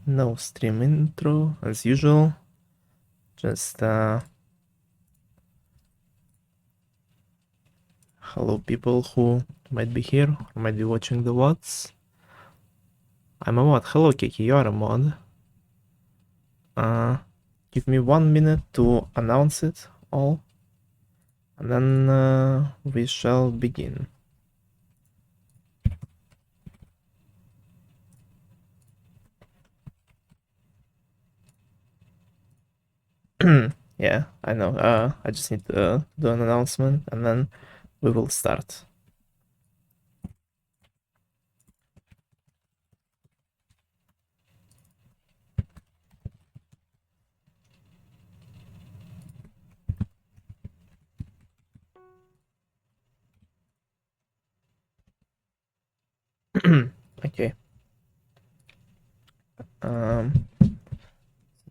No stream intro as usual. Just hello people who might be here or might be watching the VODs. I'm a mod. Hello Kiki, you are a mod. Give me 1 minute to announce it all, and then we shall begin. Yeah, I know. I just need to do an announcement and then we will start. Okay.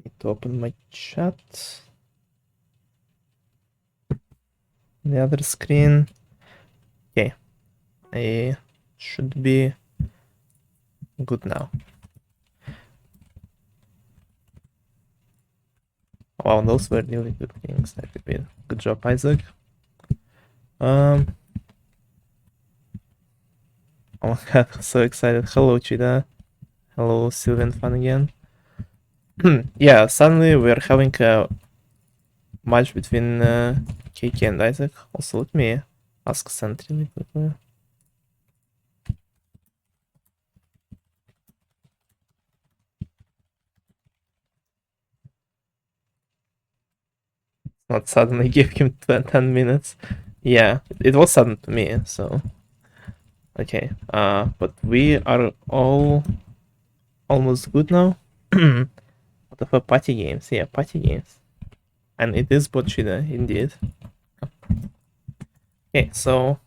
Need to open my chat. The other screen. Okay. I should be good now. Wow, those were really good things. Good job, Isaac. Oh my god, I'm so excited. Hello, Cheetah. Hello, Sylvan Fun again. Yeah, suddenly we're having a match between Kiki and Isaac. Also, let me ask Sent really quickly. Not suddenly give him 10 minutes. Yeah, it was sudden to me, so okay. But we are all almost good now. What of a party games? Yeah, party games. And it is Bochida, indeed. Okay, so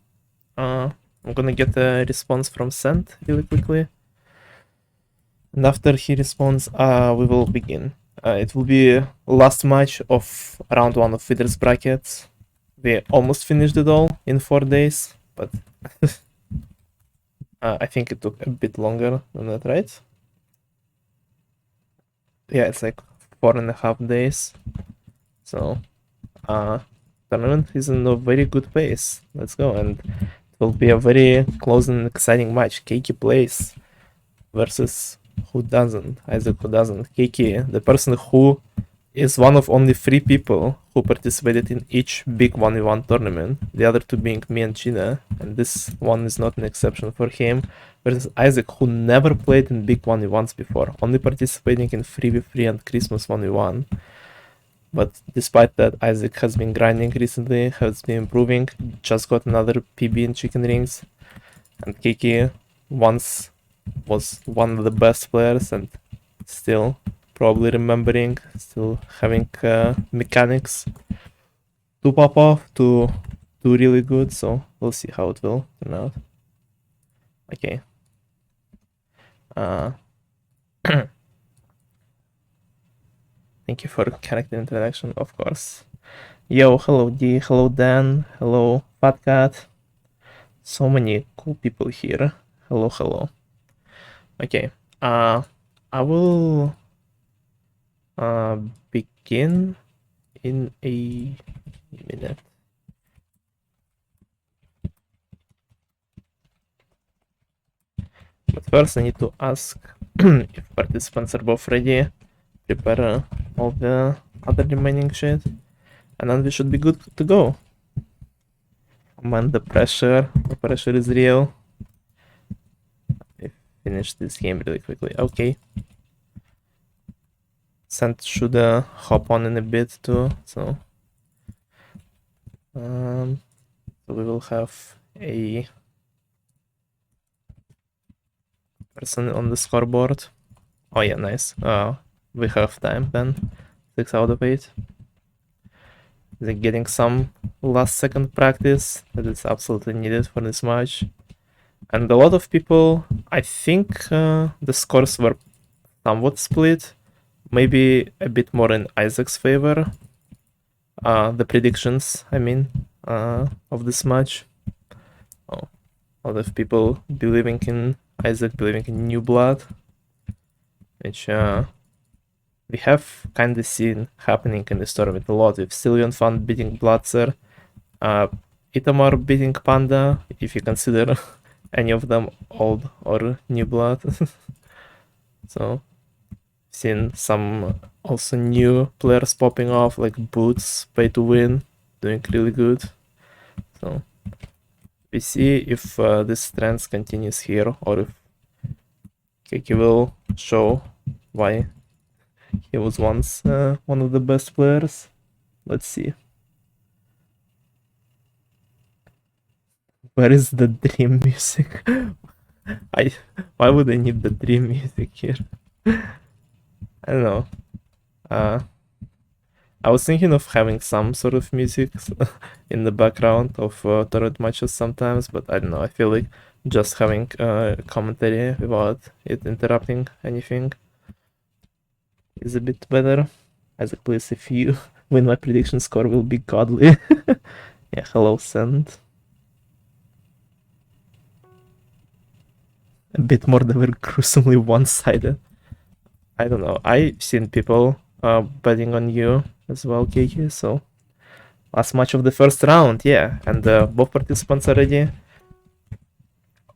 I'm gonna get a response from Sent really quickly. And after he responds, we will begin. It will be last match of round 1 of Feeder's brackets. We almost finished it all in 4 days, but I think it took a bit longer than that, right? Yeah, it's like 4.5 days. So, tournament is in a very good pace. Let's go, and it will be a very close and exciting match. CakeePlayz versus WhoDoesnt. Isaac WhoDoesnt. Kiki, the person who is one of only 3 people who participated in each big 1v1 tournament, the other 2 being me and China, and this one is not an exception for him, versus Isaac, who never played in big 1v1s before, only participating in 3v3 and Christmas 1v1. But despite that, Isaac has been grinding recently, has been improving, just got another PB in chicken rings, and Kiki once was one of the best players and still probably remembering, still having mechanics to pop off, to do really good, so we'll see how it will turn out. Okay. Thank you for character introduction, of course. Yo, hello D, hello Dan, hello Fat Cat. So many cool people here. Hello, hello. Okay. I will begin in a minute. But first I need to ask if participants are both ready, prepare all the other remaining shit, and then we should be good to go. Man, the pressure is real. I finish this game really quickly. Okay. Sent should hop on in a bit too, so we will have a person on the scoreboard. Oh yeah, nice. We have time then. 6 out of 8. They're getting some last second practice that is absolutely needed for this match. And a lot of people, I think the scores were somewhat split. Maybe a bit more in Isaac's favor. The predictions, I mean, of this match. Oh, a lot of people believing in Isaac, believing in new blood. which we have kind of seen happening in the tournament a lot, with Cillian Fan beating Blitzer, Itamar beating Panda, if you consider any of them old or new blood. So, seen some also new players popping off, like Boots, Pay to Win, doing really good. So, we see if this trend continues here, or if Keiki will show why he was once one of the best players. Let's see. Where is the dream music? Why would I need the dream music here? I don't know. I was thinking of having some sort of music in the background of tournament matches sometimes, but I don't know. I feel like just having commentary without it interrupting anything is a bit better. Isaac, please, if you win, my prediction score will be godly. Yeah, hello, Send. A bit more than gruesomely one-sided. I don't know. I've seen people betting on you as well, Keiki, so last match of the first round, yeah. And both participants already,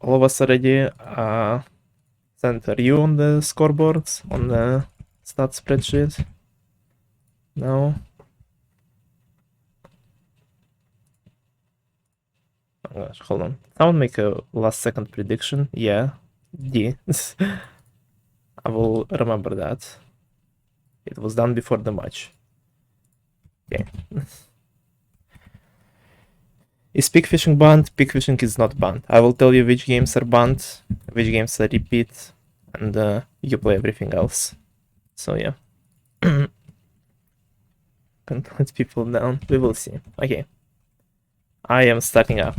all of us already sent. Are you on the scoreboards, on the stat spreadsheet? No? Oh gosh, hold on. Someone make a last second prediction. Yeah. D. I will remember that. It was done before the match. Okay. Is pig fishing banned? Pig fishing is not banned. I will tell you which games are banned, which games are repeat, and you play everything else. So yeah. Can't let people down. We will see. Okay. I am starting up.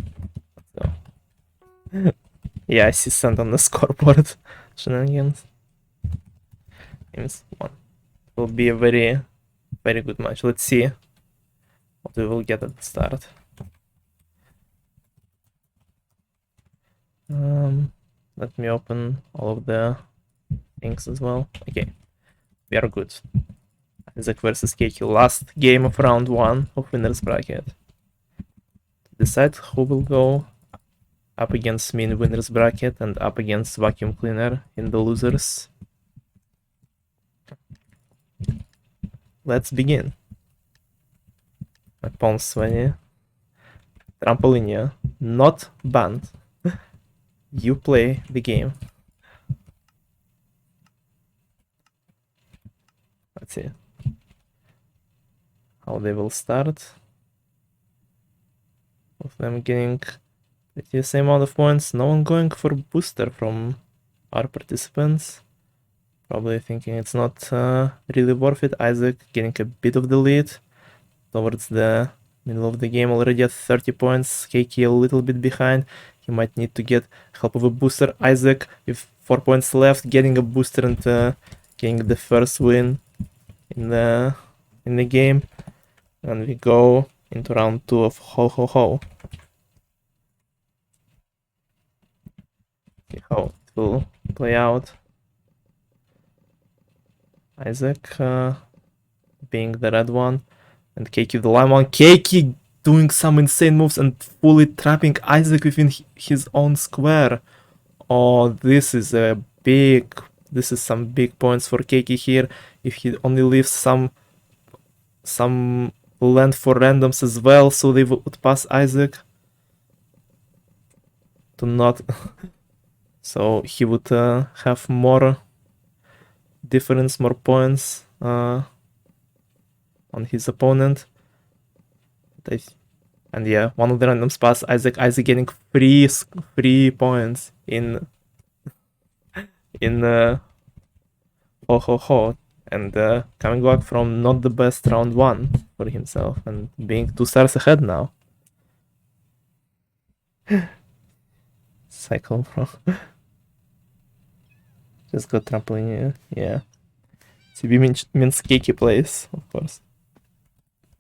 So. Yeah, I see sent on the scoreboard. Shenanigans. Games 1. It will be a very, very good match. Let's see what we will get at the start. Let me open all of the things as well. Okay, we are good. Isaac versus Keiki, last game of round 1 of winners bracket. To decide who will go up against me in winners bracket and up against vacuum cleaner in the losers. Let's begin. My palm's sweaty. Trampoline, not banned. You play the game. Let's see how they will start. Of them getting the same amount of points. No one going for booster from our participants. Probably thinking it's not really worth it. Isaac getting a bit of the lead towards the middle of the game, already at 30 points. Keiki a little bit behind. He might need to get help of a booster. Isaac with 4 points left, getting a booster and getting the first win in the game. And we go into round 2 of Ho Ho Ho. See how it will play out. Isaac being the red one, and Keiki the lime one. Keiki doing some insane moves and fully trapping Isaac within his own square. Oh, this is some big points for Keiki here. If he only leaves some land for randoms as well, so they would pass Isaac to not. So he would have more difference, more points on his opponent. And yeah, one of the randoms pass Isaac getting free points in Ho Ho Ho, and coming back from not the best round 1 for himself and being 2 stars ahead now. Cycle bro. Just got trampoline, yeah. CB means CakeePlayz, of course.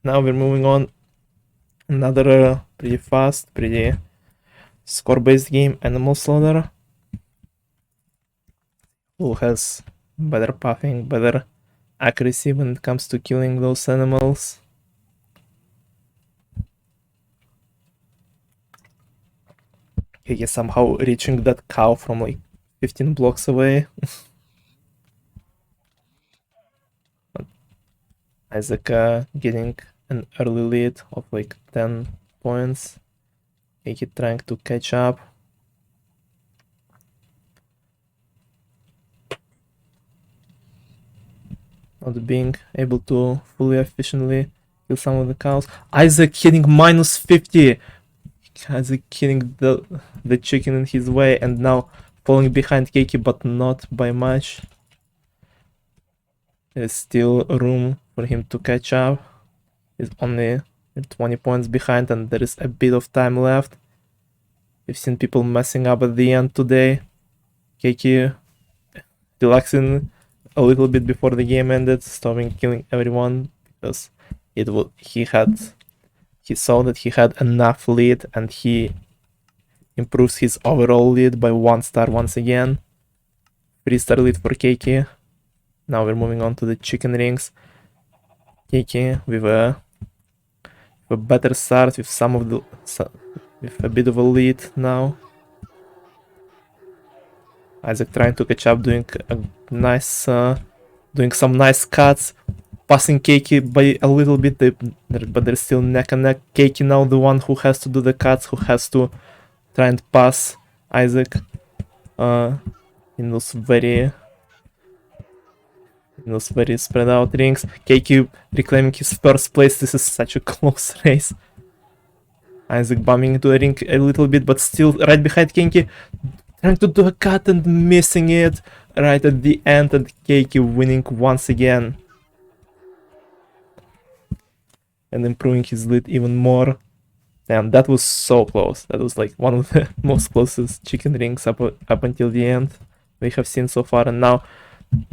Now we're moving on. Another pretty fast, pretty score-based game, Animal Slaughter. Who has better pathing, better accuracy when it comes to killing those animals. Keke somehow reaching that cow from like 15 blocks away. Isaac getting an early lead of like 10 points. Keke trying to catch up. Not being able to fully efficiently kill some of the cows. Isaac hitting minus 50. Isaac hitting the chicken in his way and now falling behind Keke, but not by much. There's still room for him to catch up. He's only 20 points behind and there is a bit of time left. We've seen people messing up at the end today. Keke relaxing a little bit before the game ended, stopping killing everyone because he saw that he had enough lead and he improves his overall lead by 1 star once again. 3-star lead for Keke. Now we're moving on to the chicken rings. Keke with a better start, with a bit of a lead now. Isaac trying to catch up, doing some nice cuts, passing Keke by a little bit, but they're still neck and neck. Keke now the one who has to do the cuts, who has to try and pass Isaac in those very spread out rings. Keke reclaiming his first place. This is such a close race. Isaac bumping into the ring a little bit, but still right behind Keke, trying to do a cut and missing it right at the end, and Keke winning once again and improving his lead even more. Damn, that was so close. That was like one of the most closest chicken rings up until the end we have seen so far. And now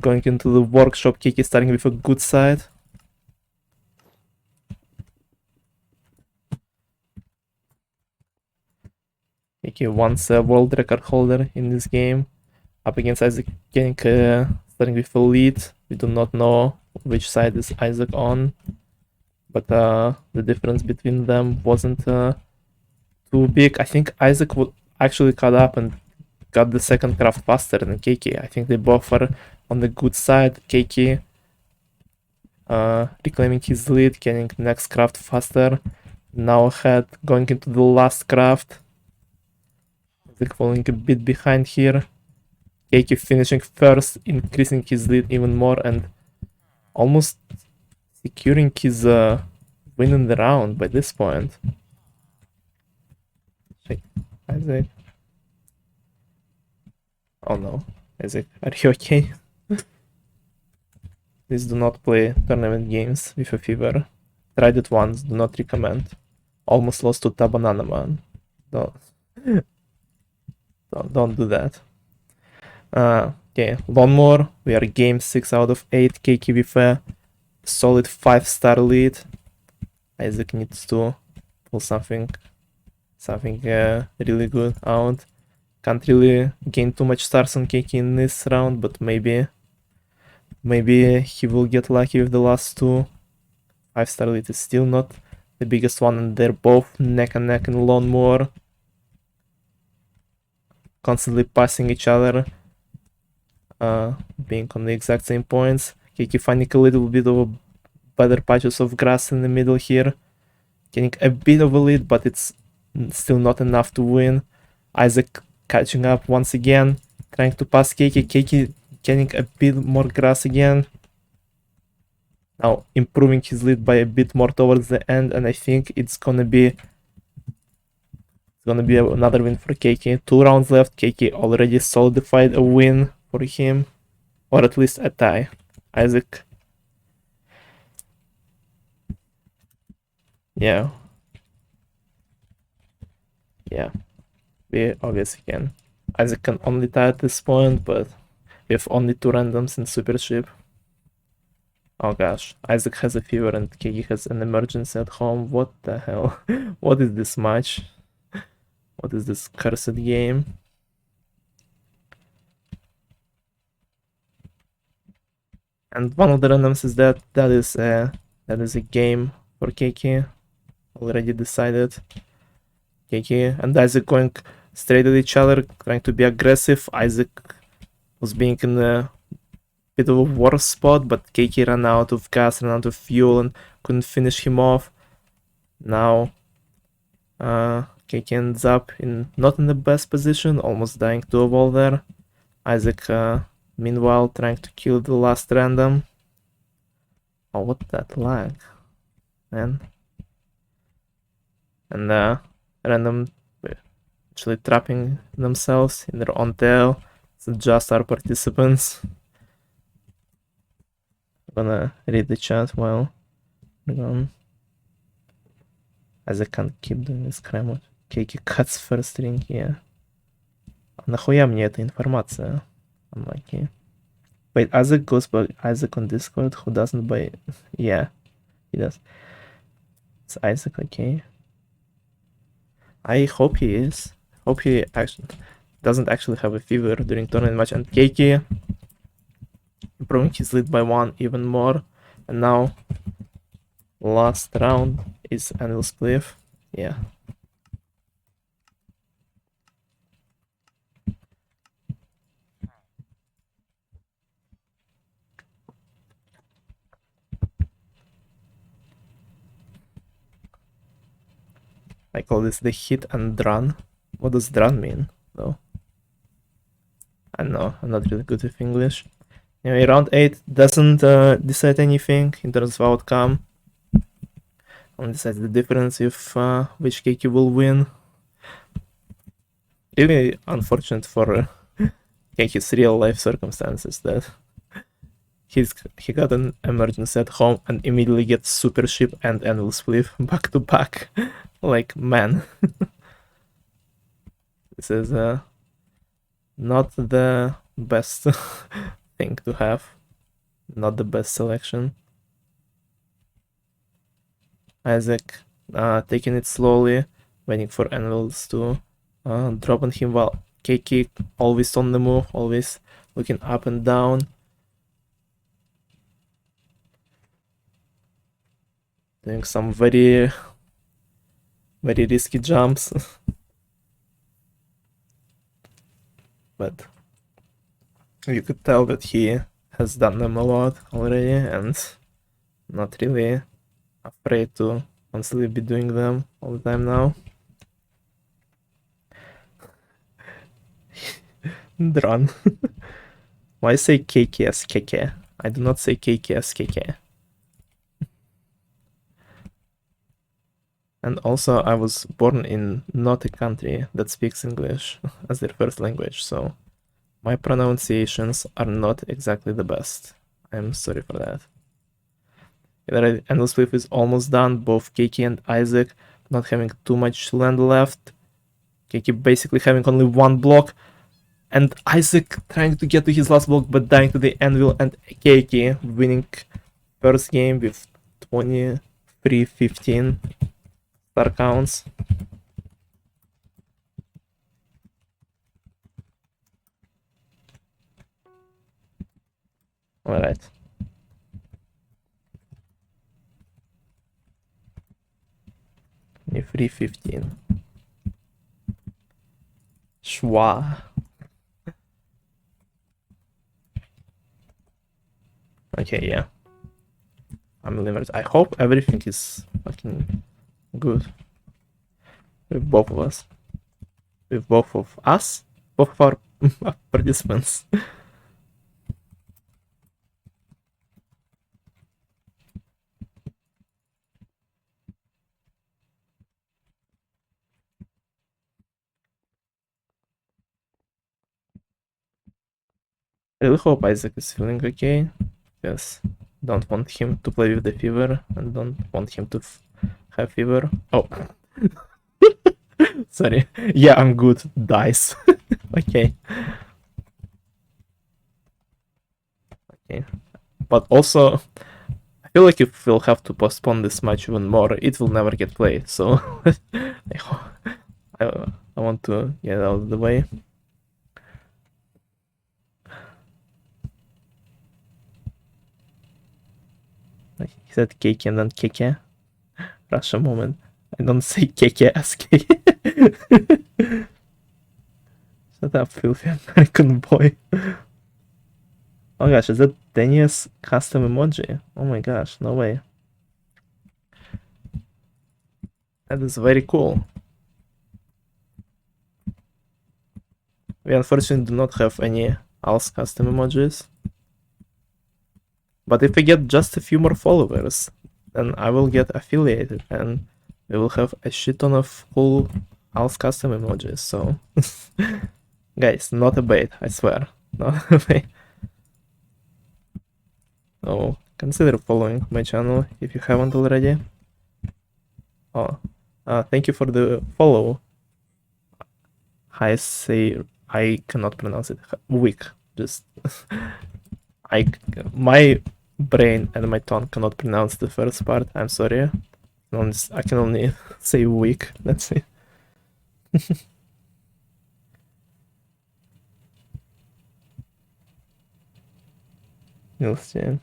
going into the workshop, Keke starting with a good side. Keke once a world record holder in this game, up against Isaac, getting starting with a lead. We do not know which side is Isaac on, but the difference between them wasn't too big. I think Isaac would actually caught up and got the second craft faster than Keke. I think they both are on the good side. Keke reclaiming his lead, getting next craft faster. Now ahead, going into the last craft. Isaac falling a bit behind here. Keke finishing first, increasing his lead even more and almost securing his win in the round by this point. Isaac. Oh no. Isaac, are you okay? Please do not play tournament games with a fever. Tried it once, do not recommend. Almost lost to Tabanana Man. Don't do that. Okay, Lawnmower. We are game 6 out of 8. Keke with a solid 5-star lead. Isaac needs to pull something really good out. Can't really gain too much stars on Keke in this round, but maybe he will get lucky with the last two. 5-star lead is still not the biggest one, and they're both neck and neck in Lawnmower, constantly passing each other, being on the exact same points. Keke finding a little bit of better patches of grass in the middle here, getting a bit of a lead, but it's still not enough to win. Isaac catching up once again, trying to pass Keke. Keke getting a bit more grass again. Now improving his lead by a bit more towards the end, and I think it's gonna be another win for Keke. 2 rounds left. Keke already solidified a win for him, or at least a tie. Isaac. Yeah. We obviously can. Isaac can only tie at this point, but we have only 2 randoms in Supership. Oh gosh, Isaac has a fever and Keke has an emergency at home. What the hell? What is this match? What is this cursed game? And one of the randoms is that that is a game for Keiki. Already decided. Keiki and Isaac going straight at each other, trying to be aggressive. Isaac was being in a bit of a worse spot, but Keiki ran out of gas, ran out of fuel, and couldn't finish him off. Now, Keiki ends up not in the best position, almost dying to a wall there. Isaac, meanwhile, trying to kill the last random. Oh, what that lag, man. And random actually trapping themselves in their own tail. It's just our participants. I'm gonna read the chat while we're gone. As I can't keep doing this crime. Keiki cuts first ring, yeah. Нахуя мне эта информация? Unlucky. Wait, Isaac goes by Isaac on Discord, who doesn't buy... Yeah, he does. It's Isaac, okay. I hope he is. Hope he actually doesn't actually have a fever during tournament match. And Keiki improving his lead by 1 even more. And now last round is Anvil Spliff. Yeah. I call this the hit and run. What does run mean, though? I don't know, I'm not really good with English. Anyway, round 8 doesn't decide anything in terms of outcome. Only decides the difference if which Keiki will win. Really unfortunate for Keiki's real life circumstances that he got an emergency at home and immediately gets Super Ship and Anvil Spliff back to back. Like, man. This is not the best thing to have. Not the best selection. Isaac taking it slowly, waiting for Anvils to drop on him, while Keiki always on the move, always looking up and down. Doing some very risky jumps. But you could tell that he has done them a lot already and not really afraid to constantly be doing them all the time now. Dran. Why say Keiki as Keke? I do not say Keiki as Keke. And also, I was born in not a country that speaks English as their first language, so my pronunciations are not exactly the best. I'm sorry for that. Anvil Spliff is almost done, both Keiki and Isaac not having too much land left. Keiki basically having only one block, and Isaac trying to get to his last block but dying to the Anvil, and Keiki winning first game with 23-15 star counts. Alright. Free 15. Schwa. Okay, yeah. I'm limited. I hope everything is fucking good with both of us. With both of us? Both of our participants. I really hope Isaac is feeling okay, because don't want him to play with the fever and don't want him to have fever. Oh. Sorry. Yeah, I'm good. Dice. Okay. Okay. But also, I feel like if we'll have to postpone this match even more, it will never get played, so I want to get out of the way. He said cake and then keke. Russia moment. I don't say keke as K. Shut up, filthy American boy. Oh gosh, is that Daniez custom emoji? Oh my gosh, no way. That is very cool. We unfortunately do not have any else custom emojis. But if we get just a few more followers, then I will get affiliated and we will have a shit ton of cool else custom emojis, so... Guys, not a bait, I swear. Not a bait. So, consider following my channel if you haven't already. Oh, thank you for the follow. I cannot pronounce it. Weak. Just... my brain and my tongue cannot pronounce the first part. I'm sorry. I can only say weak. That's it. Nils Jan.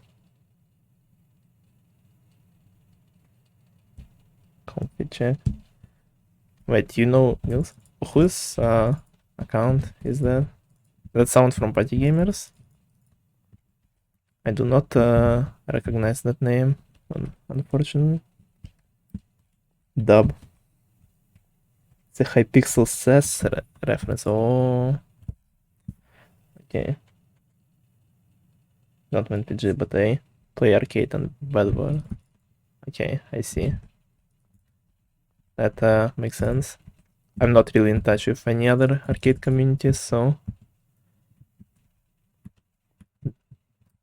Comfy check. Wait, do you know Nils? Whose account is that? That sound from Party Gamers? I do not recognize that name, unfortunately. Dub. It's a Hypixel says reference. Oh. Okay. Not PG, but I play arcade and Bedwars. Okay, I see. That makes sense. I'm not really in touch with any other arcade communities, so...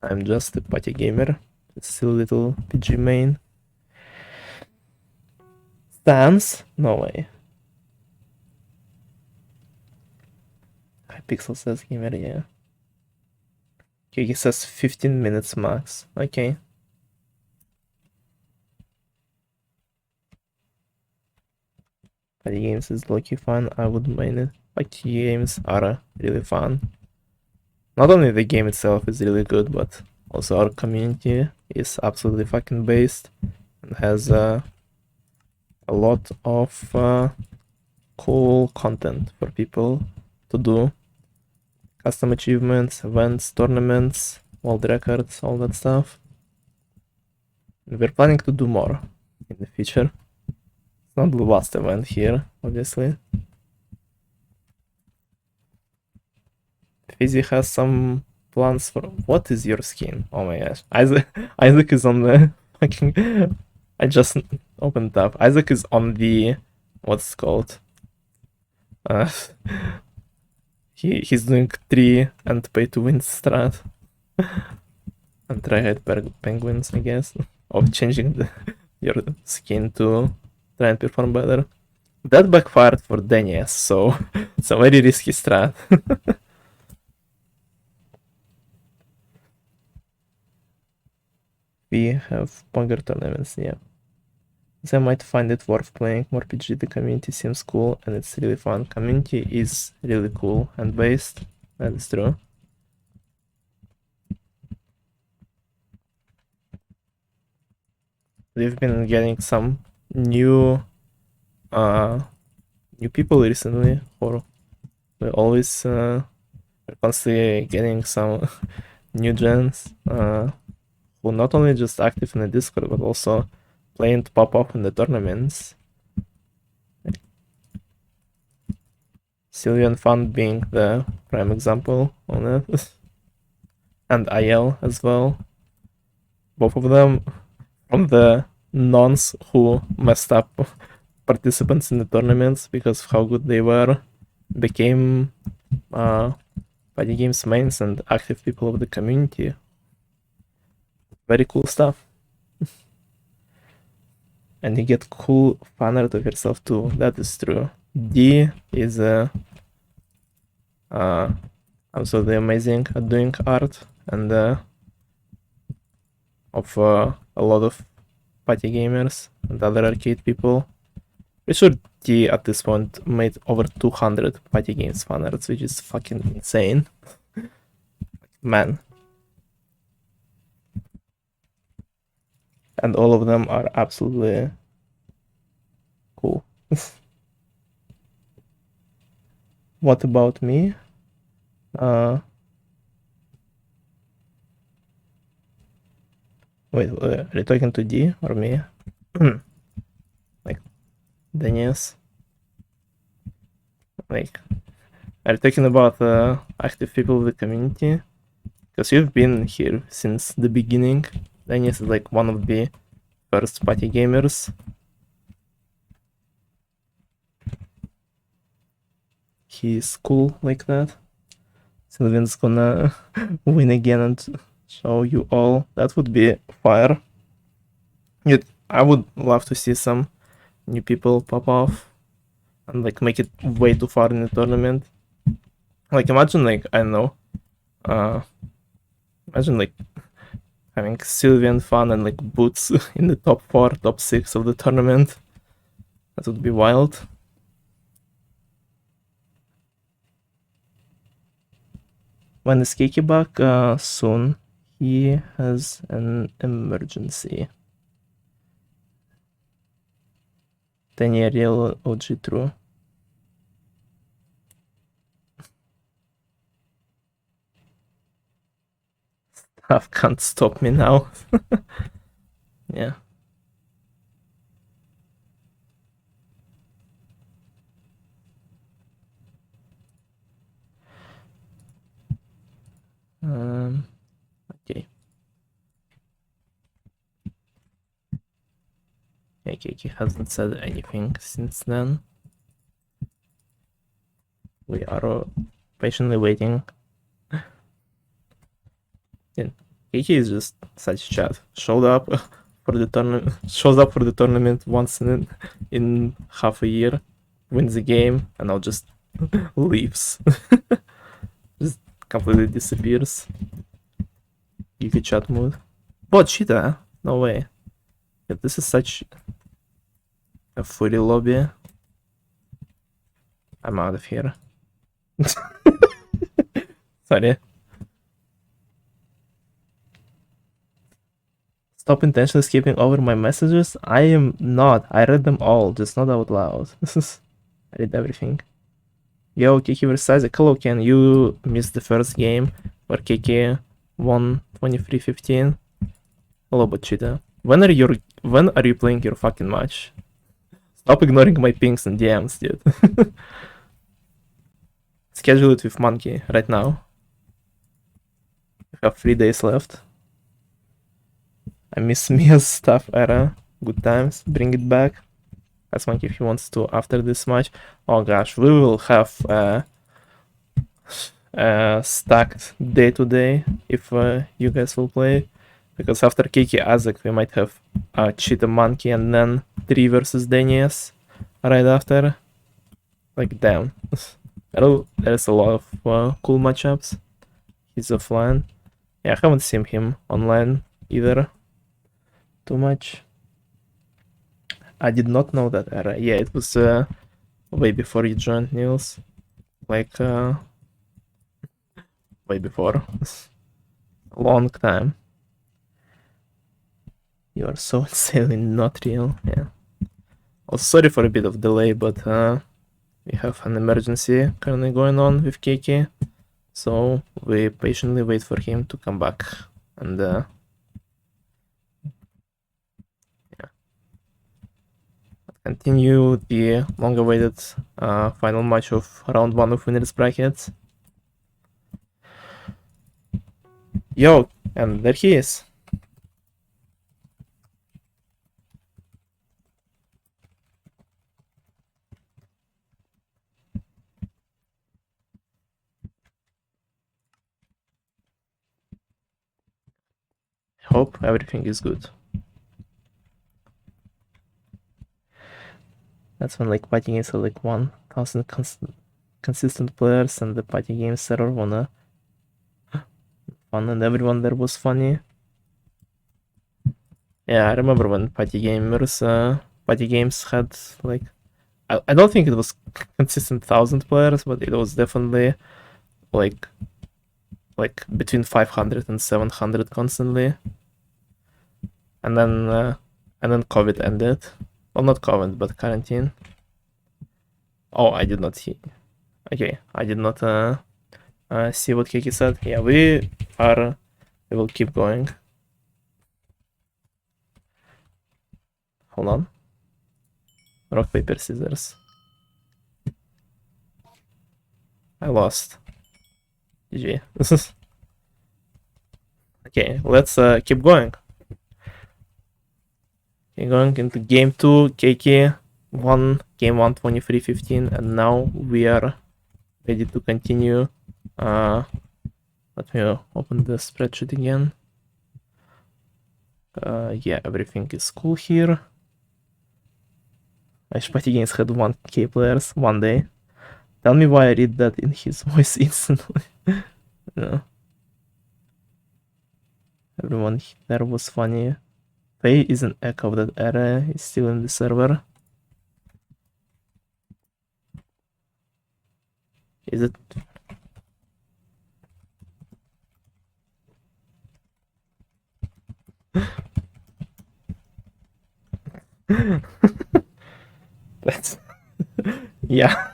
I'm just a party gamer. It's still little PG main. Stance? No way. Hypixel says gamer, yeah. Okay, he says 15 minutes max. Okay. Party games is low-key fun. I would main it. Party games are really fun. Not only the game itself is really good, but also our community is absolutely fucking based and has a lot of cool content for people to do. Custom achievements, events, tournaments, world records, all that stuff. And we're planning to do more in the future. It's not the last event here, obviously. Fizzy has some plans for... What is your skin? Oh my gosh. Isaac is on the fucking... I just opened up. Isaac is on the... What's it called? He's doing 3 and pay to win strat. And try-hide penguins, I guess. Of changing your skin to try and perform better. That backfired for Daniez, so it's a very risky strat. We have poker tournaments, yeah. So I might find it worth playing more PG. The community seems cool and it's really fun. Community is really cool and based. That is true. We've been getting some new people recently, or we always constantly getting some new gens who not only just active in the Discord but also playing to pop up in the tournaments. Cillian Fun being the prime example on it. And IL as well. Both of them from the nons who messed up participants in the tournaments because of how good they were, became party games mains and active people of the community. Very cool stuff. And you get cool fan art of yourself too. That is true. D is absolutely amazing at doing art and of a lot of party gamers and other arcade people. Pretty sure D at this point made over 200 party games fan arts, which is fucking insane. Man. and all of them are absolutely cool. What about me? Wait, are you talking to D or me? Like, Daniez? Like, are you talking about active people in the community? Because you've been here since the beginning. Daniez is like one of the first party gamers. He's cool like that. Sylvian's gonna win again and show you all. That would be fire. I would love to see some new people pop off and like make it way too far in the tournament. Like imagine like I don't know, imagine like having Sylvian Fun and like Boots in the top 4, top 6 of the tournament. That would be wild. When is Keiki back? Soon. He has an emergency. DaniezUwU true. Stuff can't stop me now. Yeah. Okay. Yeah, Keiki hasn't said anything since then. We are patiently waiting. Yeah, Keiki is just such a chat. Shows up for the tournament once in half a year, wins the game, and now just leaves. Just completely disappears. Yuki chat mode. What, cheetah? No way. Yeah, this is such a footy lobby. I'm out of here. Sorry. Stop intentionally skipping over my messages? I am not. I read them all, just not out loud. I read everything. Yo, Keiki versus Isaac. Hello, Ken. You missed the first game where Keiki won 23-15. Hello, Bachita. When are you playing your fucking match? Stop ignoring my pings and DMs, dude. Schedule it with Monkey right now. We have 3 days left. I miss Mia's stuff era. Good times. Bring it back. Ask Monkey if he wants to after this match. Oh gosh, we will have stacked day to day if you guys will play. Because after Keiki Isaac, we might have Cheetah Monkey and then 3 versus Daniez right after. Like, damn. There's a lot of cool matchups. He's offline. Yeah, I haven't seen him online either too much. I did not know that era. Yeah, it was way before you joined, Niels. Like, way before. A long time. You are so insanely not real. Yeah. Oh, sorry for a bit of delay, but we have an emergency currently going on with Keiki. So we patiently wait for him to come back. And yeah. Continue the long-awaited final match of round 1 of winners bracket. Yo, and there he is. Hope everything is good. That's when like party games are like 1,000 consistent players and the party game server wanna fun and everyone there was funny. Yeah, I remember when party games had like I don't think it was consistent 1,000 players, but it was definitely like between 500 and 700 constantly. and then COVID ended. Well, not COVID, but quarantine. Oh, I did not see. Okay, I did not see what Kiki said. Yeah, we will keep going. Hold on. Rock, paper, scissors. I lost. GG. Okay, let's keep going. Okay, going into game 2, Kiki won game 1 23-15, and now we are ready to continue. Let me open the spreadsheet again. Yeah, everything is cool here. Ashpati Games had 1k players one day. Tell me why I read that in his voice instantly. No. Everyone there was funny. Faye is an echo of that era, is still in the server. Is it? That's yeah.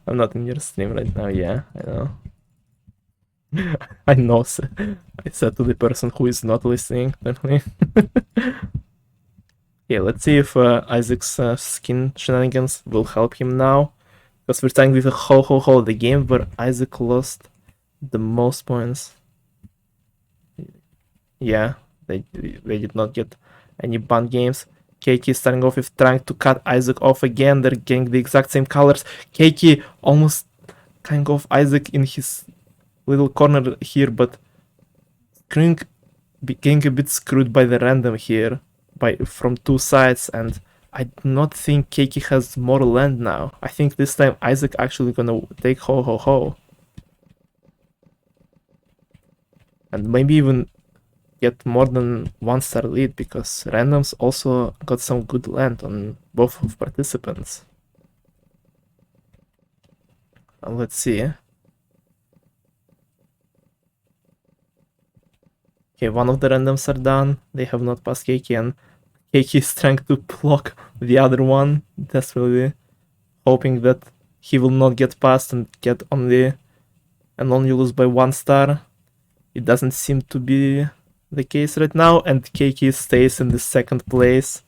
I'm not in your stream right now. Yeah, I know. I know. I said to the person who is not listening. Yeah, let's see if Isaac's skin shenanigans will help him now, because we're starting with a ho the game where Isaac lost the most points. Yeah, they did not get any ban games. Keiki is starting off with trying to cut Isaac off again. They're getting the exact same colors. Keiki almost cutting off Isaac in his little corner here, but getting a bit screwed by the random here from two sides, and I do not think Keiki has more land now. I think this time Isaac actually gonna take ho. And maybe even get more than 1-star lead, because randoms also got some good land on both of participants. Let's see. Okay, one of the randoms are done. They have not passed Keiki, and Keiki is trying to block the other one, desperately hoping that he will not get past and only lose by 1-star. It doesn't seem to be the case right now, and Keiki stays in the second place.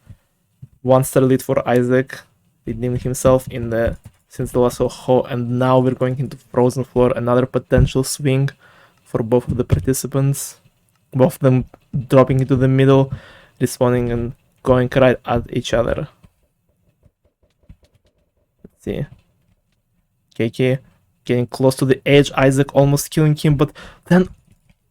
1-star lead for Isaac, redeeming himself since the last ho, and now we're going into Frozen Floor, another potential swing for both of the participants. Both of them dropping into the middle, respawning and going right at each other. Let's see. Keiki getting close to the edge, Isaac almost killing him, but then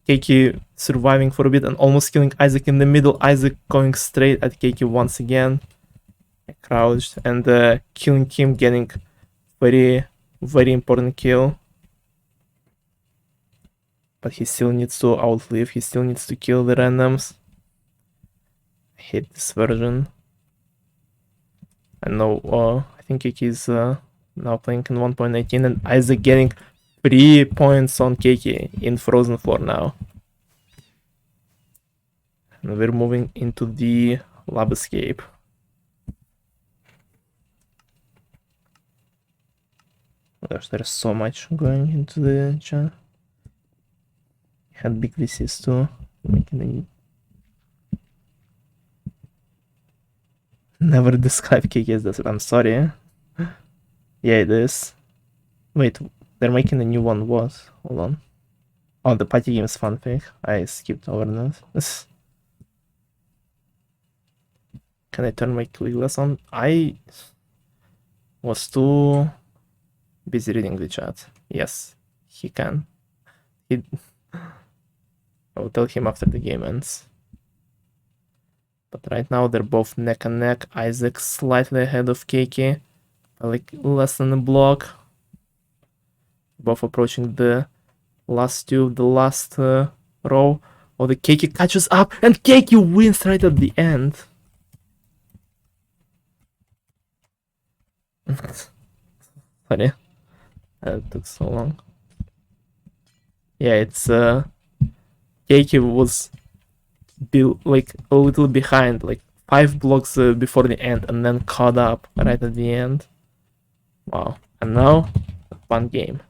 Keiki surviving for a bit and almost killing Isaac in the middle. Isaac going straight at Keiki once again. Crouched and killing him, getting very important kill. But he still needs to outlive, he still needs to kill the randoms. I hate this version. I know, I think Keiki is now playing in 1.19, and Isaac getting 3 points on Keiki in Frozen Floor now. And we're moving into the lab escape. Gosh, there's so much going into the chat. Had big VCs too. Never describe Keiki as this. I'm sorry. Yeah, it is. Wait, they're making a new one. What? Hold on. Oh, the party games fanfic. I skipped over that. Can I turn my click glass on? I was too busy reading the chat. Yes, he can. I will tell him after the game ends. But right now they're both neck and neck. Isaac slightly ahead of Keiki, like less than a block. Both approaching the last tube, the last row. Oh, the Keiki catches up, and Keiki wins right at the end. Sorry, that took so long. Yeah, it's Keiki was be like a little behind, like 5 blocks before the end, and then caught up right at the end. Wow. And now, fun game.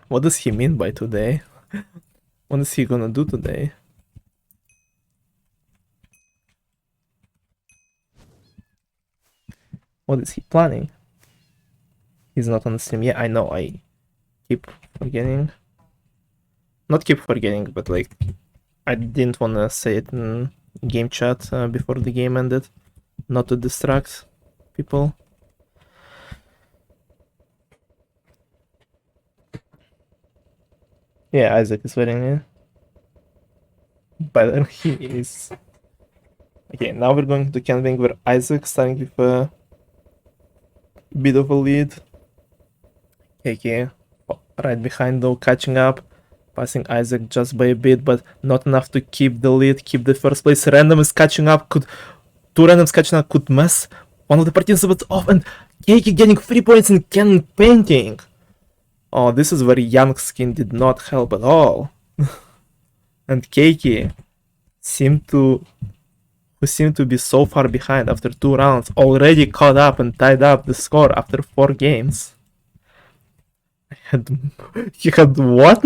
What does he mean by today? What is he gonna do today? What is he planning? He's not on the stream. Yeah, I know. I keep forgetting. Not keep forgetting, but like, I didn't want to say it in game chat before the game ended, not to distract people. Yeah, Isaac is waiting in. But he is. Okay, now we're going to camping where Isaac starting with a bit of a lead. KK right behind though, catching up. Passing Isaac just by a bit, but not enough to keep the lead, keep the first place. Random is catching up. Two randoms catching up could mess one of the participants off, and Keiki getting 3 points in cannon painting. Oh, this is where Young Skin did not help at all. And Keiki seemed to be so far behind after 2 rounds, already caught up and tied up the score after 4 games. He had what?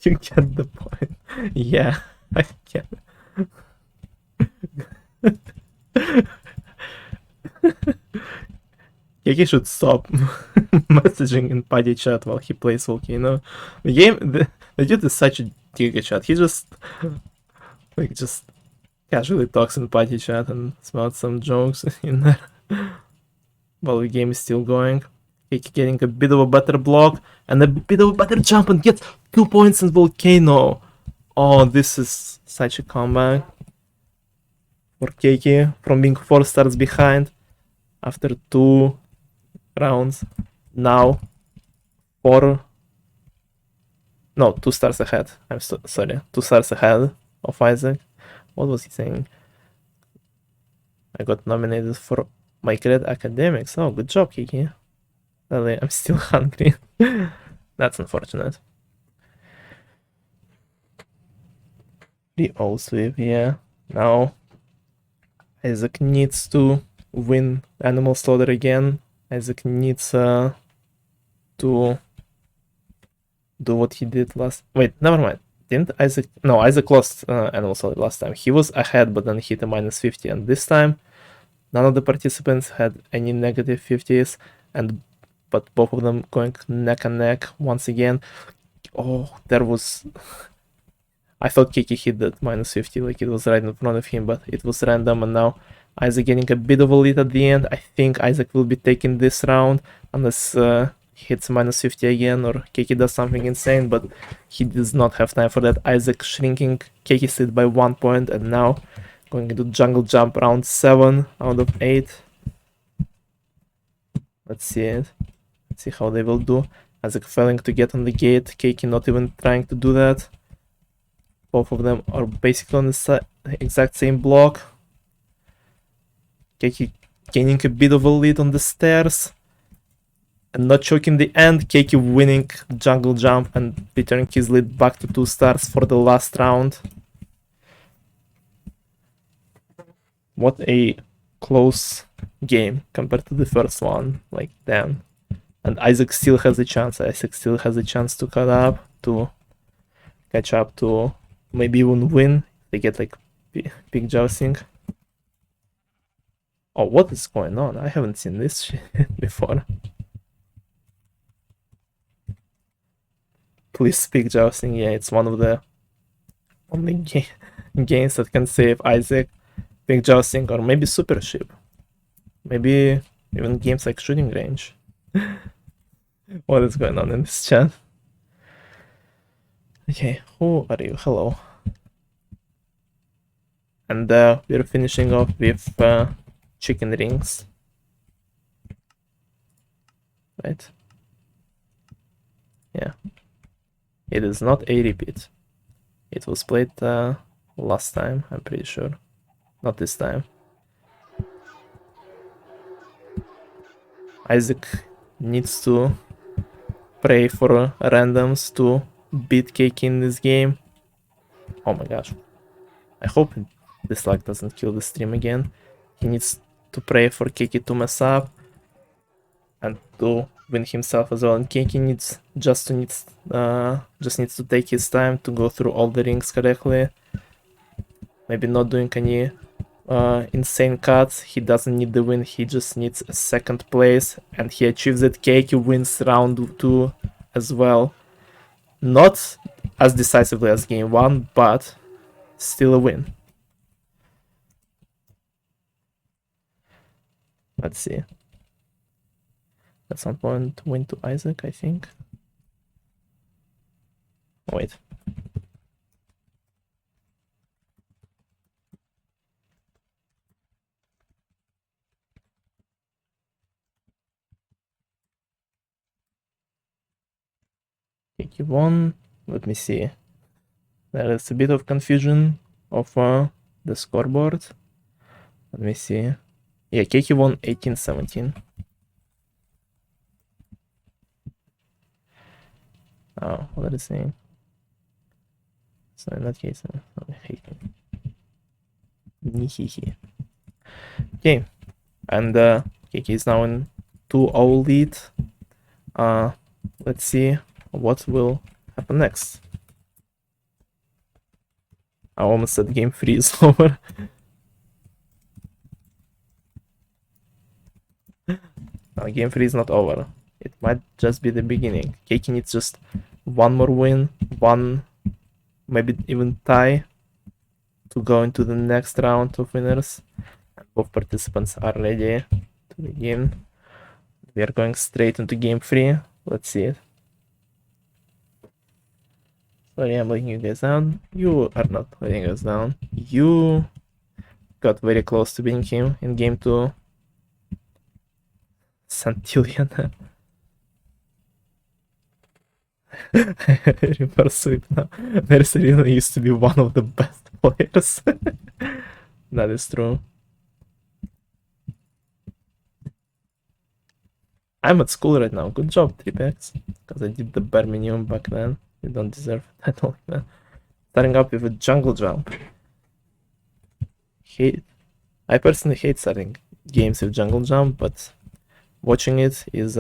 You get the point. Yeah, I get it. Keiki should stop messaging in party chat while he plays Volcano. The game, the dude is such a giga chat. He just casually talks in party chat and spouts some jokes in there while the game is still going. Keiki getting a bit of a better block and a bit of a better jump and gets 2 points in Volcano. Oh, this is such a comeback for Keiki from being 4 stars behind after 2 rounds. Now 2 stars ahead. I'm sorry, 2 stars ahead of Isaac. What was he saying? I got nominated for my grade academics. Oh, good job, Keiki. Aaly, I'm still hungry. That's unfortunate. The O sweep, yeah. Now Isaac needs to win Animal Slaughter again. Isaac needs to do what he did last. Wait, never mind. Didn't Isaac? No, Isaac lost Animal Slaughter last time. He was ahead, but then hit a -50, and this time none of the participants had any negative 50s, but both of them going neck and neck once again. Oh, there was. I thought Keiki hit that -50, like it was right in front of him, but it was random, and now Isaac getting a bit of a lead at the end. I think Isaac will be taking this round unless he hits -50 again or Keiki does something insane, but he does not have time for that. Isaac shrinking Keiki's lead by 1 point, and now going into jungle jump round 7 out of 8. Let's see it. Let's see how they will do. Isaac failing to get on the gate, Keiki not even trying to do that. Both of them are basically on the exact same block. Keiki gaining a bit of a lead on the stairs and not choking the end. Keiki winning jungle jump and returning his lead back to 2 stars for the last round. What a close game compared to the first one. Like, damn. And Isaac still has a chance. Isaac still has a chance to catch up to maybe even win. They get like big jousting. Oh, what is going on? I haven't seen this shit before. Please speak jousting. Yeah, it's one of the only games that can save Isaac. Big jousting or maybe super ship. Maybe even games like shooting range. What is going on in this chat? Okay, who are you? Hello. And we're finishing off with chicken rings. Right? Yeah. It is not a repeat. It was played last time, I'm pretty sure. Not this time. Isaac needs to pray for randoms to beat Cake in this game. Oh my gosh. I hope this lag doesn't kill the stream again. He needs to pray for Cakey to mess up and to win himself as well. And Cakey just needs to take his time to go through all the rings correctly. Maybe not doing any insane cuts. He doesn't need the win, he just needs a second place, and he achieves it. Cakey wins round 2 as well. Not as decisively as game 1, but still a win. Let's see. At some point, win to Isaac, I think. Oh, wait. Cakey won. Let me see. There is a bit of confusion of the scoreboard. Let me see. Yeah, Cakey won 18-17. Oh, what are they saying? So in that case, Nihihi. Okay, and Cakey is now in 2-0 lead. Let's see what will happen next. I almost said game 3 is over. No, game 3 is not over. It might just be the beginning. Cakey needs just one more win, maybe even tie, to go into the next round of winners. And both participants are ready to begin. We are going straight into game 3. Let's see it. Sorry, I'm letting you guys down. You are not letting us down. You got very close to beating him in game 2. Centillionaire. Reverse sweep now. VeryLonelyTree used to be one of the best players. That is true. I'm at school right now. Good job, 3packs. Because I did the bare minimum back then. You don't deserve a title like that. Starting up with a jungle jump. I personally hate starting games with jungle jump, but watching it is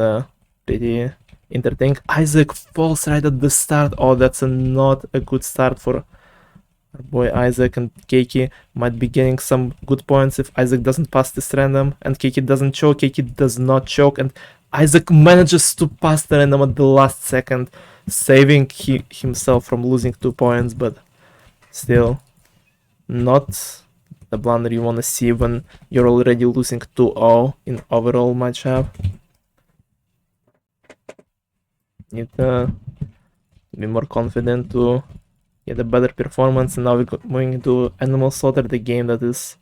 pretty entertaining. Isaac falls right at the start. Oh, that's not a good start for our boy Isaac, and Cakey might be getting some good points if Isaac doesn't pass this random, and Cakey doesn't choke. Cakey does not choke, and Isaac manages to pass the random at the last second, saving himself from losing 2 points, but still not the blunder you want to see when you're already losing 2-0 in overall matchup. Need to be more confident to get a better performance. And now we're moving into Animal Slaughter, the game that has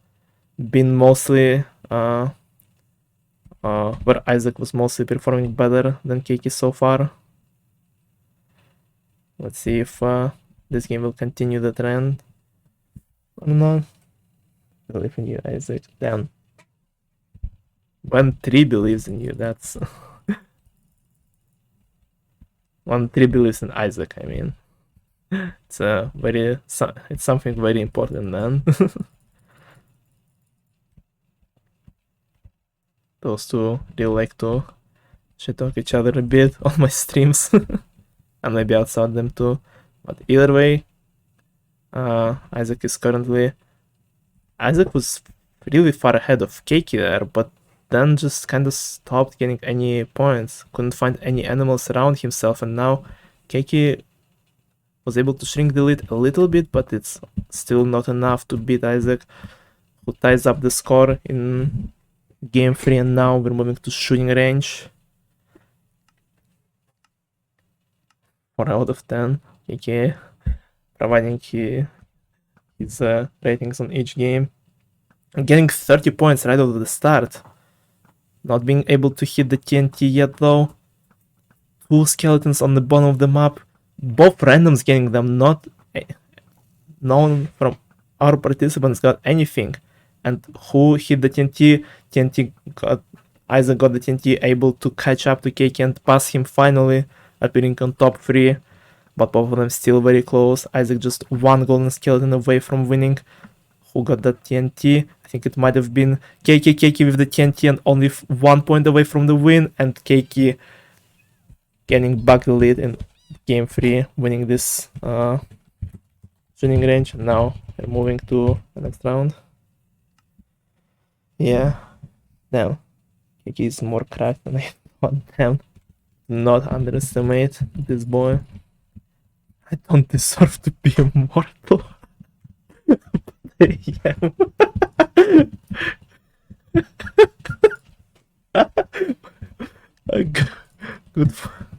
been mostly where Isaac was mostly performing better than Cakey so far. Let's see if this game will continue the trend or not. Believe in you, Isaac. Damn. When 3 believes in you, that's... When 3 believes in Isaac, I mean. It's it's something very important, man. Those two really like to shit talk each other a bit on my streams. And maybe outside them too. But either way, Isaac was really far ahead of Cakey there, but then just kind of stopped getting any points. Couldn't find any animals around himself, and now Cakey was able to shrink the lead a little bit, but it's still not enough to beat Isaac, who ties up the score in game 3, and now we're moving to shooting range. 4 out of 10. Cakey providing his ratings on each game. And getting 30 points right over the start. Not being able to hit the TNT yet though. 2 skeletons on the bottom of the map. Both randoms getting them, not known from our participants got anything. And who hit the TNT? TNT got Isaac got the TNT, able to catch up to Keiki and pass him finally, appearing on top 3. But both of them still very close. Isaac just one golden skeleton away from winning. Who got that TNT? I think it might have been Keiki. Keiki with the TNT and only 1 point away from the win. And Keiki getting back the lead in game 3, winning this tuning range. Now we're moving to the next round. Yeah, damn. Keiki is more cracked than I thought. Damn. Not underestimate this boy. I don't deserve to be immortal. Yeah.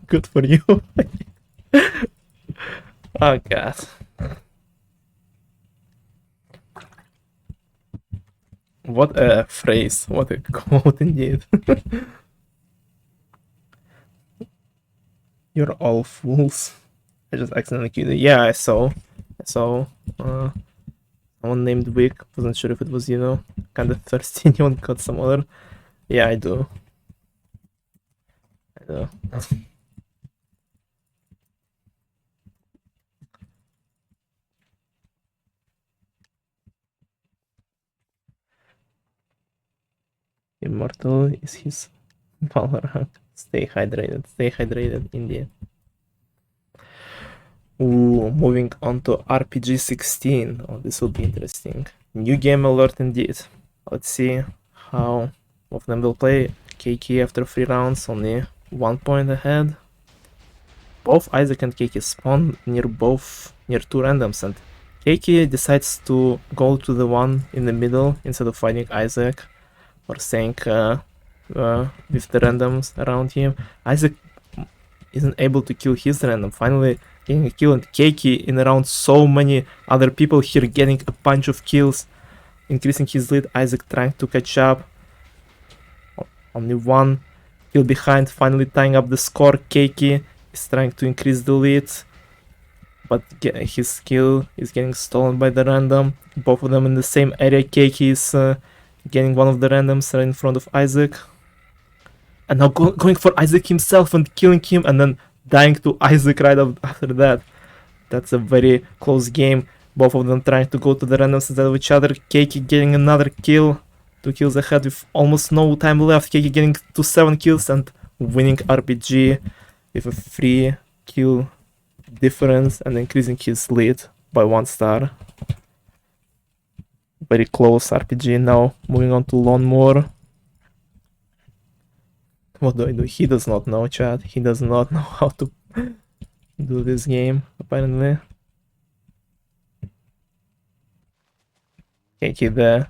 Good for you. Oh god. What a phrase, what a quote indeed. You're all fools. I just accidentally queued it. Yeah, I saw someone named Wick. Wasn't sure if it was, you know, kind of thirsty. Anyone got some other? Yeah, I do. I do. Immortal is his Valorant. Stay hydrated, indeed. Ooh, moving on to RPG 16. Oh, this will be interesting. New game alert indeed. Let's see how both of them will play. Keiki after 3 rounds, only 1 point ahead. Both Isaac and Keiki spawn near 2 randoms, and Keiki decides to go to the one in the middle instead of fighting Isaac or staying with the randoms around him. Isaac isn't able to kill his random, finally getting a kill, and Keiki in around so many other people here getting a bunch of kills, increasing his lead. Isaac trying to catch up, only 1 kill behind, finally tying up the score. Keiki is trying to increase the lead, but his kill is getting stolen by the random. Both of them in the same area. Keiki is getting one of the randoms right in front of Isaac, and now going for Isaac himself and killing him, and then dying to Isaac right after that. That's a very close game. Both of them trying to go to the randoms instead of each other. Keiki getting another kill, 2 kills ahead with almost no time left. Keiki getting to 7 kills and winning RPG with a 3 kill difference and increasing his lead by 1 star. Very close RPG. Now moving on to Lawnmower. What do I do? He does not know, chat. He does not know how to do this game, apparently. Keiki, the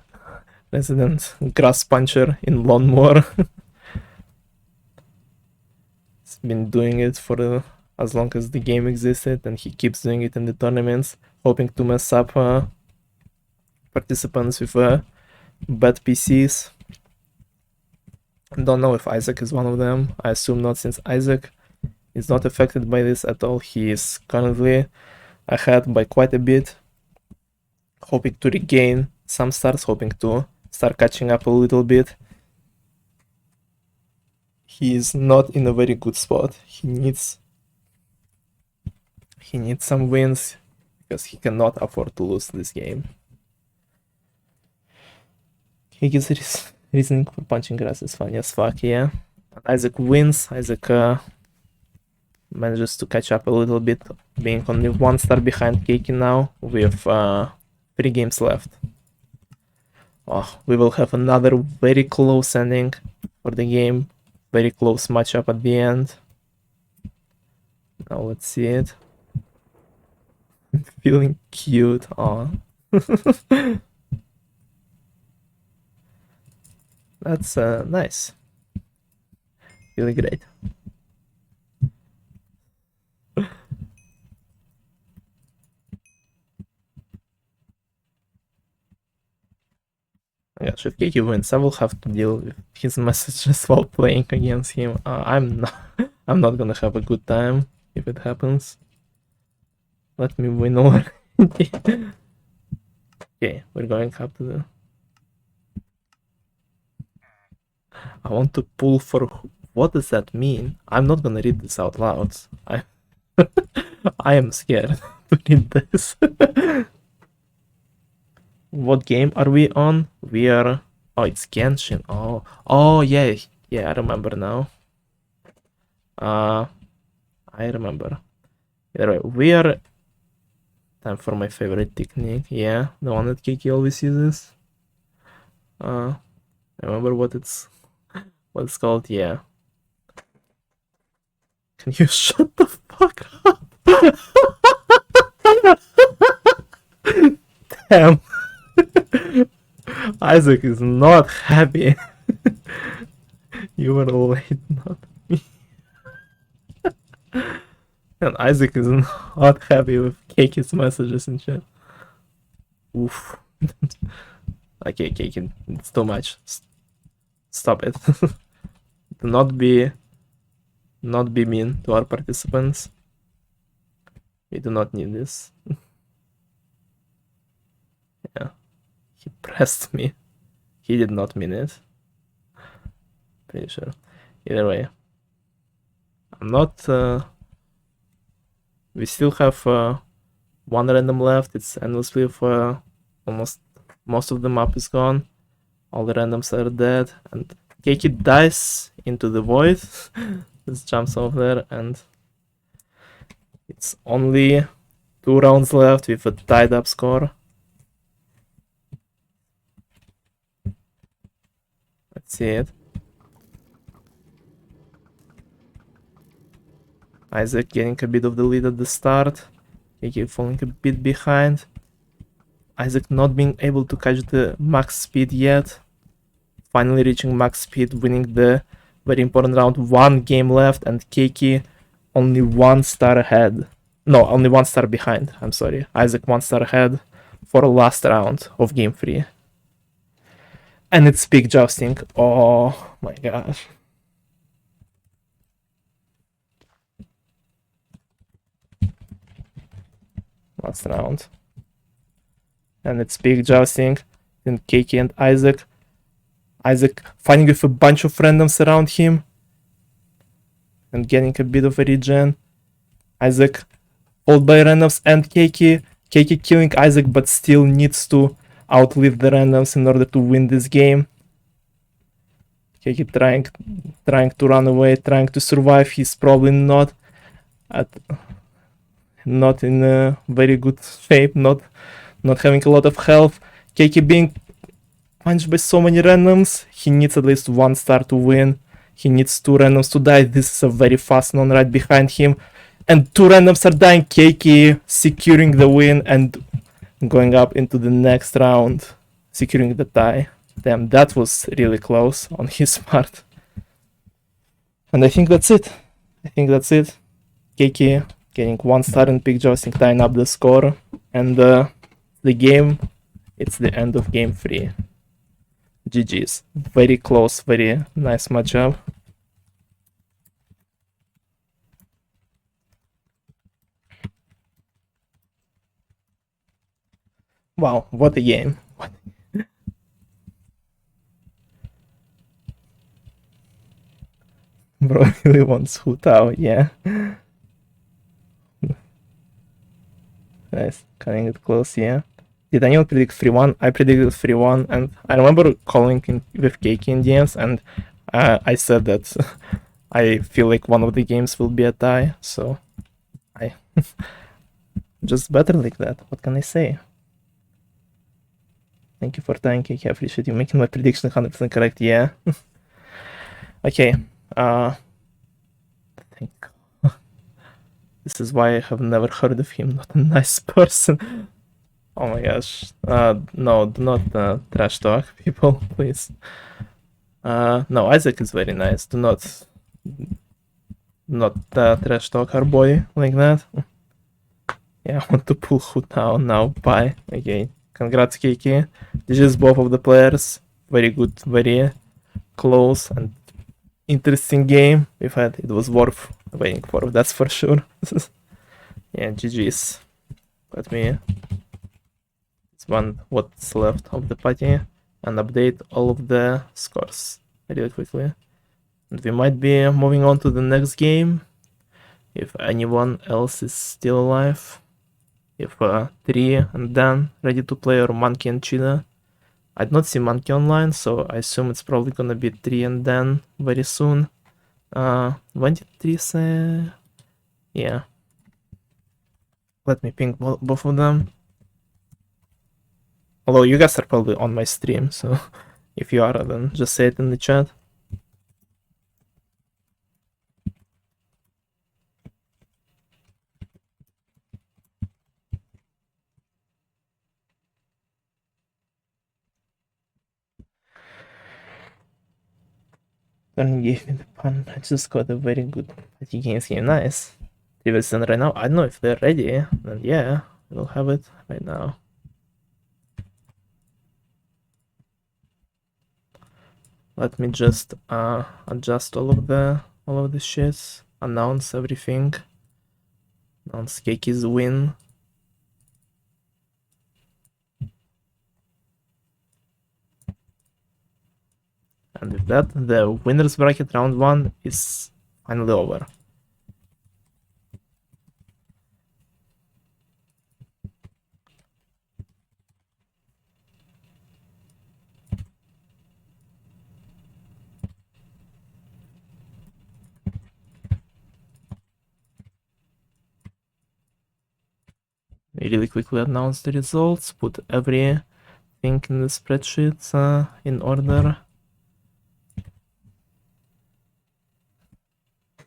resident grass puncher in Lawnmower. He's been doing it for as long as the game existed, and he keeps doing it in the tournaments, hoping to mess up participants with bad PCs. Don't know if Isaac is one of them. I assume not, since Isaac is not affected by this at all. He is currently ahead by quite a bit, hoping to regain some stars, hoping to start catching up a little bit. He is not in a very good spot. He needs some wins because he cannot afford to lose this game. His reasoning for punching grass is funny as fuck, yeah. Isaac wins. Isaac manages to catch up a little bit, being only 1 star behind Keiki now with 3 games left. Oh, we will have another very close ending for the game. Very close matchup at the end. Now let's see it. Feeling cute. Aw. That's nice. Really great. Yeah, if Keiki wins, I will have to deal with his messages while playing against him. I'm not gonna have a good time if it happens. Let me win already. Okay, we're going up to the... I want to pull for... What does that mean? I'm not gonna read this out loud. I am scared to read this. What game are we on? We are... Oh, it's Genshin. Oh, yeah. Yeah, I remember now. I remember. Either way, we are... Time for my favorite technique. Yeah, the one that Kiki always uses. Remember what it's called? Yeah. Can you shut the fuck up? Damn. Isaac is not happy. You were late, not me. And Isaac is not happy with Cake's messages and shit. Oof. Okay, Cake, it's too much. Stop it. Do not be mean to our participants. We do not need this. Yeah. He pressed me. He did not mean it. Pretty sure. Either way. I'm not... we still have one random left. It's endlessly for almost most of the map is gone. All the randoms are dead. And Cakey dies into the void. Just jumps over there, and it's only 2 rounds left with a tied up score. Let's see it. Isaac getting a bit of the lead at the start. Cakey falling a bit behind. Isaac not being able to catch the max speed yet. Finally reaching max speed, winning the very important round. 1 game left, and Cakey only 1 star ahead. No, only 1 star behind. I'm sorry. Isaac 1 star ahead for last round of game 3. And it's big jousting. Oh my gosh. Last round. And it's big jousting. Then Cakey and Isaac. Isaac fighting with a bunch of randoms around him. And getting a bit of a regen. Isaac followed by randoms and Cakey. Cakey killing Isaac, but still needs to outlive the randoms in order to win this game. Cakey trying to run away, trying to survive. He's probably not in a very good shape, not having a lot of health. Cakey being punched by so many randoms. He needs at least 1 star to win. He needs 2 randoms to die. This is a very fast non right behind him. And 2 randoms are dying. Cakey securing the win and going up into the next round, securing the tie. Damn, that was really close on his part. And I think that's it. Cakey getting 1 star in big jousting, tying up the score. And the game, it's the end of game 3. GG's. Very close, very nice matchup. Wow, what a game. Bro really wants WhoDoesnt, yeah. Nice, cutting it close, yeah. Did Daniel predict 3-1? I predicted 3-1, and I remember calling with Cakey in DMs, and I said that I feel like one of the games will be a tie, so I just better like that. What can I say? Thank you for tying, Cakey. I appreciate you making my prediction 100% correct. Yeah. Okay. I think this is why I have never heard of him. Not a nice person. Oh my gosh. No, do not trash talk people, please. No, Isaac is very nice. Do not trash talk our boy like that. Yeah, I want to pull WhoDoesnt now. Bye. Okay. Congrats, Cakey. This is both of the players. Very good, very close and interesting game we've had. It was worth waiting for, that's for sure. Yeah, GG's. Let me what's left of the party and update all of the scores. really quickly. And we might be moving on to the next game if anyone else is still alive. If Tree and Dan ready to play, or Monkey and Cheetah. I did not see Monkey online, so I assume it's probably gonna be Tree and Dan very soon. When did Tree say? Yeah. Let me ping both of them. Although you guys are probably on my stream, so if you are, then just say it in the chat. Don't give me the pun. I just got a very good party games here. Nice. Stevenson right now. I don't know if they're ready. Then yeah, we'll have it right now. Let me just adjust all of the shits. Announce everything. Announce Cakee's win. And with that, the winners bracket round 1 is finally over. Really quickly announce the results, put everything in the spreadsheet in order.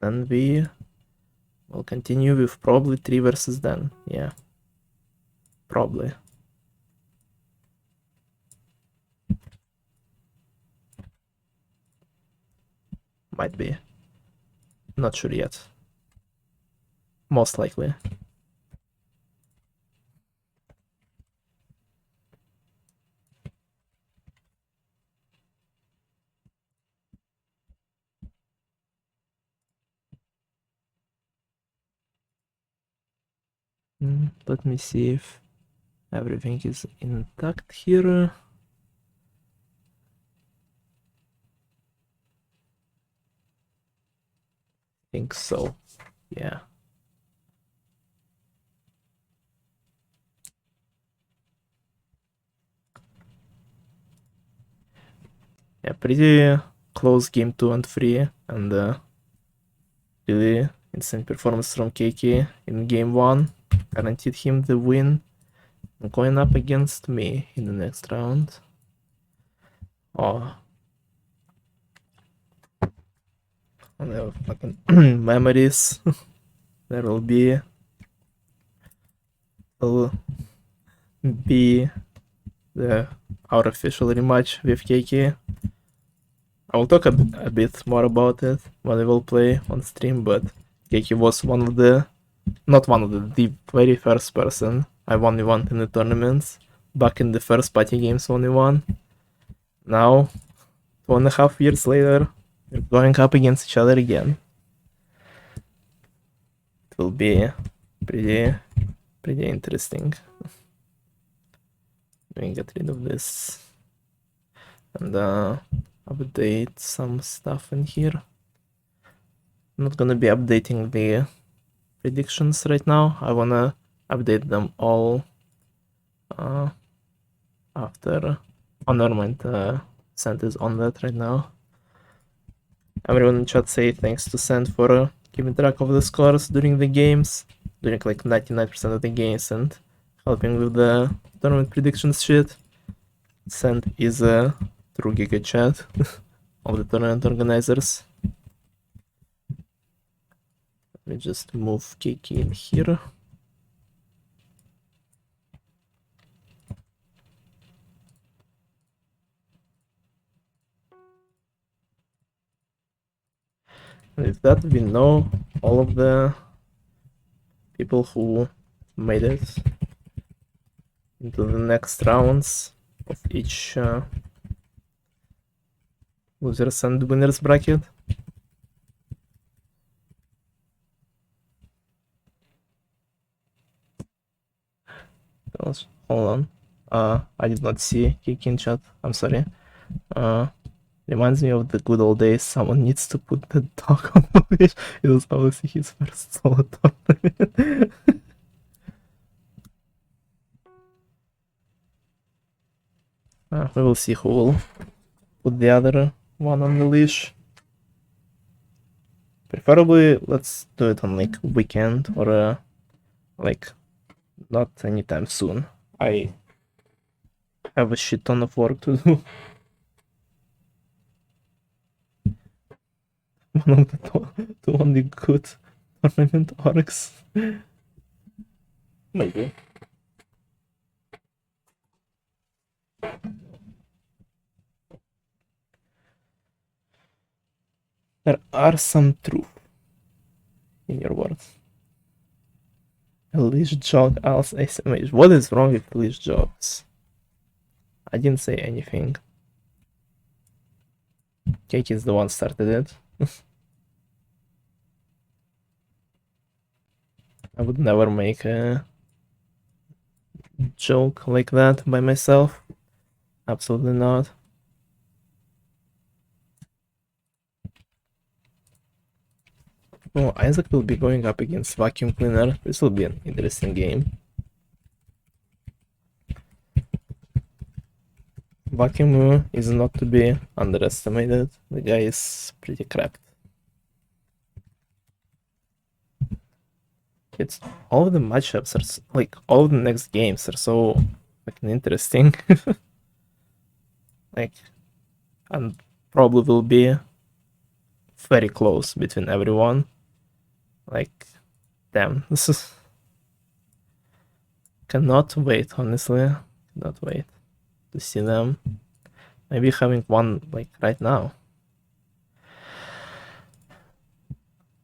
Then we will continue with probably 3 versus Dan. Yeah. Probably. Might be. Not sure yet. Most likely. Let me see if everything is intact here. Think so. Yeah. Yeah, pretty close game 2 and 3, and really insane performance from Keiki in game 1. Guaranteed him the win. Going up against me in the next round. Oh. And fucking memories. There will be our official rematch with Keiki. I will talk a bit more about it when I will play on stream, but Keiki was not one of the very first person I only won in the tournaments. Back in the first party games only won. Now, 2.5 years later, we're going up against each other again. It will be pretty interesting. Let me get rid of this and update some stuff in here. I'm not gonna be updating the predictions right now. I wanna update them all after. Oh, never mind. Sent is on that right now. Everyone in chat say thanks to Sent for keeping track of the scores during the games, during like 99% of the games, and helping with the tournament predictions shit. Sent is a true giga chat of the tournament organizers. Let me just move Keiki in here. And with that, we know all of the people who made it into the next rounds of each losers and winners bracket. Hold on. I did not see Keiki in chat. I'm sorry. Reminds me of the good old days. Someone needs to put the dog on the leash. It was obviously his first solo tournament. We will see who will put the other one on the leash. Preferably, let's do it on like weekend or like not anytime soon. I have a shit ton of work to do. One of the only good tournament orcs. Maybe. There are some truth in your words. A leash jog else SMH. What is wrong with leash jogs? I didn't say anything. Cake is the one started it. I would never make a joke like that by myself. Absolutely not. Oh, Isaac will be going up against Vacuum Cleaner. This will be an interesting game. VacuumUwU is not to be underestimated. The guy is pretty cracked. It's all of the matchups are like all of the next games are so fucking interesting. Like, and probably will be very close between everyone. Like, damn, this is cannot wait, honestly. Cannot wait to see them. Maybe having one like right now.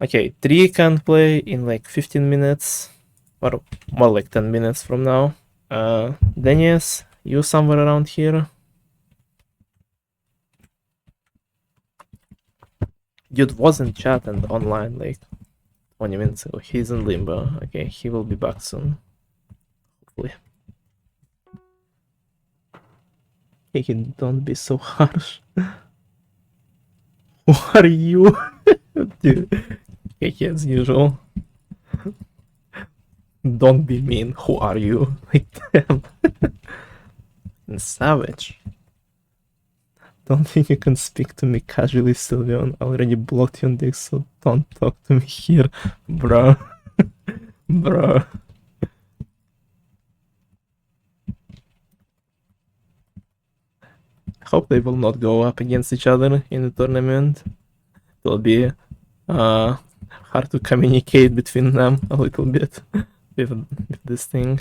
Okay, 3 can play in like 15 minutes or more like 10 minutes from now. Daniez, you somewhere around here? Dude was in chat and online like 20 minutes ago. He's in limbo. Okay, he will be back soon. Hopefully. Okay, don't be so harsh. Who are you? Dude. Okay, as usual. Don't be mean. Who are you? Like, damn. Savage. Don't think you can speak to me casually, Sylvian. I already blocked you on this, so don't talk to me here, bro. Bro. Hope they will not go up against each other in the tournament. It will be hard to communicate between them a little bit with this thing.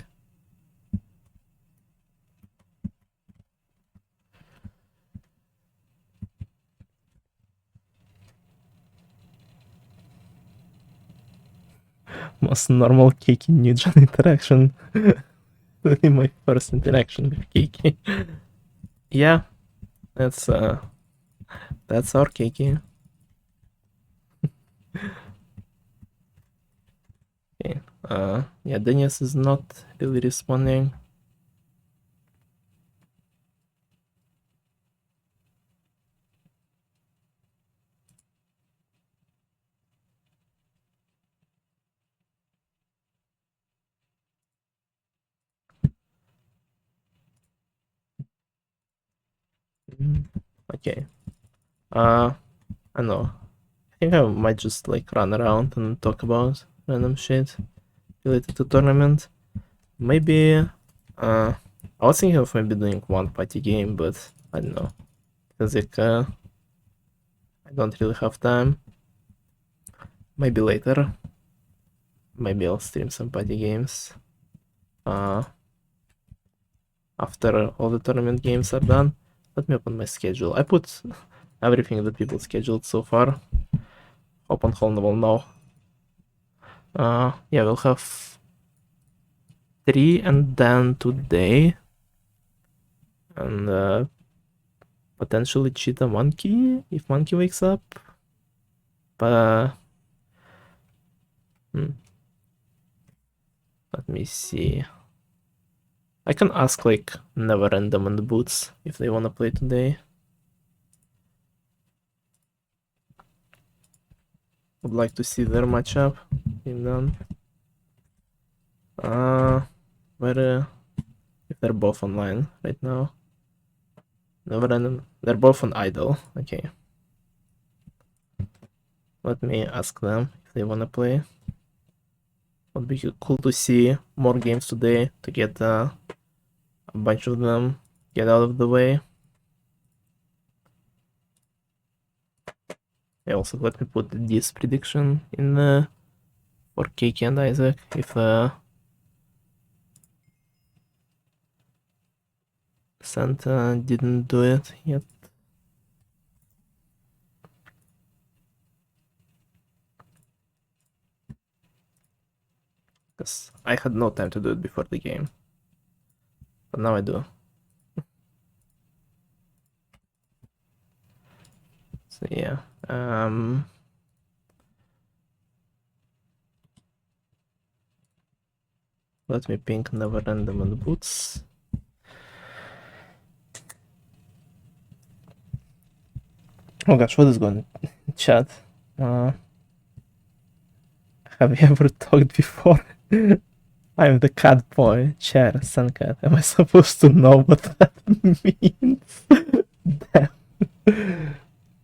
Most normal Kiki Nugent interaction. Really my first interaction with Kiki. Yeah, that's our Kiki. Okay. Yeah, Daniez is not really responding. Okay. I know. I think I might just like run around and talk about random shit related to tournament. Maybe I was thinking of maybe doing one party game, but I don't know. Because like I don't really have time. Maybe later. Maybe I'll stream some party games. After all the tournament games are done. Let me open my schedule. I put everything that people scheduled so far. Hope on Hall will know. Yeah, we'll have 3 and then today. And potentially Cheetah Monkey if Monkey wakes up. But let me see. I can ask like Never Random and Boots if they wanna play today. Would like to see their matchup being done. Where if they're both online right now. They're both on idle. Okay. Let me ask them if they wanna play. Would be cool to see more games today to get a bunch of them get out of the way. Also let me put this prediction in for Cakey and Isaac if Santa didn't do it yet. Because I had no time to do it before the game. But now I do. So yeah. Let me ping never random on the boots. Oh gosh, what is going on? Chat? Have you ever talked before? I'm the cat boy. Chair, sun cat. Am I supposed to know what that means? Damn.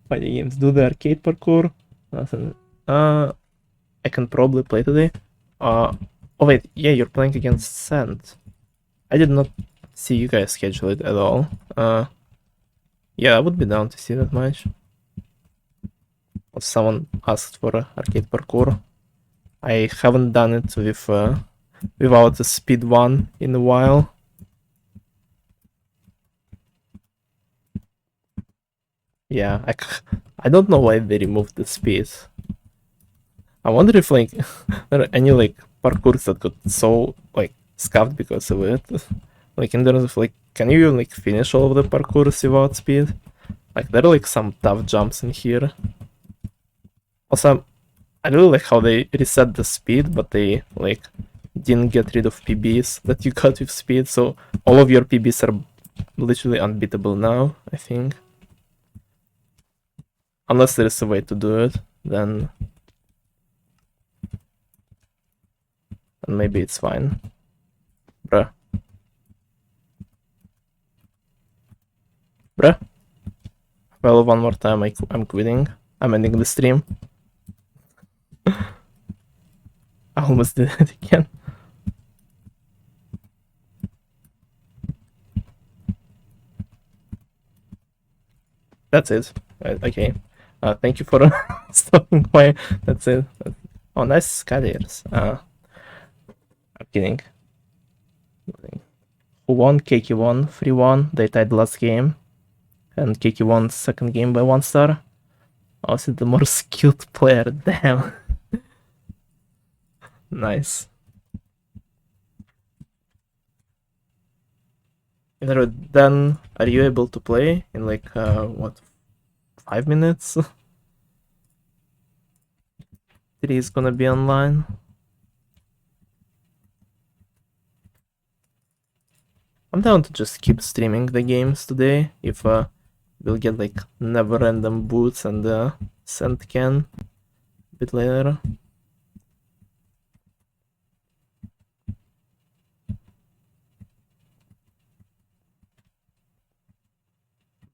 Fighting games. Do the arcade parkour? Nothing. I can probably play today. Oh wait, yeah, you're playing against Sand. I did not see you guys schedule it at all. Yeah, I would be down to see that match. Someone asked for arcade parkour. I haven't done it with without a speed one in a while. Yeah, I don't know why they removed the speed. I wonder if like there are any like parkours that got so like scuffed because of it. Like in terms of like, can you like finish all of the parkours without speed? Like there are like some tough jumps in here. Also, I really like how they reset the speed, but they like didn't get rid of PBs that you got with speed, so all of your PBs are literally unbeatable now, I think. Unless there is a way to do it, then maybe it's fine. Bruh. Well, one more time, I'm quitting. I'm ending the stream. I almost did it again. That's it. Right, okay. Thank you for stopping by. That's it. Oh, nice scatters. I'm kidding. Who won? Cakey won 3-1. They tied last game. And Cakey won second game by 1 star. Also the more skilled player. Damn. Nice. Then are you able to play in like what, 5 minutes? 3 is gonna be online. I'm down to just keep streaming the games today if we'll get like never random boots and send can a bit later.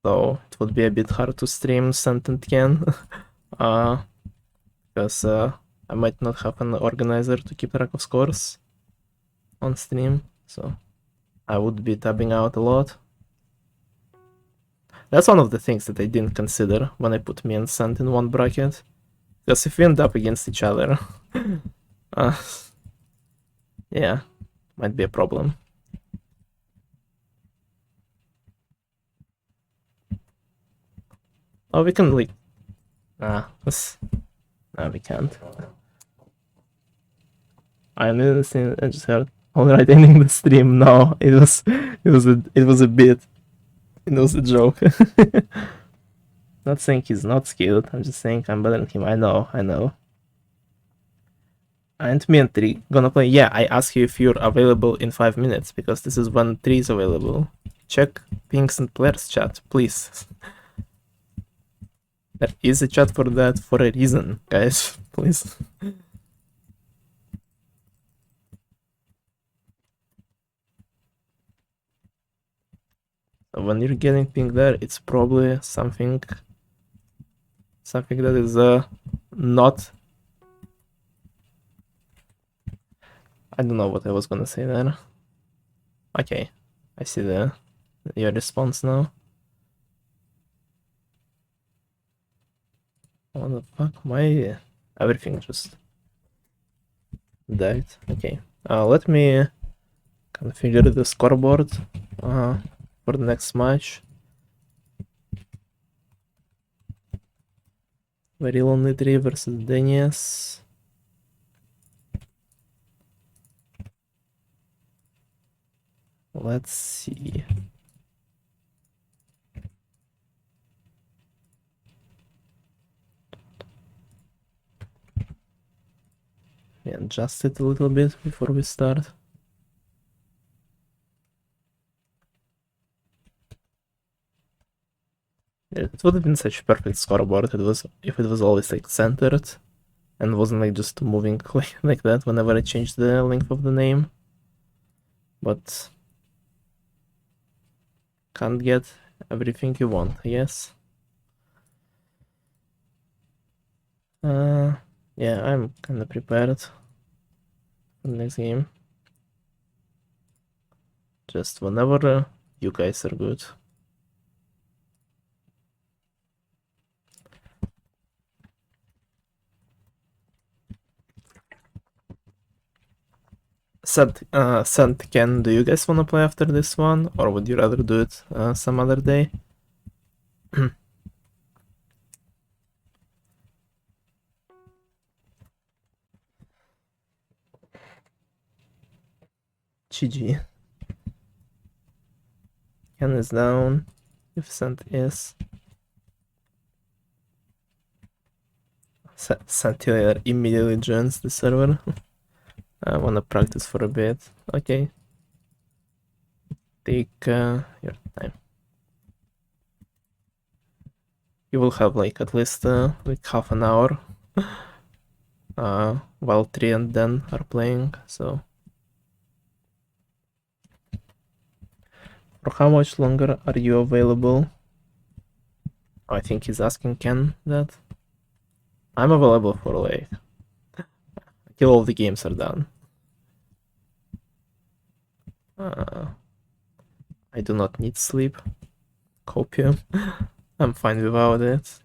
Though it would be a bit hard to stream Sent and Can because I might not have an organizer to keep track of scores on stream, so I would be tabbing out a lot. That's one of the things that I didn't consider when I put me and Sent in one bracket, because if we end up against each other, yeah, might be a problem. Oh, we can like, no, we can't. I'm innocent. I just heard. Alright, ending the stream. No, it was a bit. It was a joke. Not saying he's not skilled. I'm just saying I'm better than him. I know. And me and 3 gonna play. Yeah, I asked you if you're available in 5 minutes because this is when 3 is available. Check pings and players chat, please. There is a chat for that for a reason, guys. please. So when you're getting ping there, it's probably something that is not. I don't know what I was gonna say there. Okay, I see your response now. What the fuck? My everything just died. Okay, let me configure the scoreboard for the next match. VeryLonelyTree versus Daniez. Let's see. We adjust it a little bit before we start. It would have been such a perfect scoreboard if it was always like centered and wasn't like just moving like that whenever I changed the length of the name. But can't get everything you want, yes. Yeah, I'm kinda prepared for the next game. Just whenever you guys are good. Ken, do you guys wanna play after this one, or would you rather do it some other day? GG. Ken is down. If Cent is. Centillionaire immediately joins the server. I wanna practice for a bit. Okay. Take your time. You will have like at least like half an hour while Tree and Dan are playing, so. For how much longer are you available? Oh, I think he's asking Ken that. I'm available for like till all the games are done. I do not need sleep. Copium. I'm fine without it.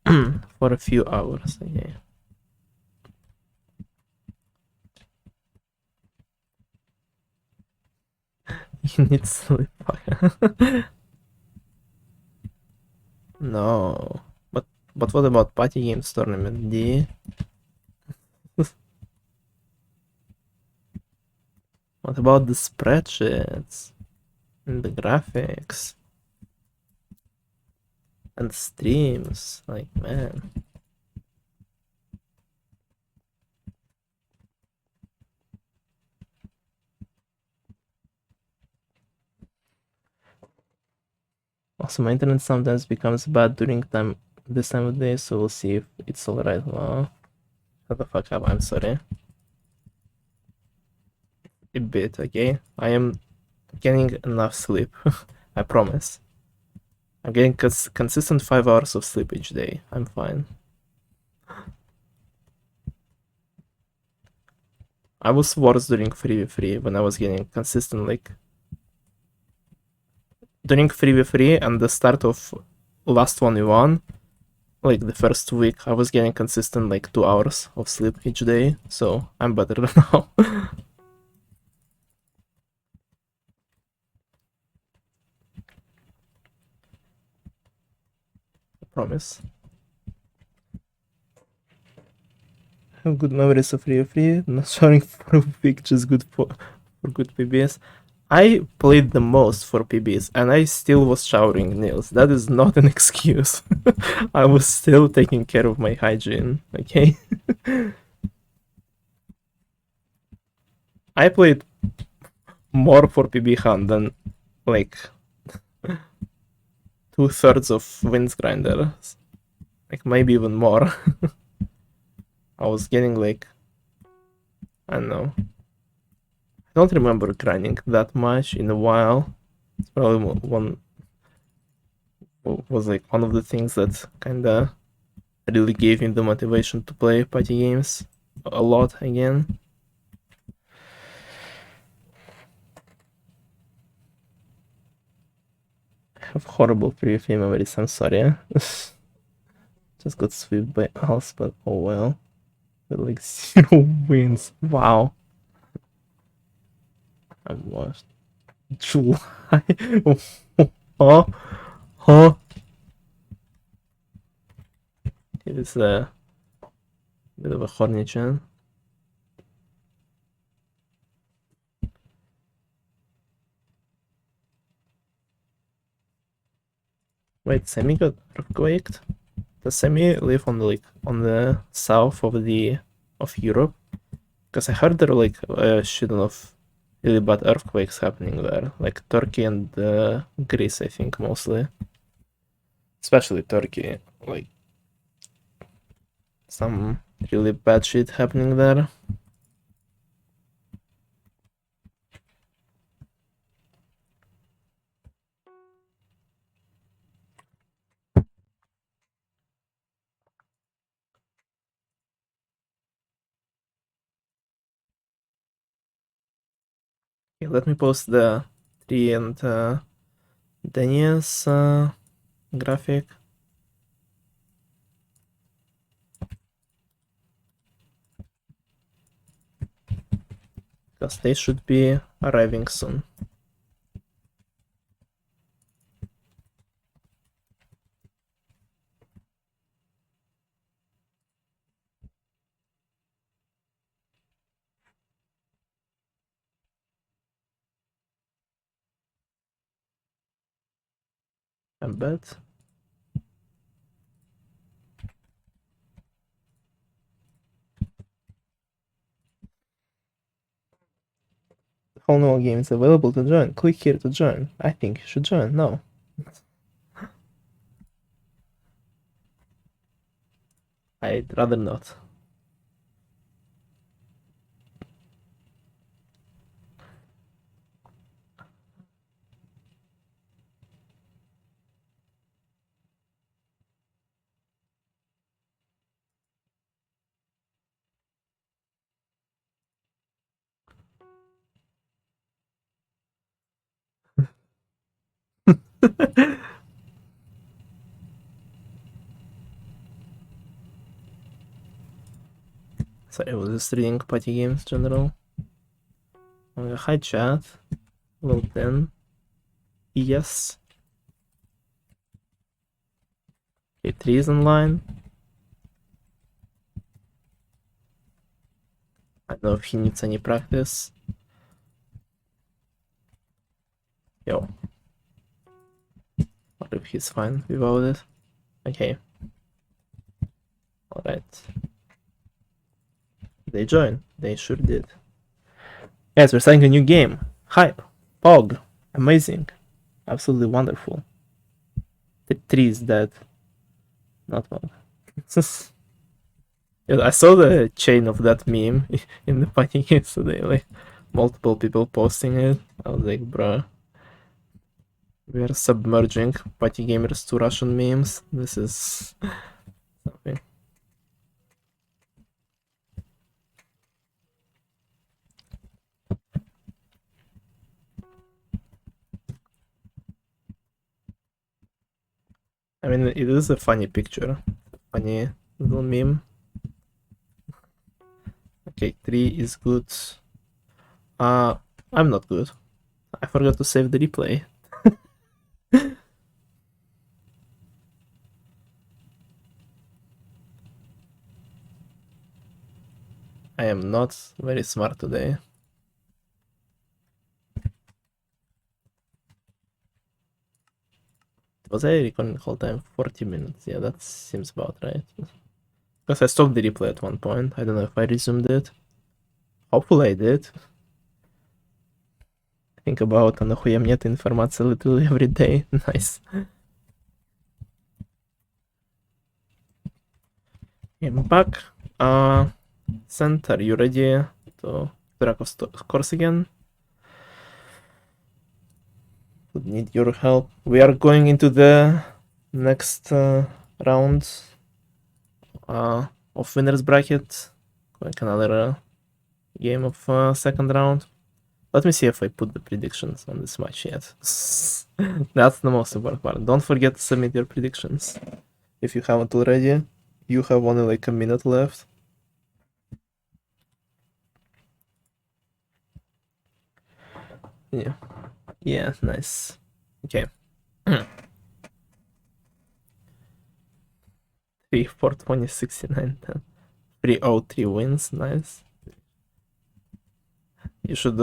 For a few hours, okay. You need sleep. No. But what about Party Games Tournament D? What about the spreadsheets? And the graphics? And streams? Like, man. Also, my internet sometimes becomes bad during this time of day, so we'll see if it's alright. Wow. Shut the fuck up, I'm sorry. A bit, okay? I am getting enough sleep. I promise. I'm getting consistent 5 hours of sleep each day. I'm fine. I was worse during 3v3 when I was getting consistent, like, during 3v3 and the start of last 1v1, like the first week, I was getting consistent like 2 hours of sleep each day, so I'm better now. I promise. Have good memories of 3v3, not showering for a week, just good for good PBs. I played the most for PBs and I still was showering, Nils. That is not an excuse. I was still taking care of my hygiene, okay? I played more for PB Hunt than like 2/3 of Winds Grinders. Like, maybe even more. I was getting like, I don't know. I don't remember grinding that much in a while. It's probably was like one of the things that kinda really gave me the motivation to play party games a lot again. I have horrible preview memories, I'm sorry. Just got swept by Alps, but oh well. With like 0 wins. Wow. I'm lost. July. Huh? Huh? It is a bit of a horny chan. Wait, Semi got earthquaked? Does Semi live on the like on the south of Europe? Because I heard there are like a shit ton of really bad earthquakes happening there, like Turkey and Greece, I think mostly. Especially Turkey, like some really bad shit happening there. Okay, let me post the Tree and Daniez graphic. Because they should be arriving soon. I bet. The whole new game is available to join. Click here to join. I think you should join. No. I'd rather not. Sorry, I was just reading party games general. Hi chat. Hello then. Yes. Okay, Tree is online. I don't know if he needs any practice. Yo. What if he's fine without it? Okay. Alright. They joined. They sure did. Yes, we're starting a new game. Hype. Pog. Amazing. Absolutely wonderful. The tree is dead. Not Pog. I saw the chain of that meme in the party games today. Like, multiple people posting it. I was like, bruh. We are submerging party gamers to Russian memes. This is something. I mean, it is a funny picture. Funny little meme. Okay, Tree is good. I'm not good. I forgot to save the replay. I am not very smart today. Was I recording the whole time? 40 minutes. Yeah, that seems about right. Because I stopped the replay at one point. I don't know if I resumed it. Hopefully I did. Think about, а нахуя мне эта информация literally every day. Nice. I'm back. Cent, are you ready to track of scores again? Would need your help. We are going into the next round of winners bracket. Like another game of second round. Let me see if I put the predictions on this match yet. That's the most important part. Don't forget to submit your predictions. If you haven't already, you have only like a minute left. Yeah. Yeah, nice. Okay. 3, 4, 20, 69, 10. 3, 0, 3 wins. Nice. You should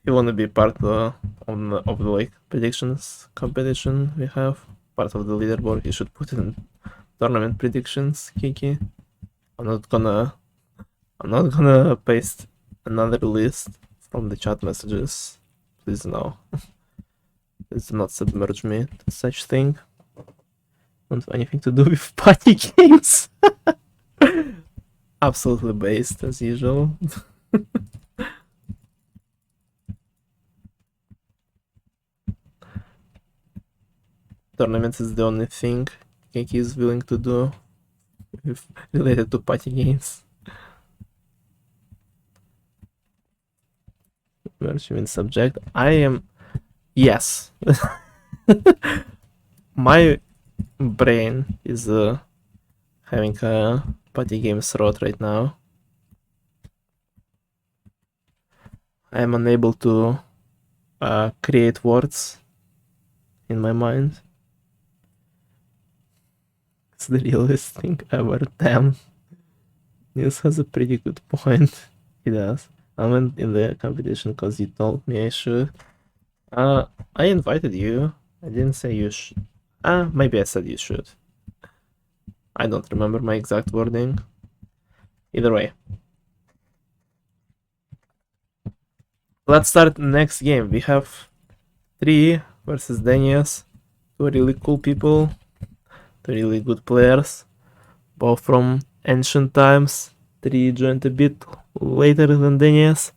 you want to be part of the like predictions competition we have, part of the leaderboard. You should put in tournament predictions, Kiki. I'm not gonna paste another list from the chat messages. Please no. Please do not submerge me to such thing. Don't have anything to do with party games. Absolutely based as usual. Tournaments is the only thing Kiki is willing to do related to party games. Merge in subject. I am. Yes. My brain is having a party game throat right now. I am unable to create words in my mind. It's the realest thing ever. Damn. Nils has a pretty good point. He does. I went in the competition because you told me I should. I invited you. I didn't say you should. Maybe I said you should. I don't remember my exact wording. Either way. Let's start next game. We have 3 versus Daniez. 2 really cool people. 2 really good players. Both from ancient times. 3 joined a bit later than Daniez.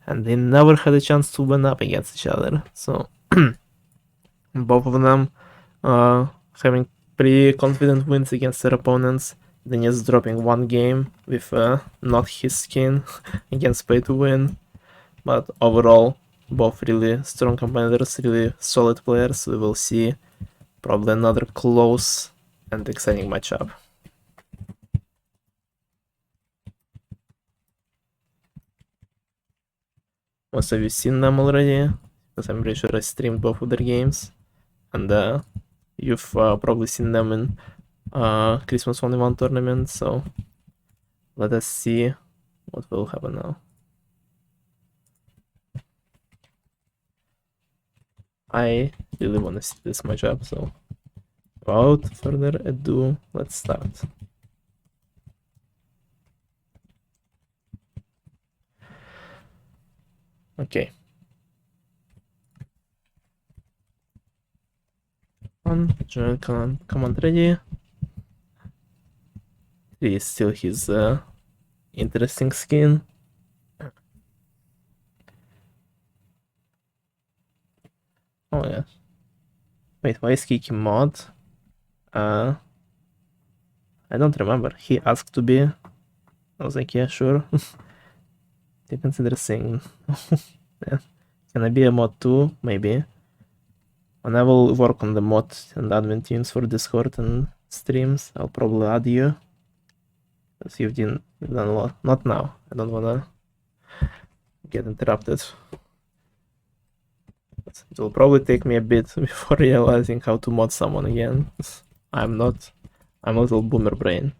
And they never had a chance to win up against each other. So both of them having pretty confident wins against their opponents. Daniez dropping 1 game with not his skin against Pay to Win. But overall, both really strong competitors, really solid players. We will see probably another close and exciting matchup. Most of you seen them already, because I'm pretty sure I streamed both of their games. And you've probably seen them in Christmas Only One tournament, so let us see what will happen now. I really want to see this matchup, so without further ado, let's start. Okay. Join command ready. He is still his interesting skin. Oh yeah. Wait, why is Kiki mod? I don't remember. He asked to be. I was like, yeah, sure. Do you consider saying yeah. Can I be a mod too? Maybe. When I will work on the mod and admin tunes for Discord and streams, I'll probably add you. Because you've done a lot. Not now. I don't wanna get interrupted. It will probably take me a bit before realizing how to mod someone again. I'm a little boomer brain.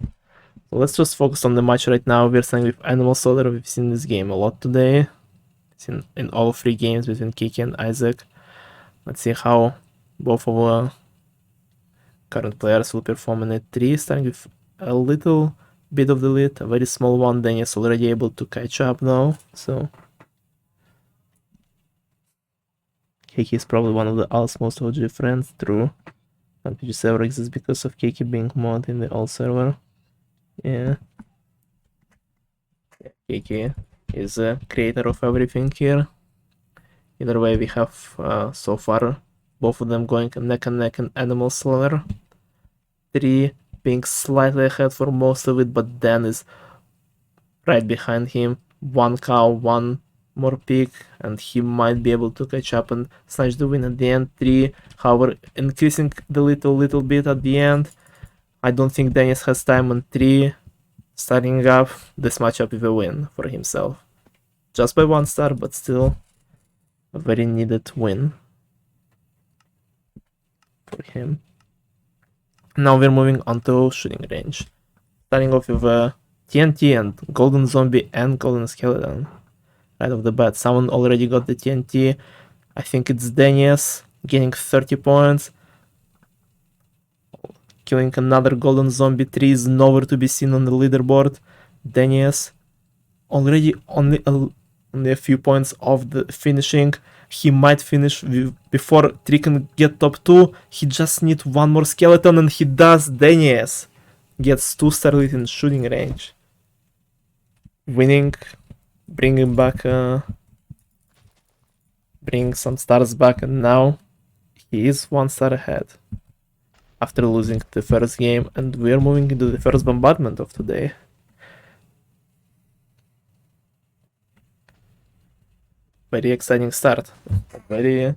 So let's just focus on the match right now. We're starting with Animal Solar. We've seen this game a lot today. Seen in all 3 games between Kiki and Isaac. Let's see how both of our current players will perform in A3, starting with a little bit of the lead, a very small one. Daniez already able to catch up now, so Kiki is probably one of the Al's most OG friends, true. RPG server exists because of Keiki being mod in the old server. Yeah. Keiki is a creator of everything here. Either way, we have so far both of them going neck and neck in Animal Slaughter. 3 being slightly ahead for most of it, but Dan is right behind him. 1 cow, 1 more pig, and he might be able to catch up and snatch the win at the end. 3, however, increasing the little bit at the end. I don't think Daniez has time on 3, starting up this matchup with a win for himself. Just by 1 star, but still a very needed win for him. Now we're moving on to shooting range. Starting off with TNT and Golden Zombie and Golden Skeleton. Right off the bat, someone already got the TNT. I think it's Daniez, getting 30 points. Killing another Golden Zombie. 3 is nowhere to be seen on the leaderboard. Daniez already only a few points off the finishing. He might finish before 3 can get top 2. He just needs 1 more skeleton, and he does. Daniez gets 2-star lead in shooting range. Winning, bringing back, bring some stars back, and now he is 1 star ahead after losing the first game, and we're moving into the first bombardment of today. Very exciting start. Very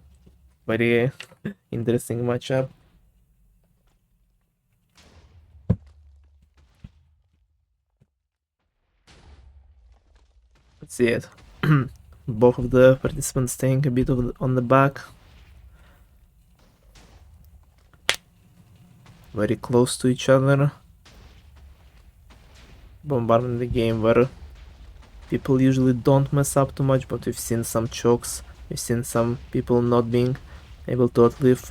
interesting matchup. Let's see it. Both of the participants staying a bit on the back. Very close to each other. Bombarding the game where people usually don't mess up too much, but we've seen some chokes. We've seen some people not being able to outlive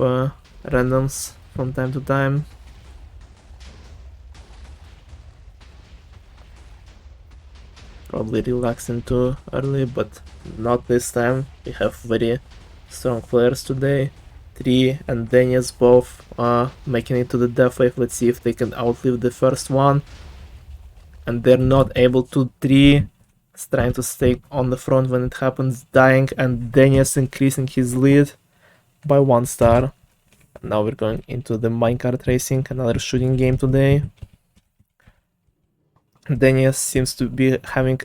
randoms from time to time. Probably relaxing too early, but not this time. We have very strong players today. 3 and Daniez both making it to the death wave. Let's see if they can outlive the first one. And they're not able to. 3 is trying to stay on the front when it happens, dying, and Daniez increasing his lead by 1 star. And now we're going into the minecart racing, another shooting game today. Daniez seems to be having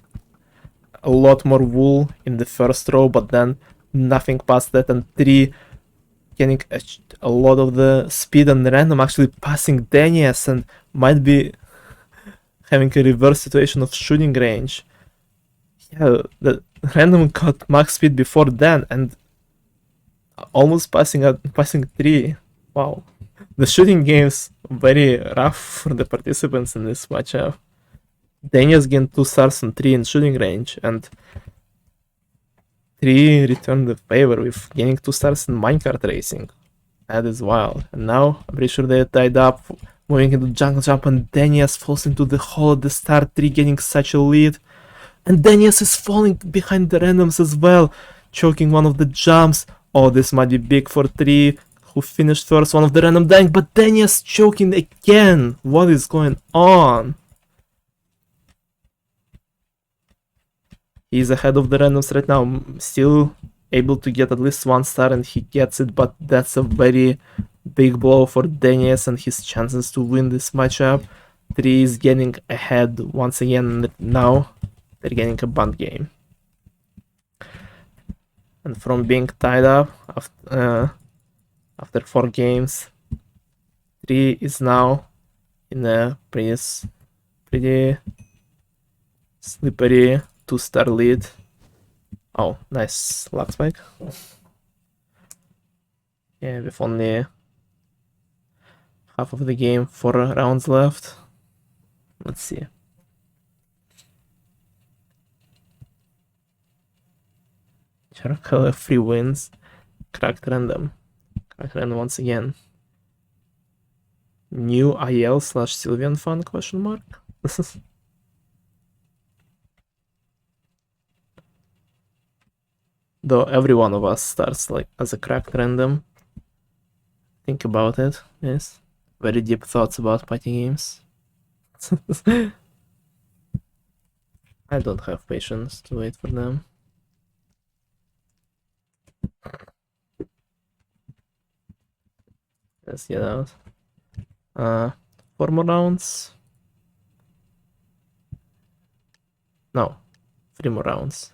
a lot more wool in the first row, but then nothing past that, and 3 getting a lot of the speed, and random actually passing Daniez and might be having a reverse situation of shooting range. Yeah, the random got max speed before Dan and almost passing 3. Wow. The shooting game's very rough for the participants in this matchup. Daniez gained 2 stars and 3 in shooting range, and 3 returned the favor with gaining 2 stars in minecart racing. That is wild. And now I'm pretty sure they're tied up, moving into jungle jump, and Daniez falls into the hole at the start. 3 getting such a lead, and Daniez is falling behind the randoms as well, choking one of the jumps. Oh, this might be big for 3, who finished first. One of the random dying, but Daniez choking again. What is going on? He's ahead of the randoms right now, still able to get at least 1 star, and he gets it, but that's a very big blow for Daniez and his chances to win this matchup. 3 is getting ahead once again, and now they're getting a bunt game. And from being tied up after 4 games, 3 is now in a pretty slippery 2-star lead. Oh, nice luck spike. Yeah, with only half of the game, 4 rounds left. Let's see. Charcoal 3 wins. Cracked random. Cracked random once again. New IL / Sylvian fan ? Though every one of us starts like as a cracked random. think about it. Yes, very deep thoughts about party games. I don't have patience to wait for them. Let's get out. 4 more rounds. No, 3 more rounds.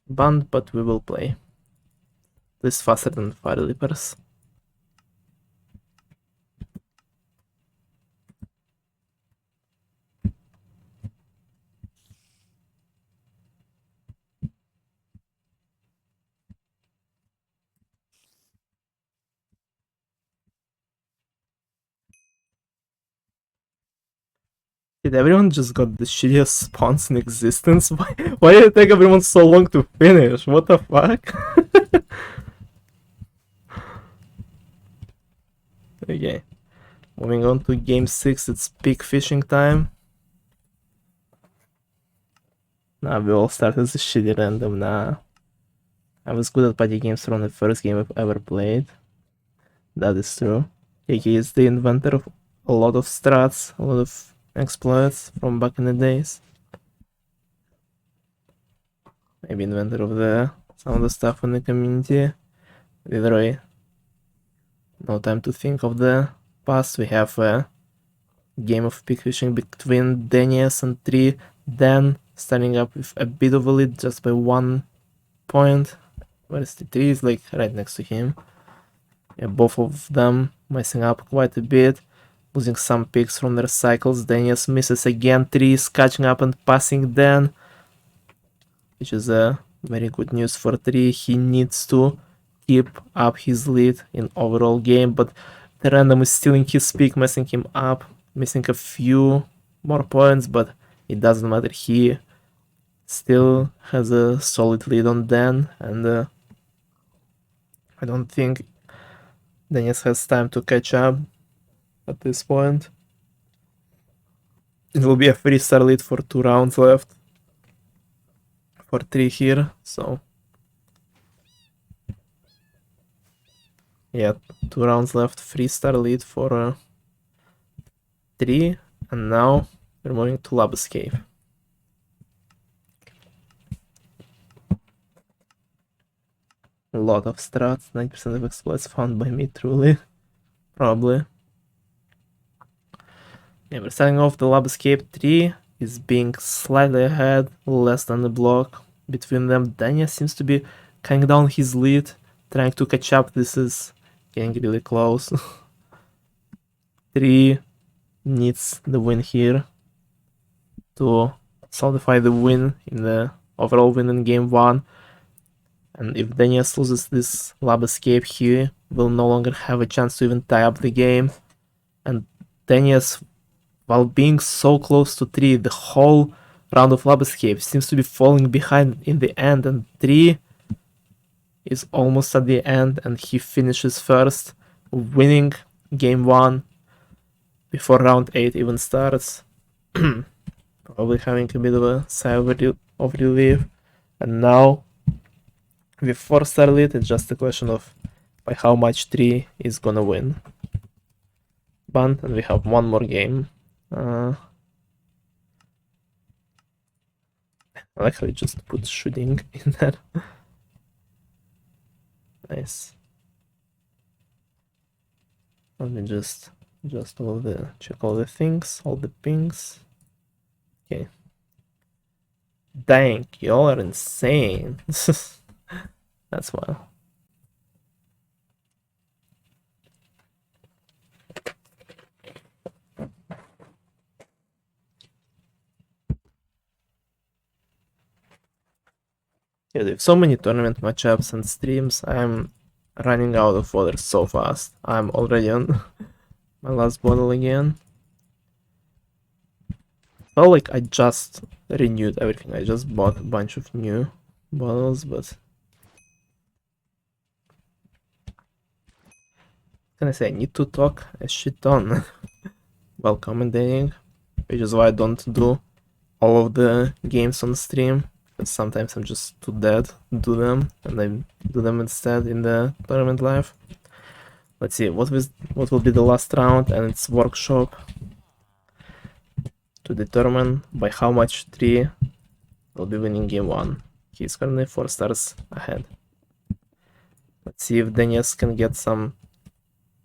Banned, but we will play. This is faster than Fire Leapers. Did everyone just got the shittiest spawns in existence? Why did it take everyone so long to finish? What the fuck? Okay. Moving on to game 6, it's peak fishing time. Nah, we all started as a shitty random, nah. I was good at party games from the first game I've ever played. That is true. Keke is the inventor of a lot of strats, a lot of exploits from back in the days. Maybe inventor of some of the stuff in the community. Either way, no time to think of the past. We have a game of peak fishing between Daniez and Tree. Dan starting up with a bit of a lead just by 1 point. Whereas the Tree is like right next to him. Yeah, both of them messing up quite a bit, losing some picks from their cycles. Daniez misses again. Tree is catching up and passing Dan, which is a very good news for Tree. He needs to keep up his lead in overall game, but the random is stealing his pick, messing him up, missing a few more points, but it doesn't matter. He still has a solid lead on Dan, and I don't think Daniez has time to catch up at this point. It will be a 3-star lead for 2 rounds left for Tree here, so yeah, 2 rounds left, 3-star lead for Tree, and now we're moving to Lab Escape. A lot of strats, 9% of exploits found by me, truly. Probably. Yeah, we're starting off the Lab Escape. Tree is being slightly ahead, less than a block between them. Daniez seems to be cutting down his lead, trying to catch up. This is getting really close. Tree needs the win here to solidify the win in the overall win in game 1. And if Daniez loses this Lab Escape, he will no longer have a chance to even tie up the game. And Daniez, while being so close to Tree the whole round of Lab Escape, seems to be falling behind in the end, and Tree is almost at the end, and he finishes first, winning game 1 before round 8 even starts. Probably having a bit of a sigh of relief. And now, with 4-star lead, it's just a question of by how much Tree is gonna win. Banned, and we have 1 more game. I like how you just put shooting in there. Nice. Let me just check all the things, all the pings. Okay. Dang, y'all are insane. That's wild. Yeah, there's so many tournament matchups and streams. I'm running out of water so fast. I'm already on my last bottle again. Felt like I just renewed everything. I just bought a bunch of new bottles, but can I say, I need to talk a shit ton while commentating, which is why I don't do all of the games on stream. because sometimes I'm just too dead to do them, and I do them instead in the tournament live. Let's see, what will be the last round, and it's workshop to determine by how much Tree will be winning game 1. He's currently 4 stars ahead. Let's see if Daniez can get some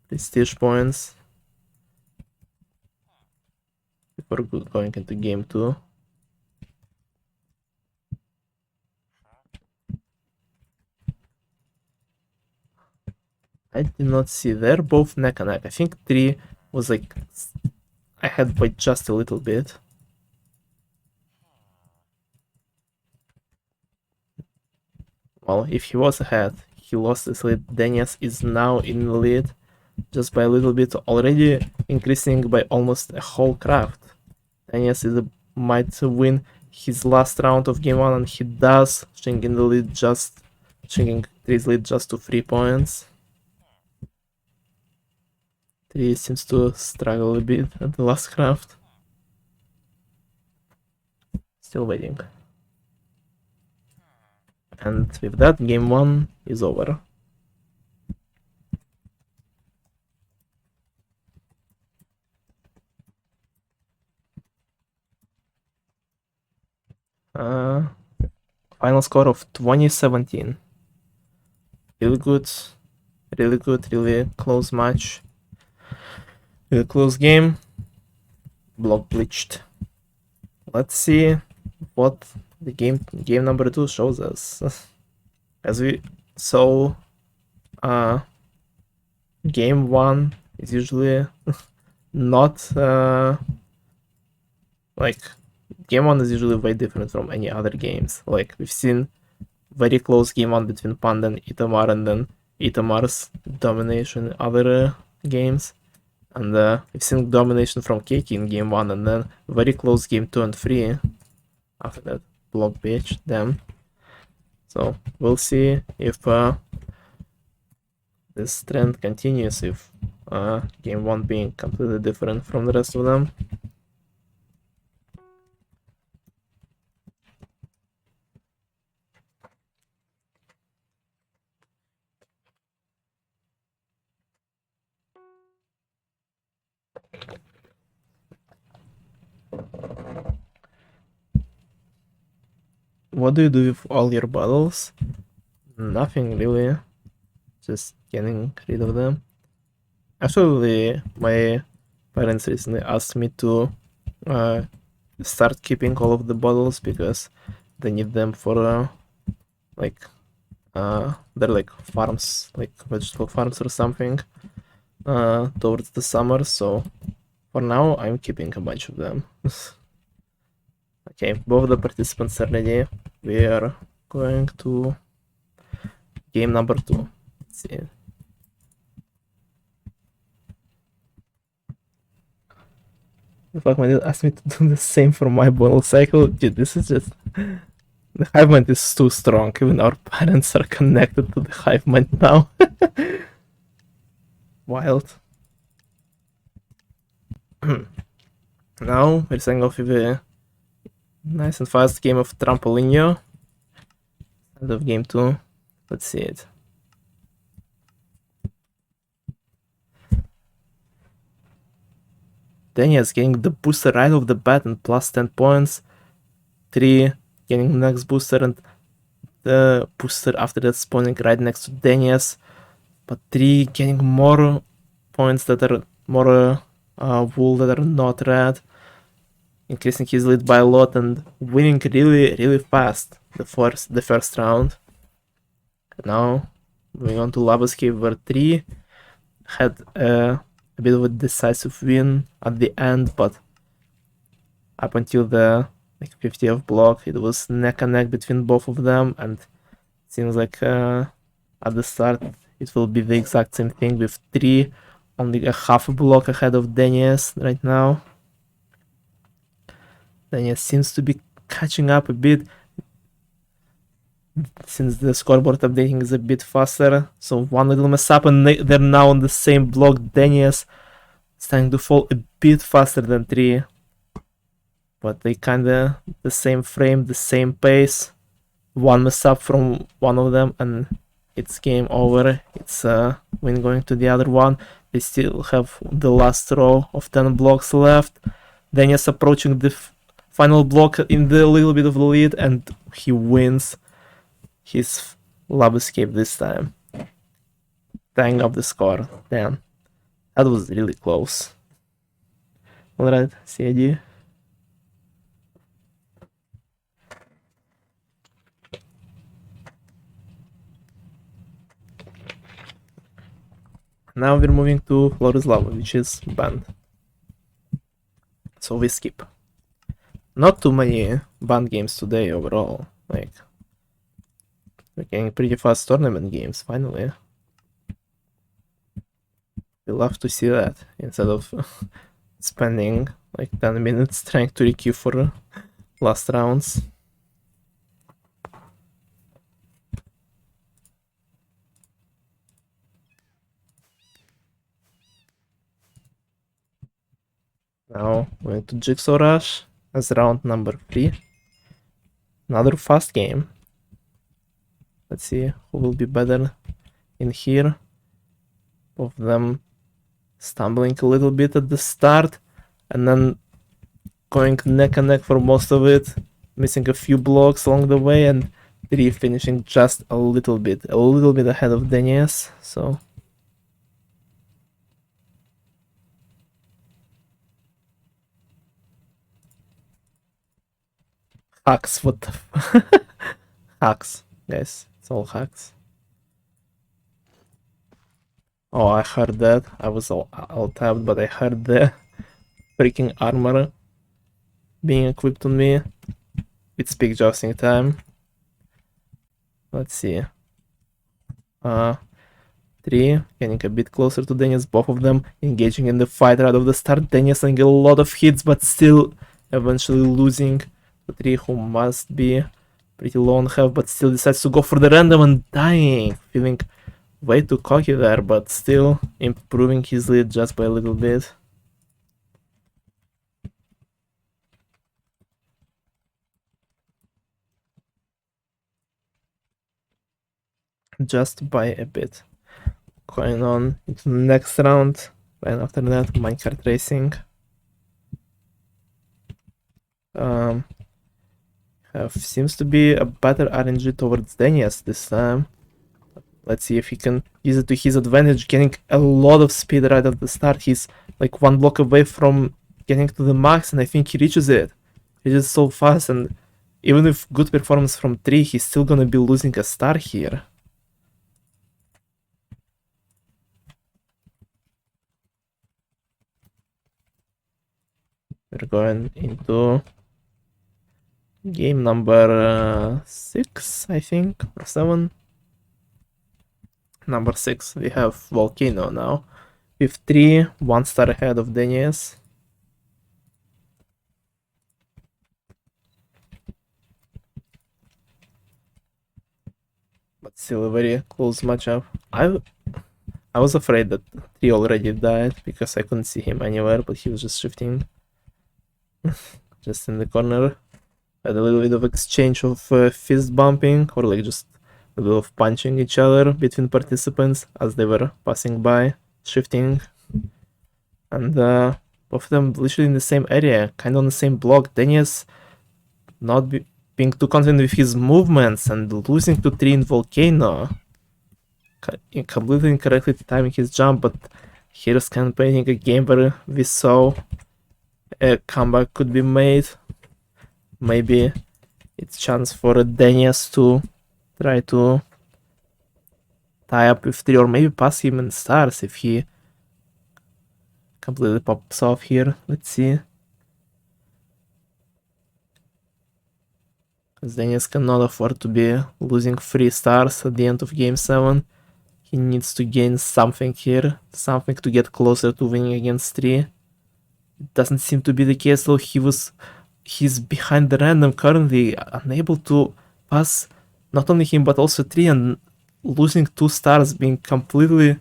prestige points before going into game 2. I did not see. They're both neck and neck. I think 3 was like ahead by just a little bit. Well, if he was ahead, he lost his lead. Daniez is now in the lead just by a little bit, already increasing by almost a whole craft. Daniez might win his last round of game 1, and he does, shrinking Tree's lead just to 3 points. Tree seems to struggle a bit at the last craft. Still waiting. And with that, game 1 is over. Final score of 2017. Really good, really close match. Really close game. Block glitched. Let's see what the game number 2 shows us. As we saw, game 1 is usually not like game 1 is usually very different from any other games. Like, we've seen very close game 1 between Panda and Itamar, and then Itamar's domination in other games. And we've seen domination from Keiki in game 1, and then very close game 2 and 3 after that block bitch them. So we'll see if this trend continues, if game 1 being completely different from the rest of them. What do you do with all your bottles? Nothing really, just getting rid of them. Actually, my parents recently asked me to start keeping all of the bottles because they need them for they're like farms, like vegetable farms or something, towards the summer. So for now, I'm keeping a bunch of them. Okay, both the participants are ready. We are going to game number 2. Let's see. The fuck, man, asked me to do the same for my bottle cycle. Dude, this is just... The hive mind is too strong. Even our parents are connected to the hive mind now. Wild. Now we're starting off with a nice and fast game of Trampolinho. End of game 2. Let's see it. Daniez getting the booster right off the bat and plus 10 points. 3 getting the next booster, and the booster after that spawning right next to Daniez. But 3 getting more points that are more wool that are not red. Increasing his lead by a lot and winning really fast the first round. Now moving on to Lava's Cave, where 3 had a bit of a decisive win at the end, but up until the 50th block it was neck and neck between both of them, and it seems like at the start it will be the exact same thing, with 3 only a half a block ahead of Daniez right now. Daniez seems to be catching up a bit since the scoreboard updating is a bit faster. So one little mess up and they're now on the same block. Daniez starting to fall a bit faster than 3, but they kinda the same frame, the same pace. one mess up from one of them and it's game over. It's win going to the other one. They still have the last row of 10 blocks left. Daniez approaching the final block in the little bit of the lead, and he wins his lab escape this time. Tying up the score. Damn, that was really close. Alright, CID. Now we're moving to Flores Lava, which is banned. So we skip. Not too many banned games today overall. Like, we're getting pretty fast tournament games finally. We love to see that instead of spending like 10 minutes trying to requeue for last rounds. Now we're to Jigsaw Rush as round number 3. Another fast game. Let's see who will be better in here. Both of them stumbling a little bit at the start and then going neck and neck for most of it, missing a few blocks along the way, and 3 finishing just a little bit ahead of Daniez. So hacks, what the hacks, guys, it's all hacks. Oh, I heard that. I was all tapped, but I heard the freaking armor being equipped on me. It's peak jousting time. Let's see. 3 getting a bit closer to Daniez, both of them engaging in the fight right off the start. Daniez getting a lot of hits, but still eventually losing. The 3 who must be pretty low on health, but still decides to go for the random and dying. Feeling way too cocky there, but still improving his lead just by a little bit. Just by a bit. Going on into the next round, and after that, minecart racing. Seems to be a better RNG towards Daniez this time. Let's see if he can use it to his advantage, getting a lot of speed right at the start. He's like 1 block away from getting to the max, and I think he reaches it. He is so fast, and even with good performance from 3, he's still gonna be losing a star here. We're going into game number 6, I think, or 7. Number 6, we have Volcano now, with 3, 1 star ahead of Daniez. But still a very close matchup. I was afraid that 3 already died because I couldn't see him anywhere, but he was just shifting. Just in the corner. Had a little bit of exchange of fist bumping, or like just a little of punching each other between participants as they were passing by, shifting. And both of them literally in the same area, kind of on the same block. Daniez not being too confident with his movements and losing to 3 in Volcano. Completely incorrectly timing his jump, but here's campaigning a game where we saw a comeback could be made. Maybe it's chance for Daniez to try to tie up with 3, or maybe pass him in stars if he completely pops off here. Let's see. Because Daniez cannot afford to be losing 3 stars at the end of game 7. He needs to gain something here, something to get closer to winning against 3. It doesn't seem to be the case though. He's behind the random currently, unable to pass not only him but also 3, and losing 2 stars, being completely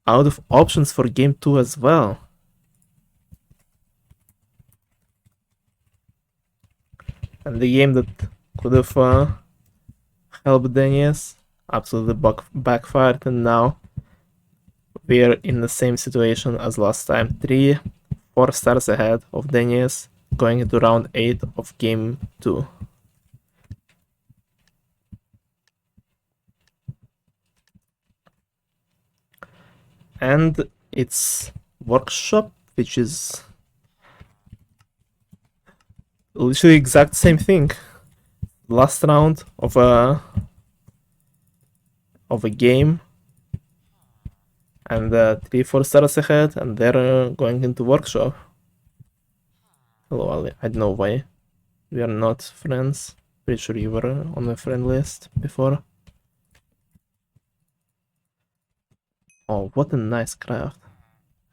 out of options for game 2 as well. And the game that could have helped Daniez. Absolutely backfired, and now we're in the same situation as last time. 4 stars ahead of Daniez, going into round 8 of game 2. And it's workshop, which is literally exact same thing. Last round of a game, and 4 stars ahead, and they're going into workshop. Hello, Aaly. I don't know why we are not friends. Pretty sure you were on the friend list before. Oh, what a nice craft.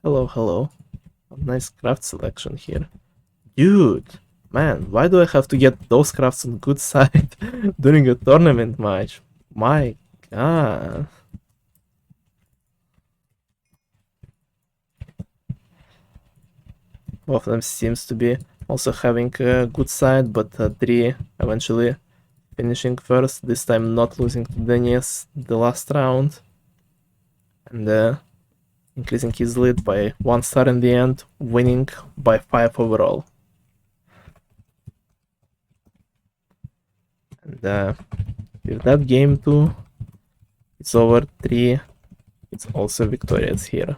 Hello, hello. A nice craft selection here. Dude, man, why do I have to get those crafts on good side during a tournament match? My god. Both of them seems to be also having a good side, but 3 eventually finishing first, this time not losing to Daniez the last round, and increasing his lead by 1 star in the end, winning by 5 overall. And with that game 2, it's over. 3, it's also victorious here.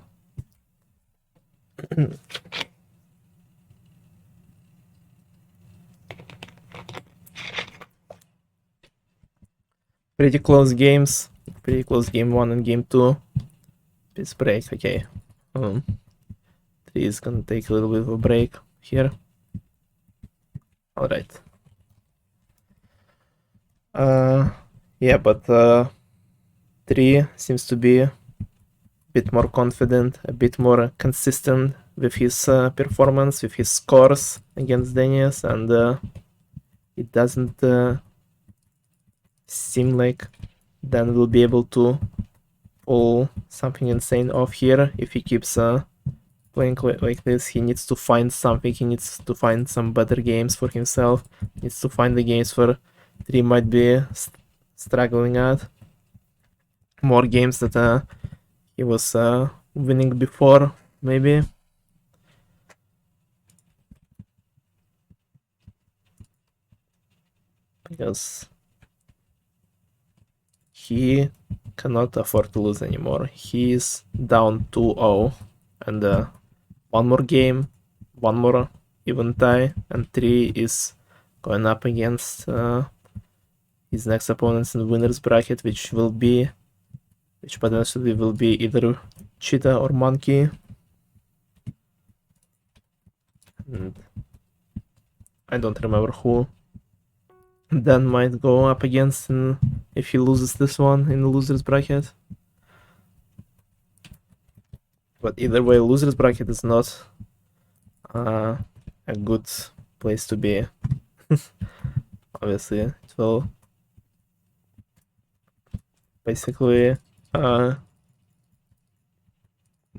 Pretty close games, pretty close game 1 and game 2. It's break, okay. 3 is gonna take a little bit of a break here. Alright. Yeah, but 3 seems to be a bit more confident, a bit more consistent with his performance, with his scores against Daniez, and it doesn't seem like Dan will be able to pull something insane off here if he keeps playing like this. He needs to find something, he needs to find some better games for himself, he needs to find the games where 3 might be struggling at. More games that he was winning before, maybe. Because he cannot afford to lose anymore. He is down 2-0, and 1 more game, 1 more even tie, and 3 is going up against his next opponents in the winner's bracket, which potentially will be either Cheetah or Monkey. And I don't remember who Dan might go up against if he loses this one in the loser's bracket. But either way, loser's bracket is not a good place to be. Obviously, it will basically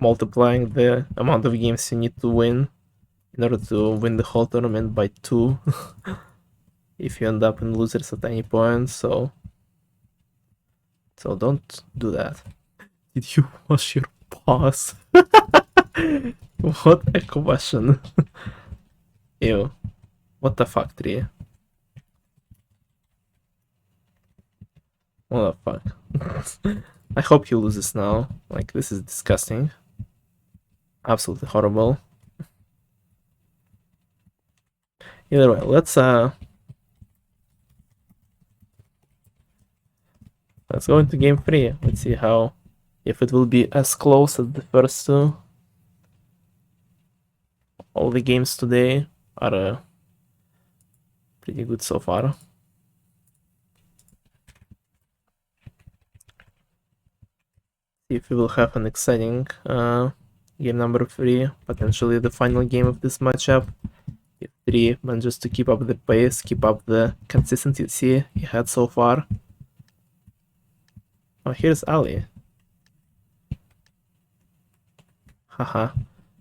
multiplying the amount of games you need to win in order to win the whole tournament by 2 if you end up in losers at any point, so don't do that. Did you wash your paws? What a question. Ew. What the fuck, 3? What the fuck? I hope he loses now. Like, this is disgusting. Absolutely horrible. Either way, let's go into game 3. Let's see if it will be as close as the first 2. All the games today are pretty good so far. See if we will have an exciting game number 3, potentially the final game of this matchup. If 3 manages to keep up the pace, keep up the consistency he had so far. Oh, here's Aaly. Haha.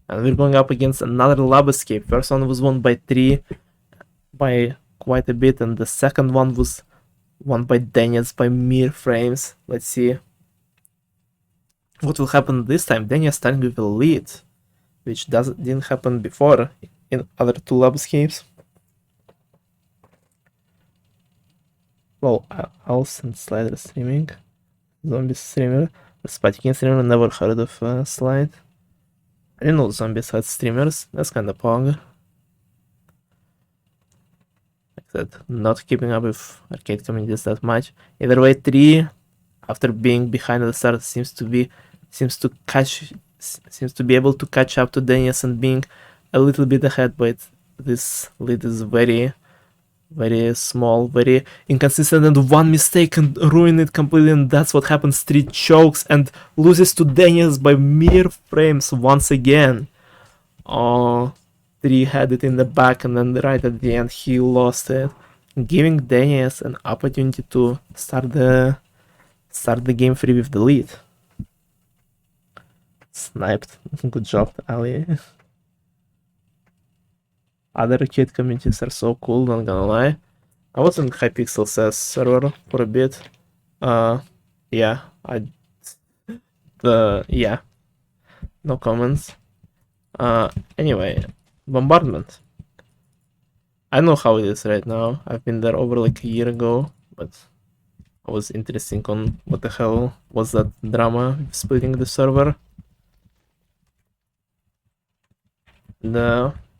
And we're going up against another lab escape. First one was won by 3 by quite a bit, and the second one was won by Daniez by mere frames. Let's see what will happen this time. Daniez starting with a lead, which didn't happen before in other two lab escapes. Well, Owls and Slider streaming. Zombie streamer. Spatikin streamer, never heard of Slide. I didn't know zombies had streamers. That's kinda pog. Like that, not keeping up with arcade communities that much. Either way, 3, after being behind at the start, seems to be able to catch up to Daniez and being a little bit ahead, but this lead is very small, very inconsistent, and one mistake can ruin it completely, and that's what happens. 3 chokes and loses to Daniez by mere frames once again. Oh, 3 had it in the back, and then right at the end he lost it, giving Daniez an opportunity to start the game 3 with the lead. Sniped. Good job, Aaly. Other arcade communities are so cool, not gonna lie. I was in CakeePlayz server for a bit. Yeah, no comments. Anyway, Bombardment. I know how it is right now. I've been there over like a year ago, but I was interested on what the hell was that drama splitting the server.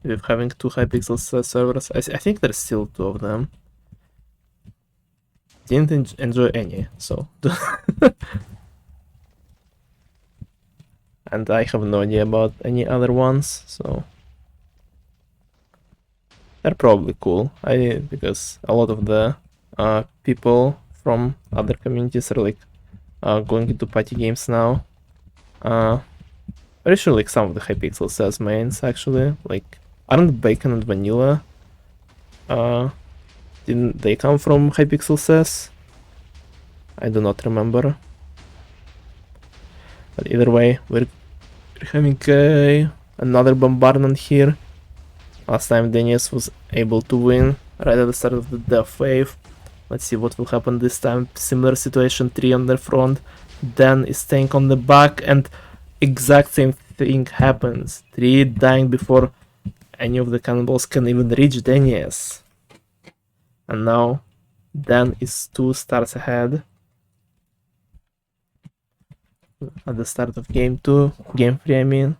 With having 2 CakeePlayz servers, I think there's still 2 of them. Didn't enjoy any, so. And I have no idea about any other ones, so. They're probably cool. Because a lot of the people from other communities are like going into party games now. Very sure like some of the CakeePlayz mains actually, like, aren't Bacon and Vanilla? Didn't they come from CakeePlayz? I do not remember. But either way, we're having another bombardment here. Last time Daniez was able to win right at the start of the death wave. Let's see what will happen this time. Similar situation, 3 on the front. Dan is staying on the back, and exact same thing happens. 3 dying before any of the cannonballs can even reach Daniez. And now Dan is 2 stars ahead at the start of game 2, game 3 I mean.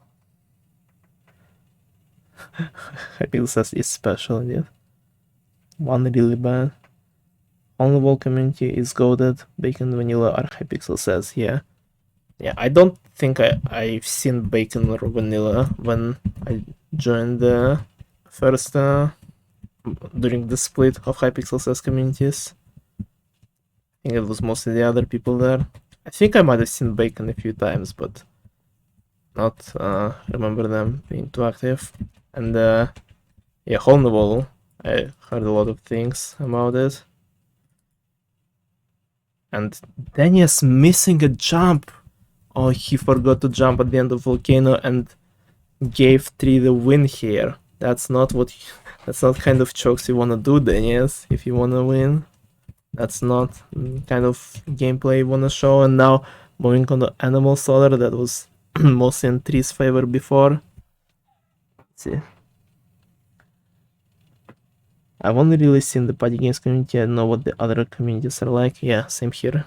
CakeePlayz is special indeed. One really bad. On the wall community is goated. Bacon Vanilla are CakeePlayz, yeah. Yeah, I don't think I've seen Bacon or Vanilla when I joined the first during the split of CakeePlayz communities. I think it was mostly the other people there. I think I might have seen Bacon a few times, but not remember them being too active. And yeah, Hole in the Wall, I heard a lot of things about it. And Daniez missing a jump. Oh, he forgot to jump at the end of Volcano and gave 3 the win here. That's not kind of chokes you wanna do, Daniez, if you wanna win. That's not kind of gameplay you wanna show. And now moving on to Animal Slaughter, that was mostly in 3's favor before. Let's see. I've only really seen the party games community. I don't know what the other communities are like. Yeah, same here.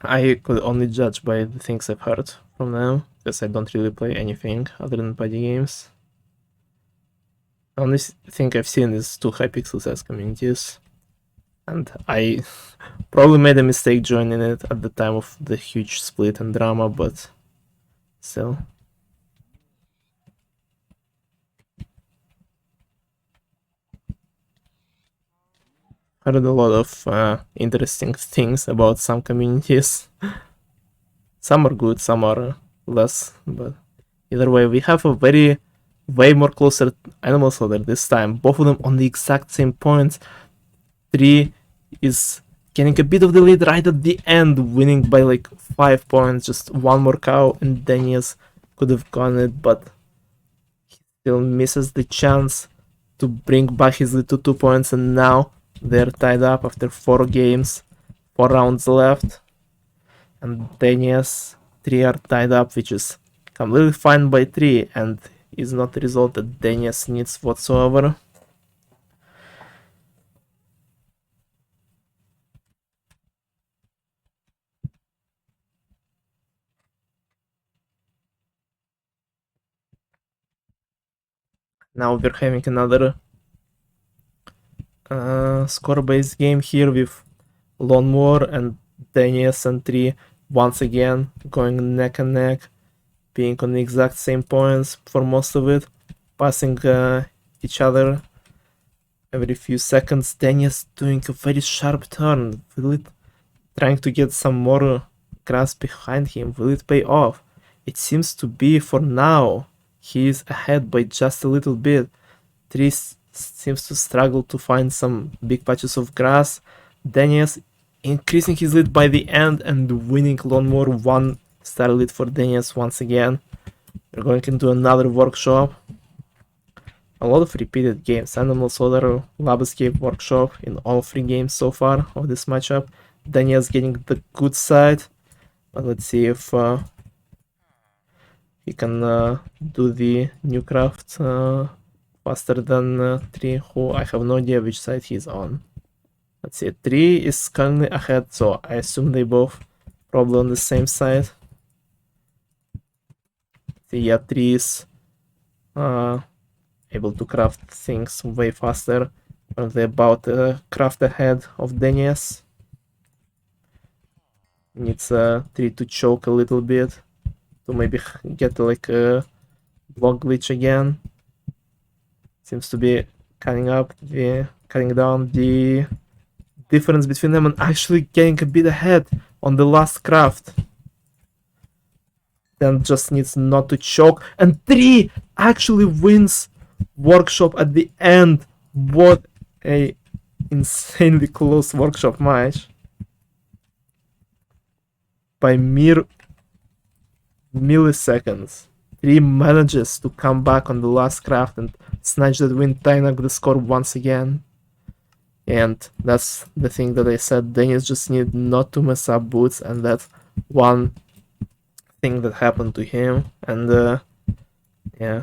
I could only judge by the things I've heard from them, because I don't really play anything other than party games. The only thing I've seen is 2 CakeePlayz communities, and I probably made a mistake joining it at the time of the huge split and drama, but still. Heard a lot of interesting things about some communities. Some are good, some are less, but either way, we have a way more closer Animal Slaughter this time. Both of them on the exact same points. 3 is getting a bit of the lead right at the end, winning by like 5 points, just one more cow, and Daniez could have gone it, but he still misses the chance to bring back his lead to 2 points, and now they're tied up after 4 games, 4 rounds left, and DaniezUwU are tied up, which is completely fine by 3 and is not a result that DaniezUwU needs whatsoever. Now we're having another score-based game here with Lone War and DaniezUwU once again going neck and neck, being on the exact same points for most of it, passing each other every few seconds. DaniezUwU doing a very sharp turn. Will it trying to get some more grass behind him? Will it pay off? It seems to be for now. He is ahead by just a little bit. Tree seems to struggle to find some big patches of grass. DaniezUwU increasing his lead by the end and winning Lone War. 1-star lead for DaniezUwU once again. We're going into another workshop. A lot of repeated games. Animal Solar, Lab Escape, Workshop in all 3 games so far of this matchup. DaniezUwU getting the good side. But let's see if he can do the new craft faster than Tree, who I have no idea which side he's on. Let's see, Tree is currently ahead, so I assume they both probably on the same side. See, yeah, Tree is able to craft things way faster. Currently about craft ahead of DaniezUwU. Needs Tree to choke a little bit to maybe get like a block glitch again. Seems to be cutting down the difference between them and actually getting a bit ahead on the last craft. Then just needs not to choke, and Tree actually wins workshop at the end. What a insanely close workshop match by mere milliseconds. Tree manages to come back on the last craft and snatch that win, tying up the score once again. And that's the thing that I said, DaniezUwU just need not to mess up boots, and that's one thing that happened to him. And yeah,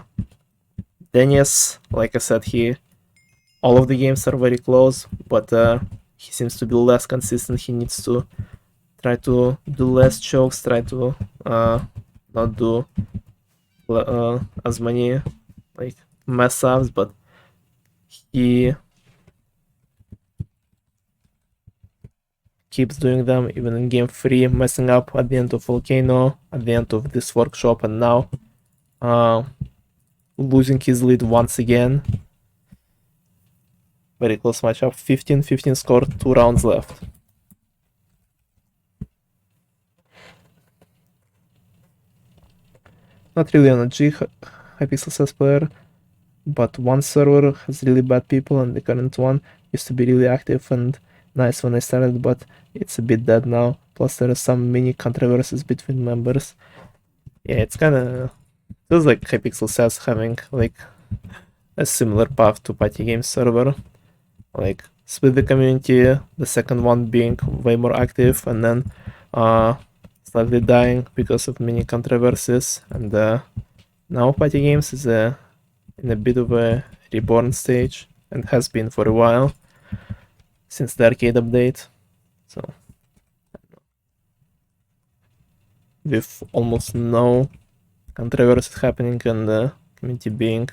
DaniezUwU, like I said, all of the games are very close, but he seems to be less consistent. He needs to try to do less chokes, try to not do as many like mess ups, but he keeps doing them even in game 3, messing up at the end of Volcano, at the end of this workshop, and now losing his lead once again. Very close matchup. 15-15 score, 2 rounds left. Not really on a G Hypixel says player, but one server has really bad people, and the current one used to be really active and nice when I started, but it's a bit dead now. Plus there are some mini controversies between members. Yeah, it's kinda feels like Hypixel says having like a similar path to Party Games server. Like split the community, the second one being way more active, and then slightly dying because of many controversies. And now Party Games is in a bit of a reborn stage, and has been for a while since the arcade update. So with almost no controversies happening and the community being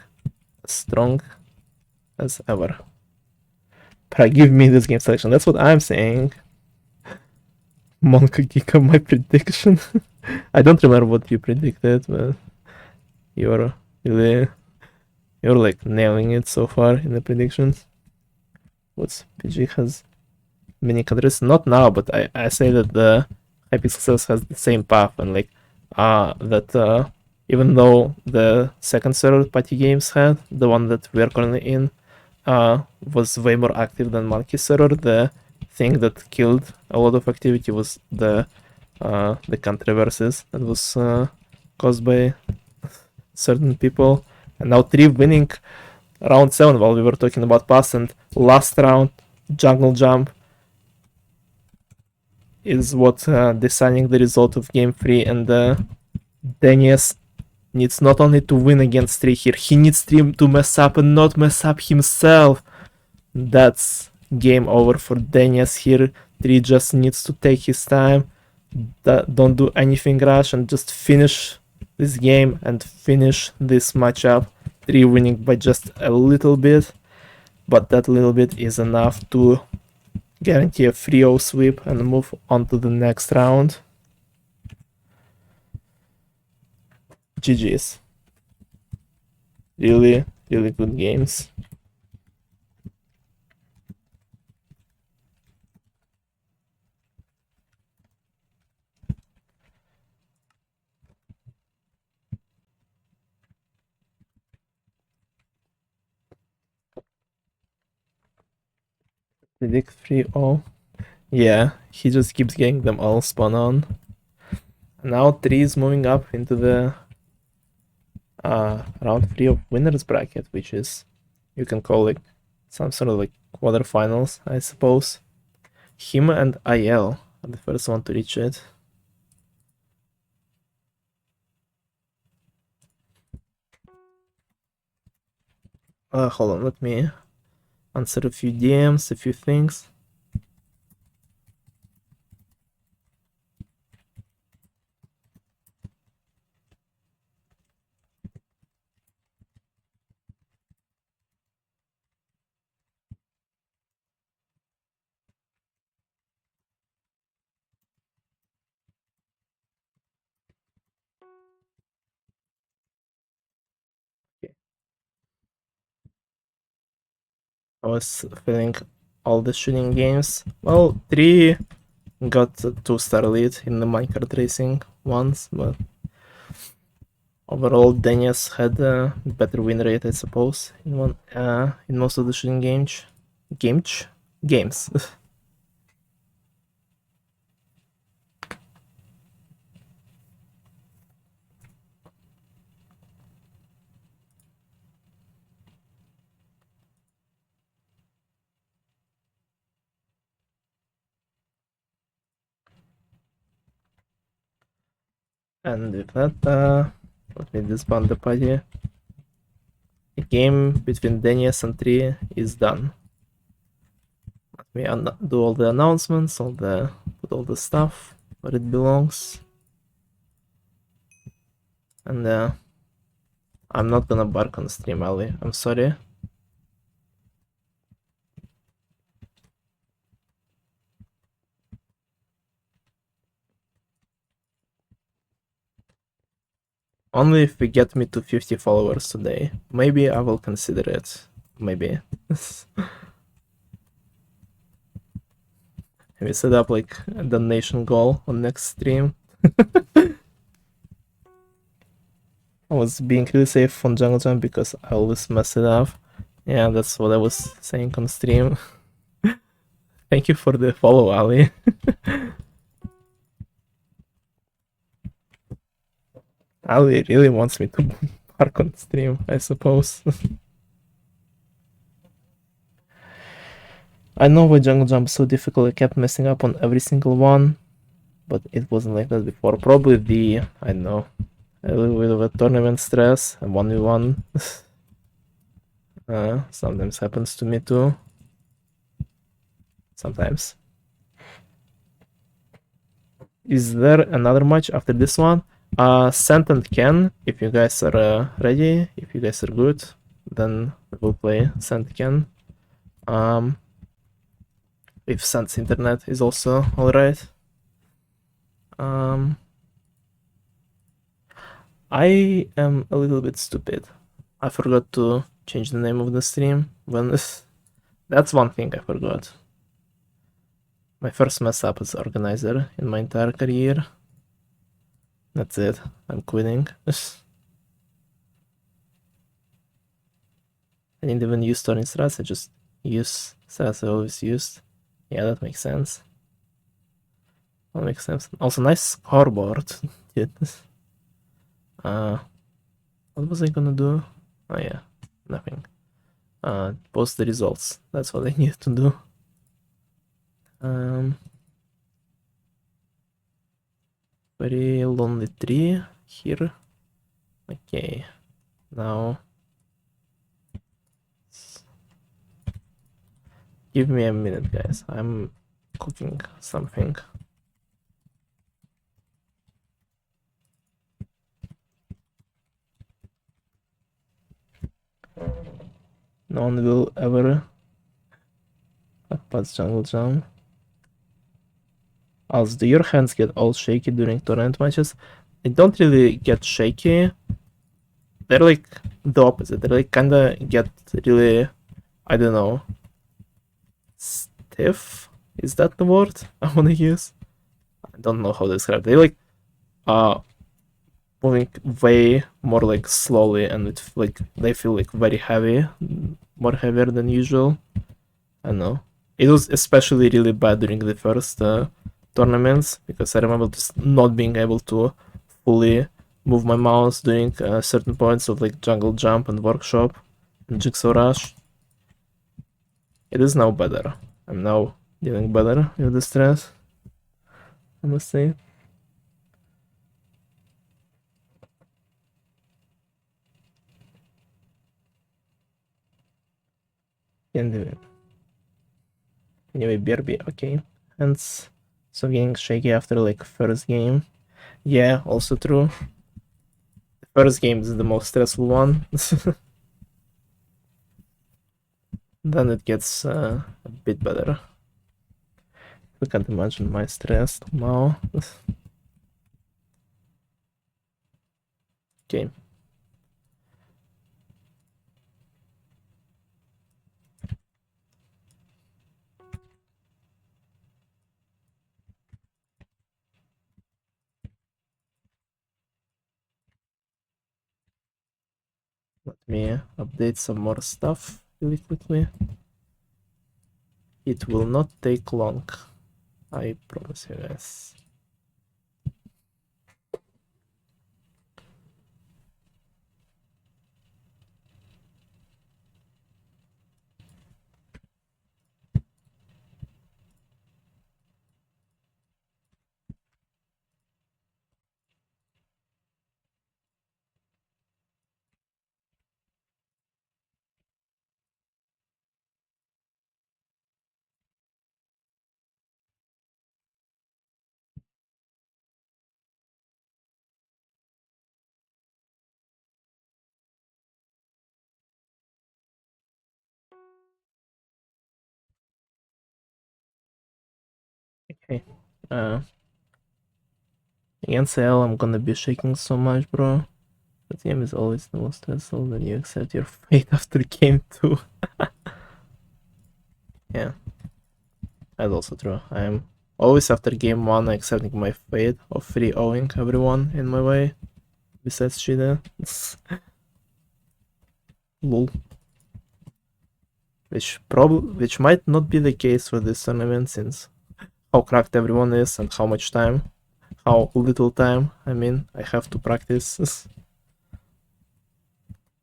as strong as ever. But give me this game selection, that's what I'm saying. Monka Geeka, my prediction. I don't remember what you predicted, but you're like nailing it so far in the predictions. What's PG has many countries? Not now, but I say that the Hypixel Cells has the same path, and like that even though the second server Party Games had, the one that we're currently in, was way more active than Monkey server, the thing that killed a lot of activity was the controversies that was caused by certain people. And now Tree winning round 7 while we were talking about pass, and last round, jungle jump, is what deciding the result of game 3, and Daniez needs not only to win against 3 here, he needs 3 to mess up and not mess up himself. That's game over for Daniez here. 3 just needs to take his time, don't do anything rash, and just finish this game and finish this matchup. 3 winning by just a little bit, but that little bit is enough to guarantee a 3-0 sweep and move on to the next round. GG's. Really, really good games. Predict 3-0. Yeah, he just keeps getting them all spun on. Now 3 is moving up into the round 3 of winners bracket, which is, you can call it some sort of like quarterfinals, I suppose. Him and IL are the first one to reach it. Hold on, let me answer a few DMs, a few things. Okay. I was feeling all the shooting games. Well, 3 got a 2-star lead in the minecart racing once, but overall Daniez had a better win rate, I suppose, in most of the shooting games. And with that, let me disband the party. The game between Daniez and 3 is done. Let me do all the announcements, put all the stuff where it belongs. And I'm not gonna bark on stream, Aaly. I'm sorry. Only if we get me to 50 followers today. Maybe I will consider it. Maybe. We set up like a donation goal on next stream. I was being really safe on Jungle Jump because I always mess it up. Yeah, that's what I was saying on stream. Thank you for the follow, Aaly. Aaly really wants me to bark on stream, I suppose. I know why Jungle Jump is so difficult, I kept messing up on every single one, but it wasn't like that before. Probably I don't know, a little bit of a tournament stress, a 1v1. Sometimes happens to me too. Sometimes. Is there another match after this one? Cent and Ken, if you guys are ready, if you guys are good, then we'll play Cent Ken. If Cent's internet is also alright. I am a little bit stupid. I forgot to change the name of the stream when that's one thing I forgot. My first mess up as organizer in my entire career. That's it. I'm quitting. I didn't even use turning strats, I just use strats I always used. Yeah, that makes sense. That makes sense. Also, nice scoreboard. What was I gonna do? Oh yeah, nothing. post the results. That's what I need to do. VeryLonelyTree here. Okay, now give me a minute, guys. I'm cooking something. No one will ever pass jungle jump. Also, do your hands get all shaky during tournament matches? They don't really get shaky. They're like the opposite. They like kinda get really, I don't know, stiff. Is that the word I wanna use? I don't know how to describe. They like moving way more like slowly, and it's like they feel like very heavy, more heavier than usual. I don't know. It was especially really bad during the first tournaments because I remember just not being able to fully move my mouse during certain points of like jungle jump and workshop and jigsaw rush. It is now better. I'm now dealing better with the stress, I must say. Can do it. Anyway, BRB, okay. Hands so getting shaky after like first game. Yeah, also true. The first game is the most stressful one. Then it gets a bit better. I can't imagine my stress now. Okay. Let me update some more stuff really quickly. It will not take long. I promise you guys. Okay. Against L, I'm gonna be shaking so much, bro. That game is always the most stressful when you accept your fate after game 2. Yeah, that's also true. I'm always after game 1 accepting my fate of 3-0ing everyone in my way, besides Shida. Lol. Which might not be the case for this tournament since how cracked everyone is and how little time, I mean, I have to practice.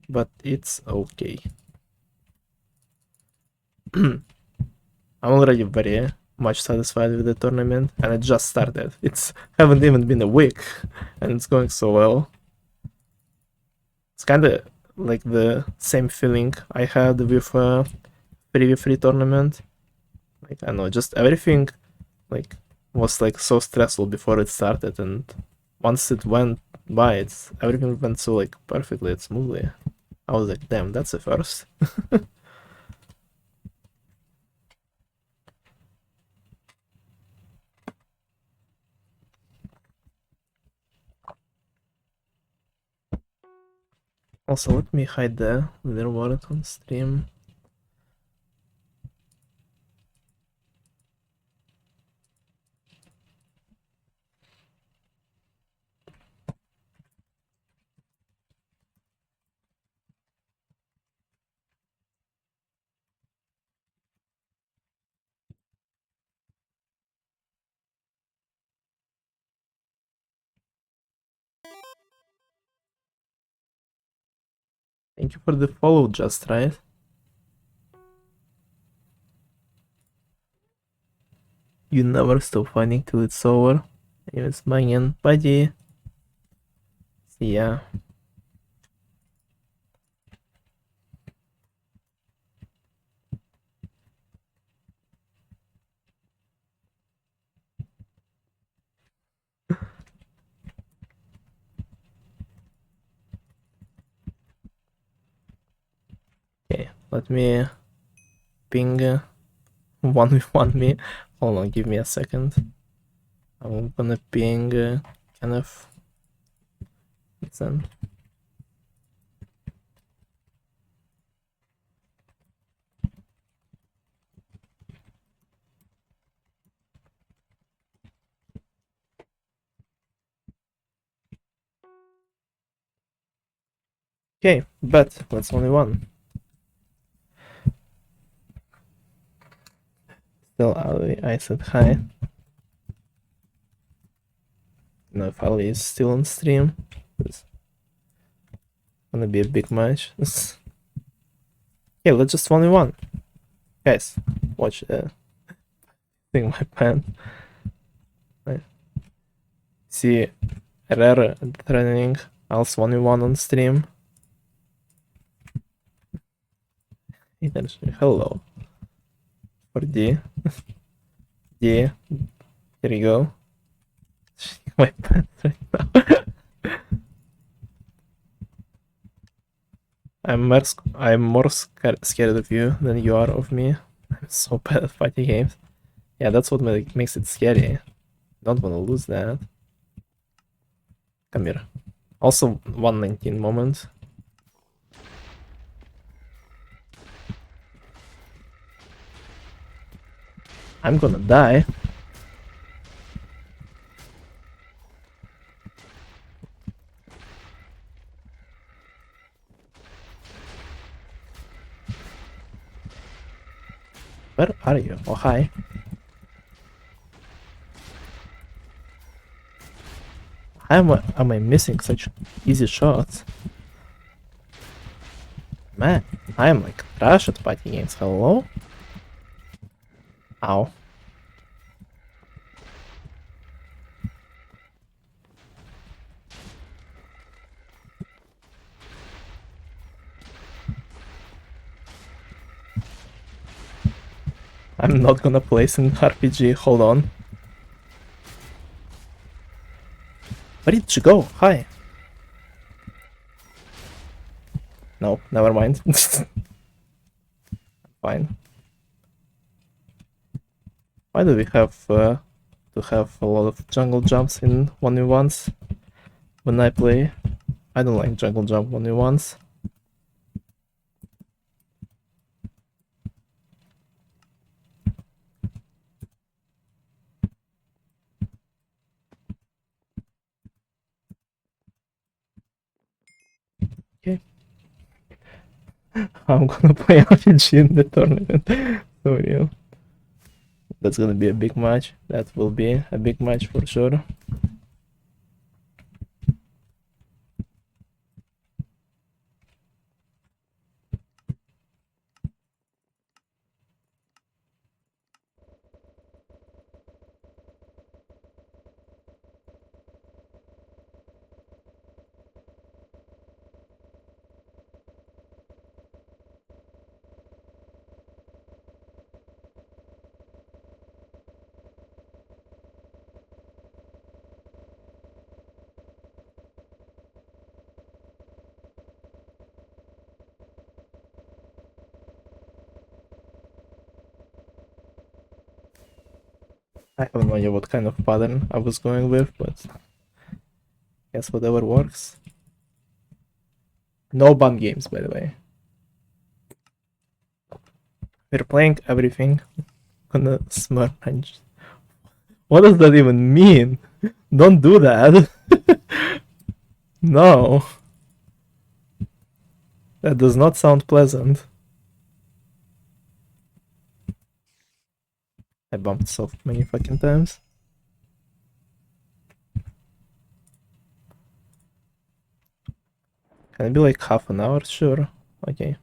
But it's okay. I'm already very much satisfied with the tournament, and it just started. It's haven't even been a week, and it's going so well. It's kind of like the same feeling I had with previous free tournament. Like I don't know, just everything like was like so stressful before it started, and once it went by, everything went so like perfectly and smoothly. I was like, damn, that's a first. Also, let me hide the leaderboard on stream. Thank you for the follow, Just Right. You never stop fighting till it's over. Anyways, banging, buddy. See ya. Okay, let me ping 1v1 me. Hold on, give me a second. I'm gonna ping kennethms. Okay, but that's only one. Still Aaly, I said hi. No, if Aaly is still on stream, it's gonna be a big match. Yeah, let's just 1v1. Guys, watch thing my pen. See Rare training als 1v1 on stream. Hello. For D. D. Here you go. My pen right now. I'm more scared of you than you are of me. I'm so bad at fighting games. Yeah, that's what makes it scary. Don't want to lose that. Come here. Also 119 moment. I'm gonna die. Where are you? Oh, hi. How am I missing such easy shots? Man, I am like trash at fighting games. Hello? Ow. I'm not gonna place an RPG. Hold on. Where did you go? Hi. No, never mind. Fine. Why do we have to have a lot of jungle jumps in 1v1s when I play? I don't like jungle jump 1v1s. Okay. I'm gonna play RPG in the tournament. So real. That's gonna be a big match. That will be a big match for sure. I have no idea what kind of pattern I was going with, but guess whatever works. No ban games, by the way. We're playing everything on a smart range. What does that even mean? Don't do that. No. That does not sound pleasant. I bumped so many fucking times. Can it be like half an hour? Sure. Okay.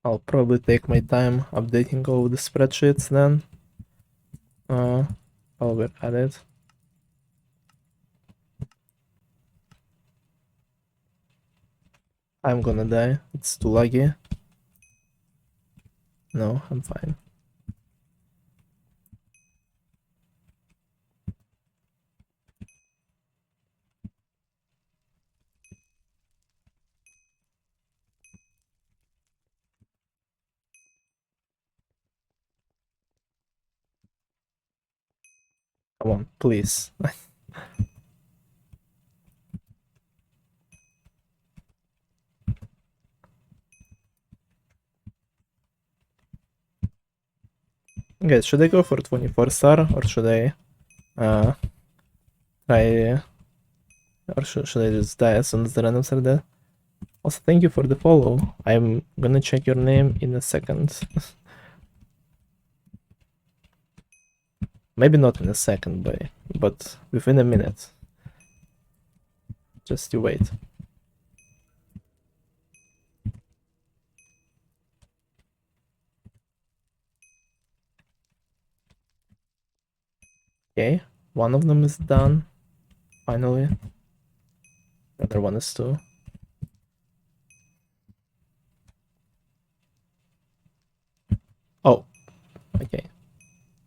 I'll probably take my time updating all the spreadsheets then. While we're at it. I'm gonna die. It's too laggy. No, I'm fine. Come on, please. Guys, should I go for 24 star or should I try, or should I just die as soon as the randoms are dead? Also, thank you for the follow. I'm gonna check your name in a second. Maybe not in a second, but within a minute. Just you wait. Okay, one of them is done. Finally. The other one is too. Oh, okay.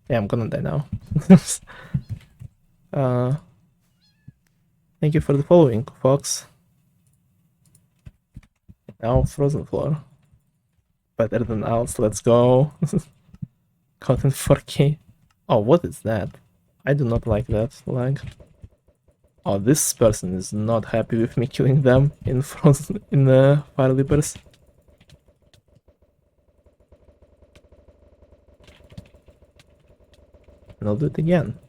Yeah, I'm gonna die now. Thank you for the following, Fox. Now Frozen Floor. Better than else, let's go. Caught in 4K. Oh, what is that? I do not like that lag. Oh, this person is not happy with me killing them in Frozen in the Fire Leapers. And I'll do it again.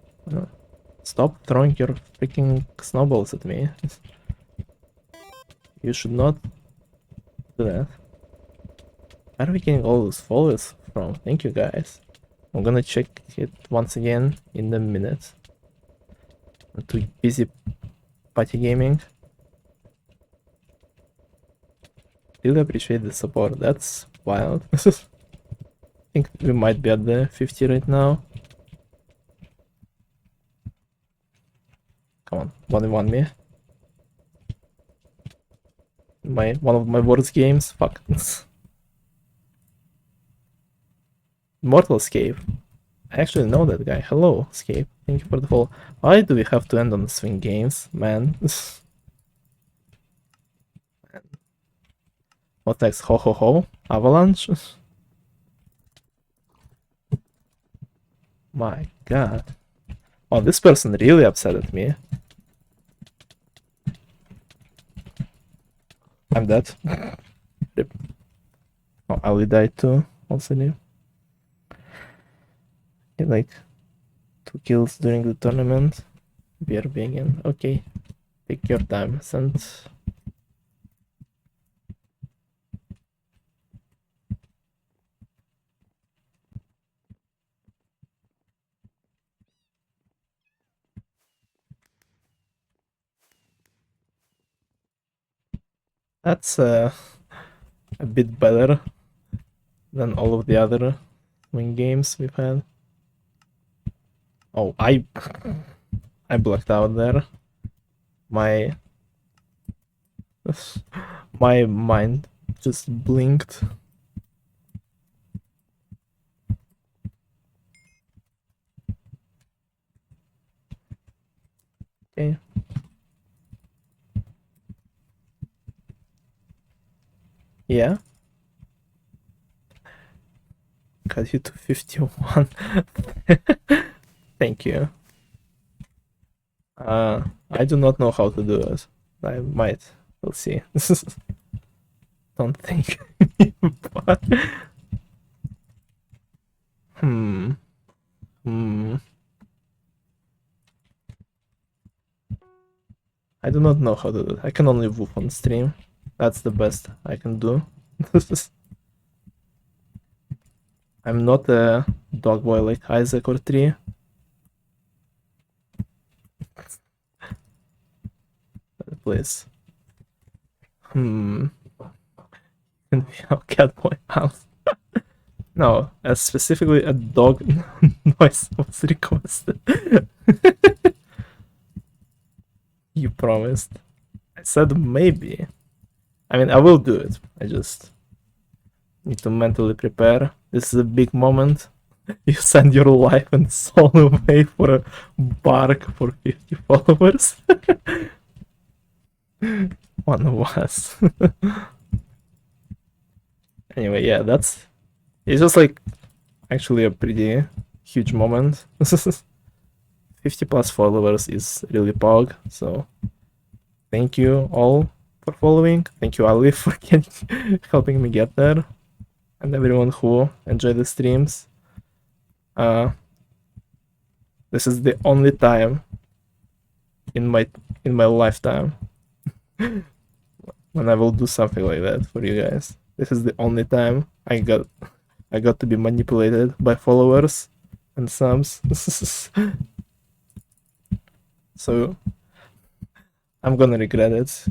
Stop throwing your freaking snowballs at me. You should not do that. Where are we getting all those followers from? Thank you guys. I'm gonna check it once again in a minute. I'm too busy party gaming. Really appreciate the support. That's wild. I think we might be at the 50 right now. Come on, 1v1 me. One of my worst games. Fuck. Mortal Escape. I actually know that guy. Hello, Escape. Thank you for the follow. Why do we have to end on swing games, man? What next? Ho ho ho? Avalanche? My god. Oh, this person really upset at me. I'm dead. Rip. Oh, Aaly died too. Also new. Get like 2 kills during the tournament. We are being in. Okay. Take your time, Sent. That's a bit better than all of the other win games we've had. Oh, I blacked out there. My my mind just blinked. Okay. Yeah. Cut you to 51. Thank you. I do not know how to do it. I might. We'll see. Don't think. But... Hmm. I do not know how to do it. I can only woof on stream. That's the best I can do. I'm not a dog boy like Isaac or Tree. Please. cat boy house. No, specifically a dog noise was requested. You promised. I said maybe. I mean, I will do it. I just need to mentally prepare. This is a big moment. You send your life and soul away for a bark for 50 followers. One of us. Anyway, yeah, it's just like actually a pretty huge moment. 50 plus followers is really pog, so thank you all for following. Thank you, Aaly, for helping me get there, and everyone who enjoyed the streams. This is the only time in my lifetime when I will do something like that for you guys. This is the only time I got to be manipulated by followers and subs. So I'm gonna regret it.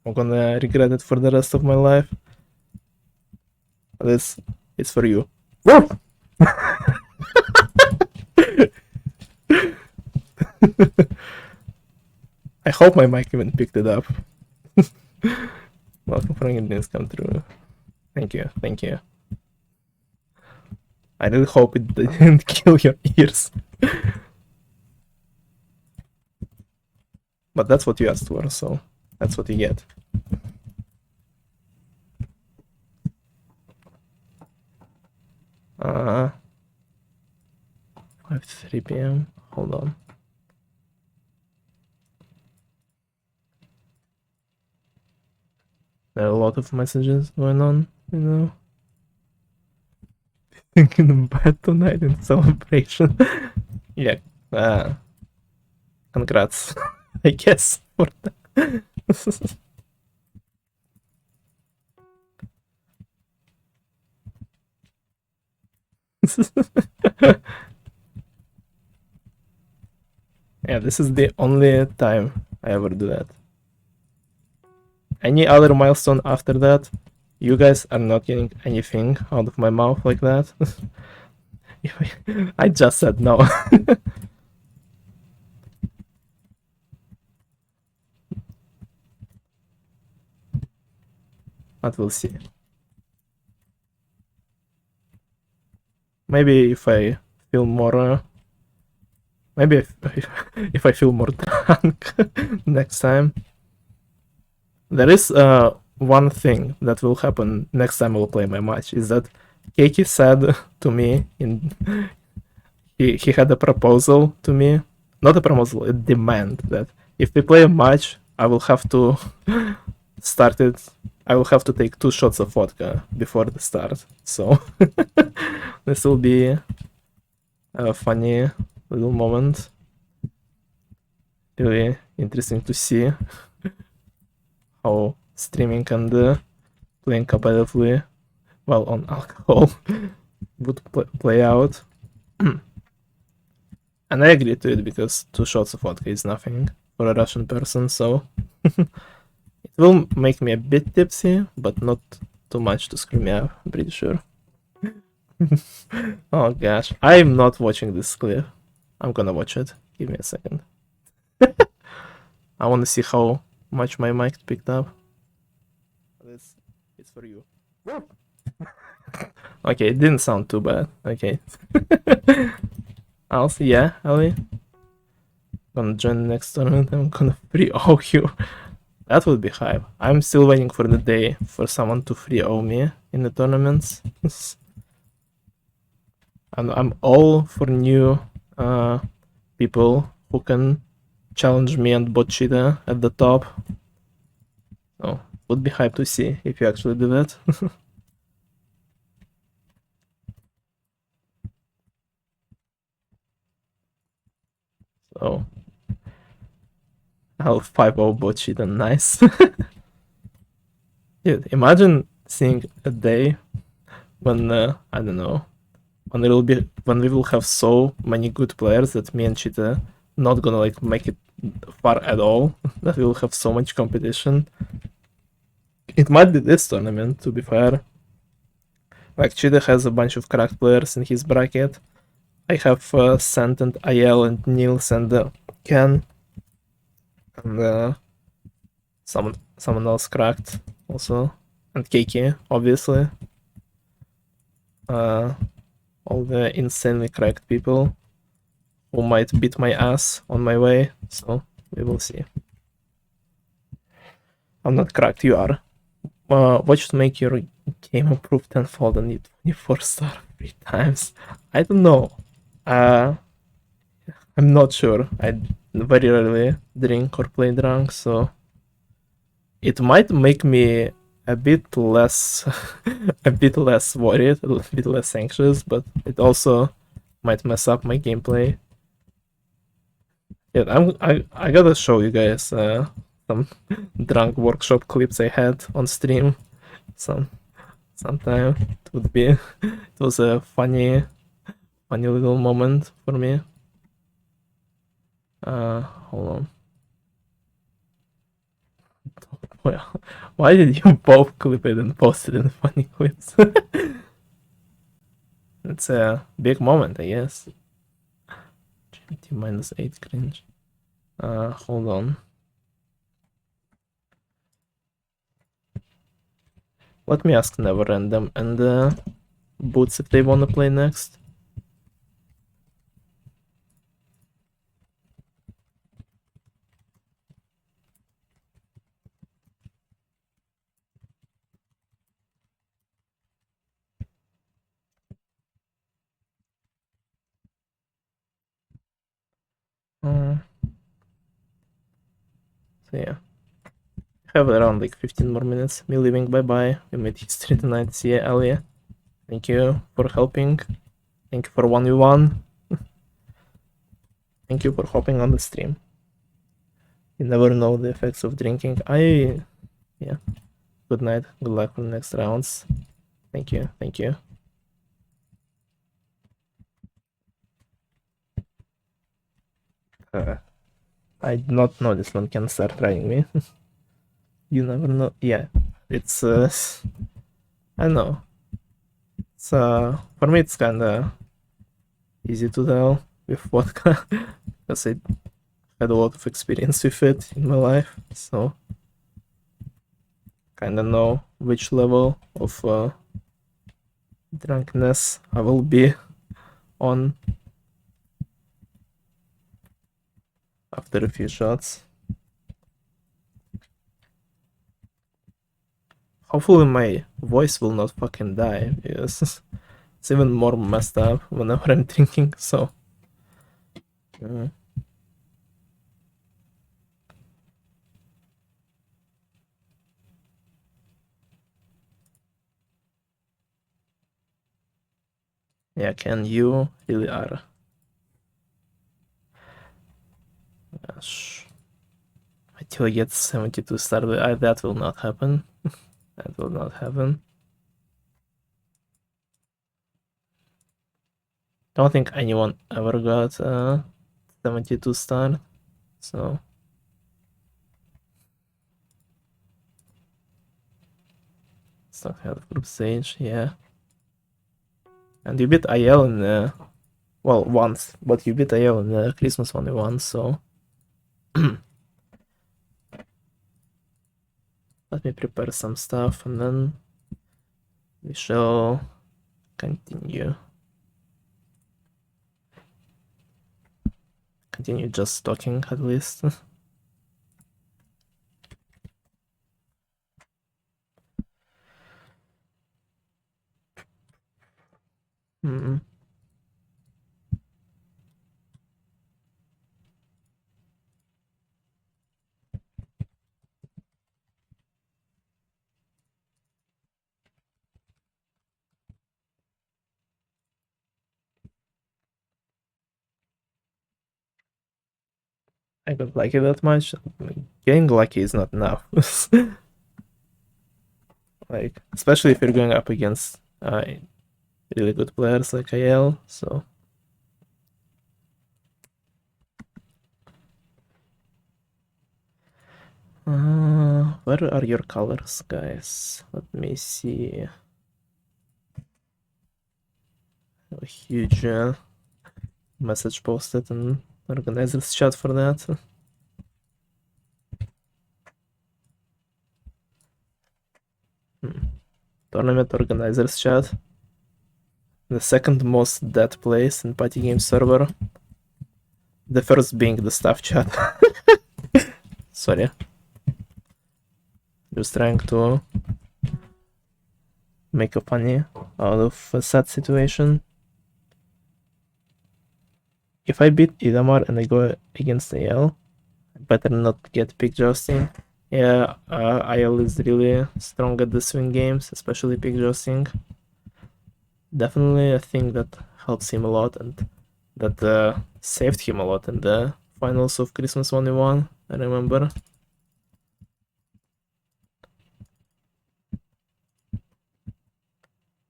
I'm gonna regret it for the rest of my life. It's for you. I hope my mic even picked it up. Welcome for dreams come true. Thank you, thank you. I really hope it didn't kill your ears. But that's what you asked for, so that's what you get. Uh, 5:03 p.m. Hold on. There are a lot of messages going on, you know. Thinking about tonight in celebration. Yeah. Congrats, I guess, for that. Yeah, this is the only time I ever do that. Any other milestone after that, you guys are not getting anything out of my mouth like that. I just said no. But we'll see. Maybe if I feel more... maybe if I feel more drunk next time. There is one thing that will happen next time I'll play my match, is that Keiki said to me he had a proposal to me, not a proposal, a demand that if we play a match, I will have to start it. I will have to take 2 shots of vodka before the start. So this will be a funny little moment. Really interesting to see how streaming and playing competitively while on alcohol would play out. And I agree to it, because 2 shots of vodka is nothing for a Russian person, so it will make me a bit tipsy, but not too much to screw me up, I'm pretty sure. Oh gosh, I'm not watching this clip. I'm gonna watch it. Give me a second. I want to see how much my mic picked up. It's for you. Okay, it didn't sound too bad. Okay. Also, yeah, Aaly. Gonna join the next tournament. I'm gonna free-o you. That would be hype. I'm still waiting for the day for someone to free-o me in the tournaments. And I'm all for new people who can challenge me and bot cheetah at the top. Oh, would be hype to see if you actually do that. So I'll 5-0 bot cheetah, nice. Dude, imagine seeing a day when I don't know, when we will have so many good players that me and cheetah not gonna like make it far at all. That we will have so much competition. It might be this tournament, to be fair. Like, Chide has a bunch of cracked players in his bracket. I have Sant and Ayel and Nils and Ken. And someone else cracked also. And Keiki, obviously. All the insanely cracked people who might beat my ass on my way. So, we will see. I'm not cracked, you are. What should make your game improve tenfold and need 24 star 3 times? I don't know. I'm not sure. I very rarely drink or play drunk, so it might make me a bit less a bit less worried, a bit less anxious, but it also might mess up my gameplay. Yeah, I gotta show you guys some drunk workshop clips I had on stream sometime. It was a funny little moment for me. Hold on. Well, why did you both clip it and post it in funny clips? It's a big moment, I guess. GT -8 cringe. Hold on. Let me ask Never Random and Boots if they wanna play next. So yeah. Have around like 15 more minutes. Me leaving, bye bye. We made history tonight. See ya, Aaly. Thank you for helping. Thank you for 1v1. Thank you for hopping on the stream. You never know the effects of drinking. Yeah. Good night. Good luck for the next rounds. Thank you. Thank you. I did not know this one can start trying me. You never know. Yeah. It's I don't know. It's for me it's kinda easy to tell with vodka because I had a lot of experience with it in my life, so kinda know which level of drunkenness I will be on after a few shots. Hopefully my voice will not fucking die, because it's even more messed up whenever I'm drinking, so... Yeah, Ken, you really are. Gosh. Until I get 72 started, that will not happen. That will not happen. Don't think anyone ever got 72 star, so... Stuck out group stage, yeah. And you beat Ayel in well, once, but you beat Ayel in the Christmas only once, so... Let me prepare some stuff and then we shall continue. Continue just talking at least. I don't like it that much. Getting lucky is not enough. Like, especially if you're going up against really good players like Ayel, so... Where are your colors, guys? Let me see. A huge message posted in organizers chat for that. Tournament organizers chat. The second most dead place in party game server. The first being the staff chat. Sorry. Just trying to make a funny out of a sad situation. If I beat Idamar and I go against AL, I better not get pick jousting. Yeah, IL is really strong at the swing games, especially pick jousting. Definitely a thing that helps him a lot and that saved him a lot in the finals of Christmas 1v1, I remember.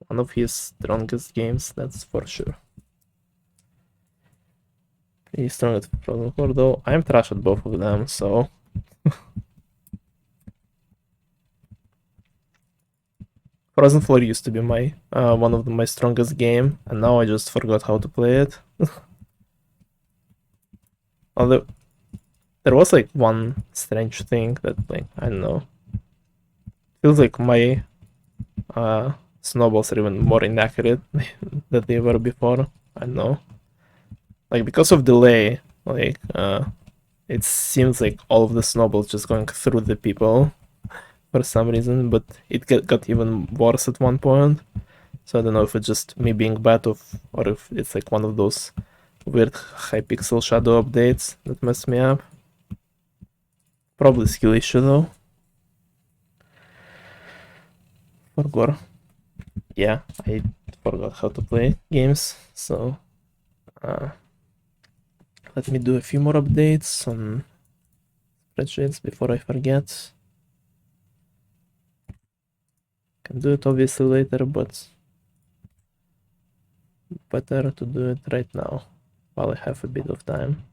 One of his strongest games, that's for sure. He's strong at Frozen Core, though I'm trash at both of them, so... Frozen Floor used to be my one of my strongest game, and now I just forgot how to play it. Although there was like one strange thing that, like, I don't know, feels like my snowballs are even more inaccurate than they were before. I don't know, like because of delay, like it seems like all of the snowballs just going through the people for some reason, but it got even worse at one point. So I don't know if it's just me being bad or if it's like one of those weird Hypixel shadow updates that messed me up. Probably skill issue though. Forgot. Yeah, I forgot how to play games, so let me do a few more updates on spreadsheets before I forget. Can do it obviously later, but better to do it right now while I have a bit of time.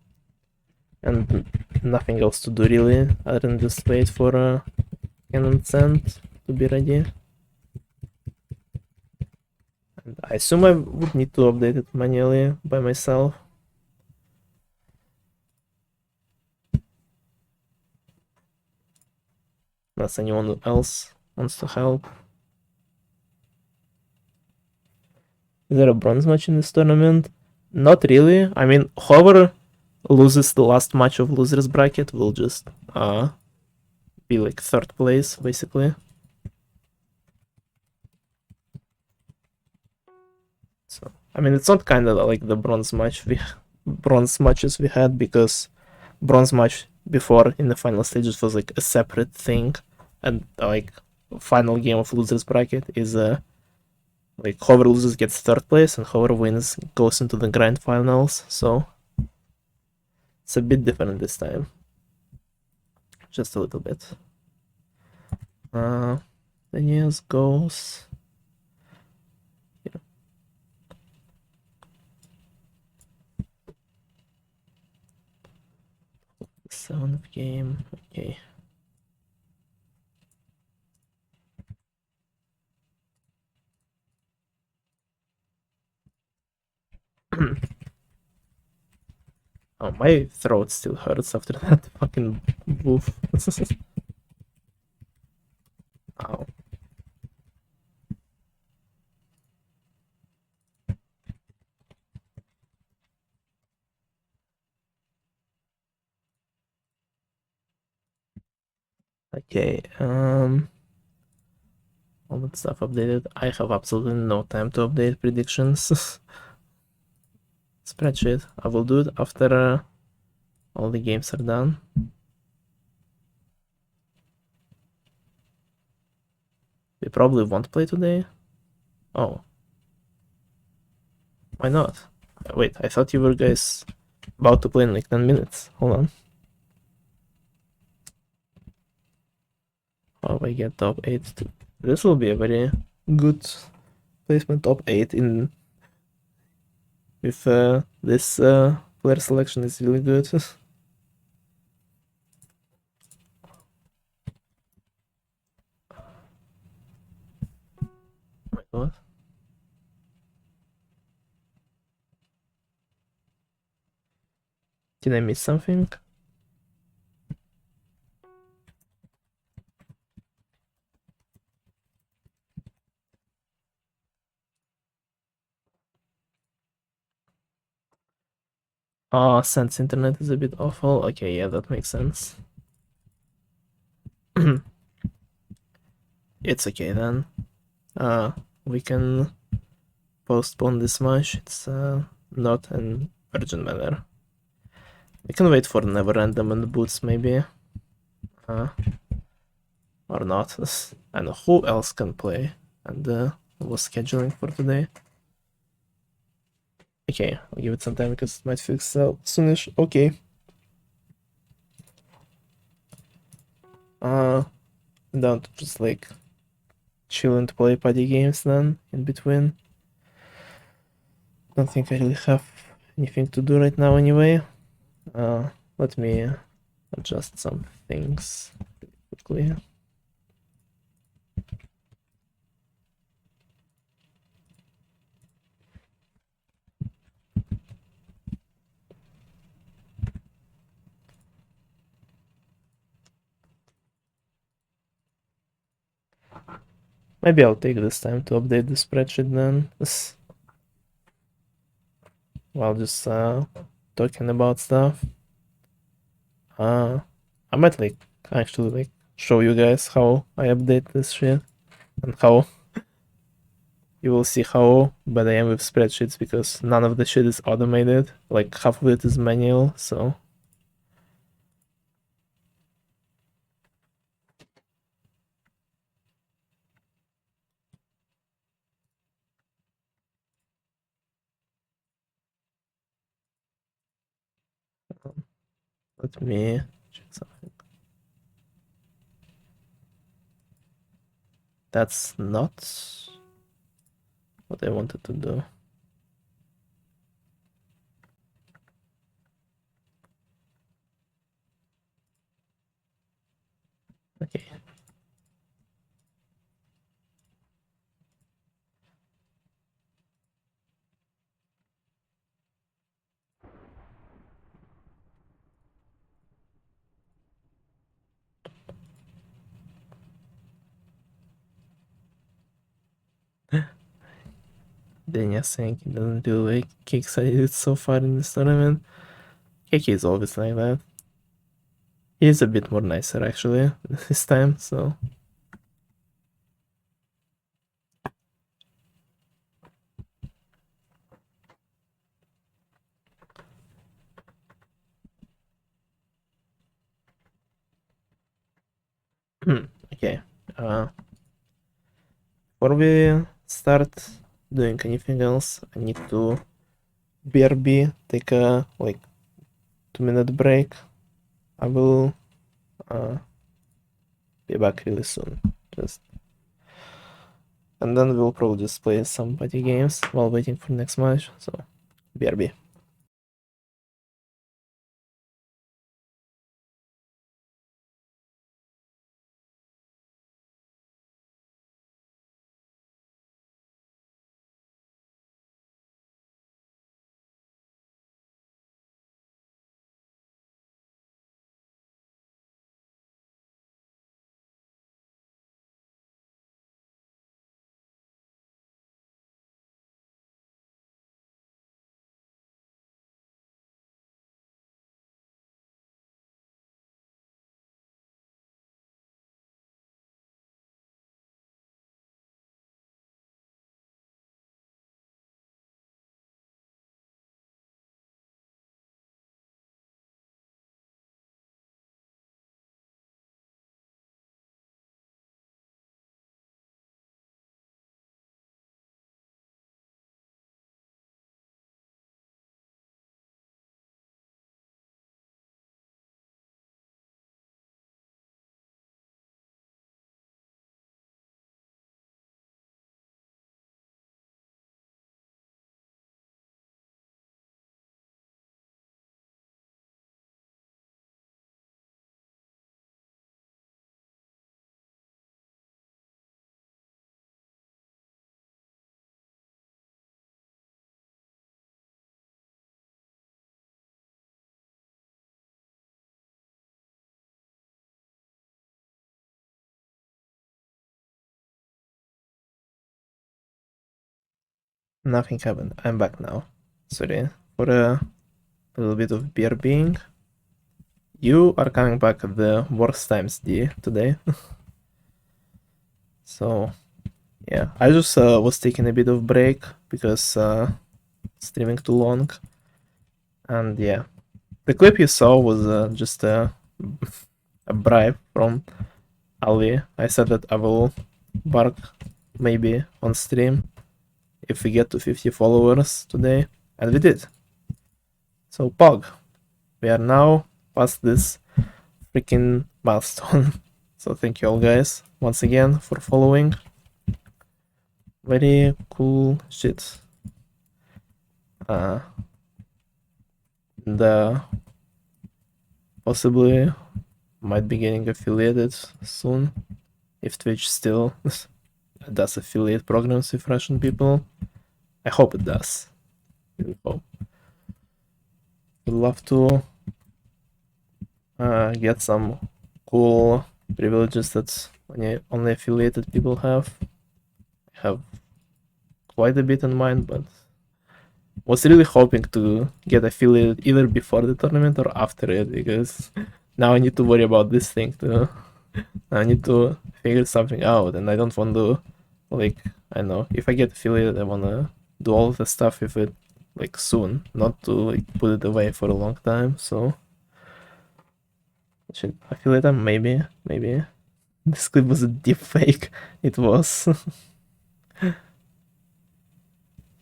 And nothing else to do really, other than just wait for kennethms to be ready. And I assume I would need to update it manually by myself. Unless anyone else wants to help. Is there a bronze match in this tournament? Not really. I mean, whoever loses the last match of losers bracket will just be like third place basically. So I mean, it's not kind of like the bronze matches we had, because bronze match before in the final stages was like a separate thing, and like final game of losers bracket is like whoever loses gets third place and whoever wins goes into the grand finals. So it's a bit different this time, just a little bit. Daniez goes. Yeah. The 7th game. Okay. Oh, my throat still hurts after that fucking woof. Ow. Okay, all that stuff updated. I have absolutely no time to update predictions. Spreadsheet. I will do it after all the games are done. We probably won't play today. Oh. Why not? Wait, I thought you were guys about to play in like 10 minutes. Hold on. How I get top 8? This will be a very good placement, top 8 in if this player selection is really good. thought. Did I miss something? Oh, since internet is a bit awful. Okay, yeah, that makes sense. It's okay then. We can postpone this match. It's not an urgent matter. We can wait for never random and boots maybe. Or not. And who else can play? And was scheduling for today. Okay, I'll give it some time because it might fix out soonish. Okay. Down to just like chill and play party games then in between. Don't think I really have anything to do right now anyway. Let me adjust some things quickly. Maybe I'll take this time to update the spreadsheet then. While just talking about stuff. I might like actually like show you guys how I update this shit and how you will see how bad I am with spreadsheets because none of the shit is automated. Like half of it is manual, so let me check something. That's not what I wanted to do. Okay. Daniel saying he doesn't do like cakes I did so far in this tournament. Cake is always like that. He's a bit more nicer actually this time, so okay. Before we start doing anything else, I need to BRB, take a like 2-minute break. I will be back really soon. And then we'll probably just play some party games while waiting for next match. So BRB. Nothing happened. I'm back now. Sorry for a little bit of beer being. You are coming back at the worst times, D, today. So, yeah, I just was taking a bit of break because streaming too long. And yeah, the clip you saw was just a bribe from Aaly. I said that I will bark maybe on stream if we get to 50 followers today, and we did. So, Pog, we are now past this freaking milestone. So thank you all guys once again for following. Very cool shit. The possibly might be getting affiliated soon if Twitch still does affiliate programs with Russian people. I hope it does. Really hope. Would love to get some cool privileges that only affiliated people have. I have quite a bit in mind, but was really hoping to get affiliated either before the tournament or after it, because now I need to worry about this thing too. I need to figure something out, and I don't want to, like, I know, if I get affiliated, I want to do all of the stuff with it, like, soon, not to, like, put it away for a long time, so I should affiliate them, maybe. This clip was a deep fake. It was.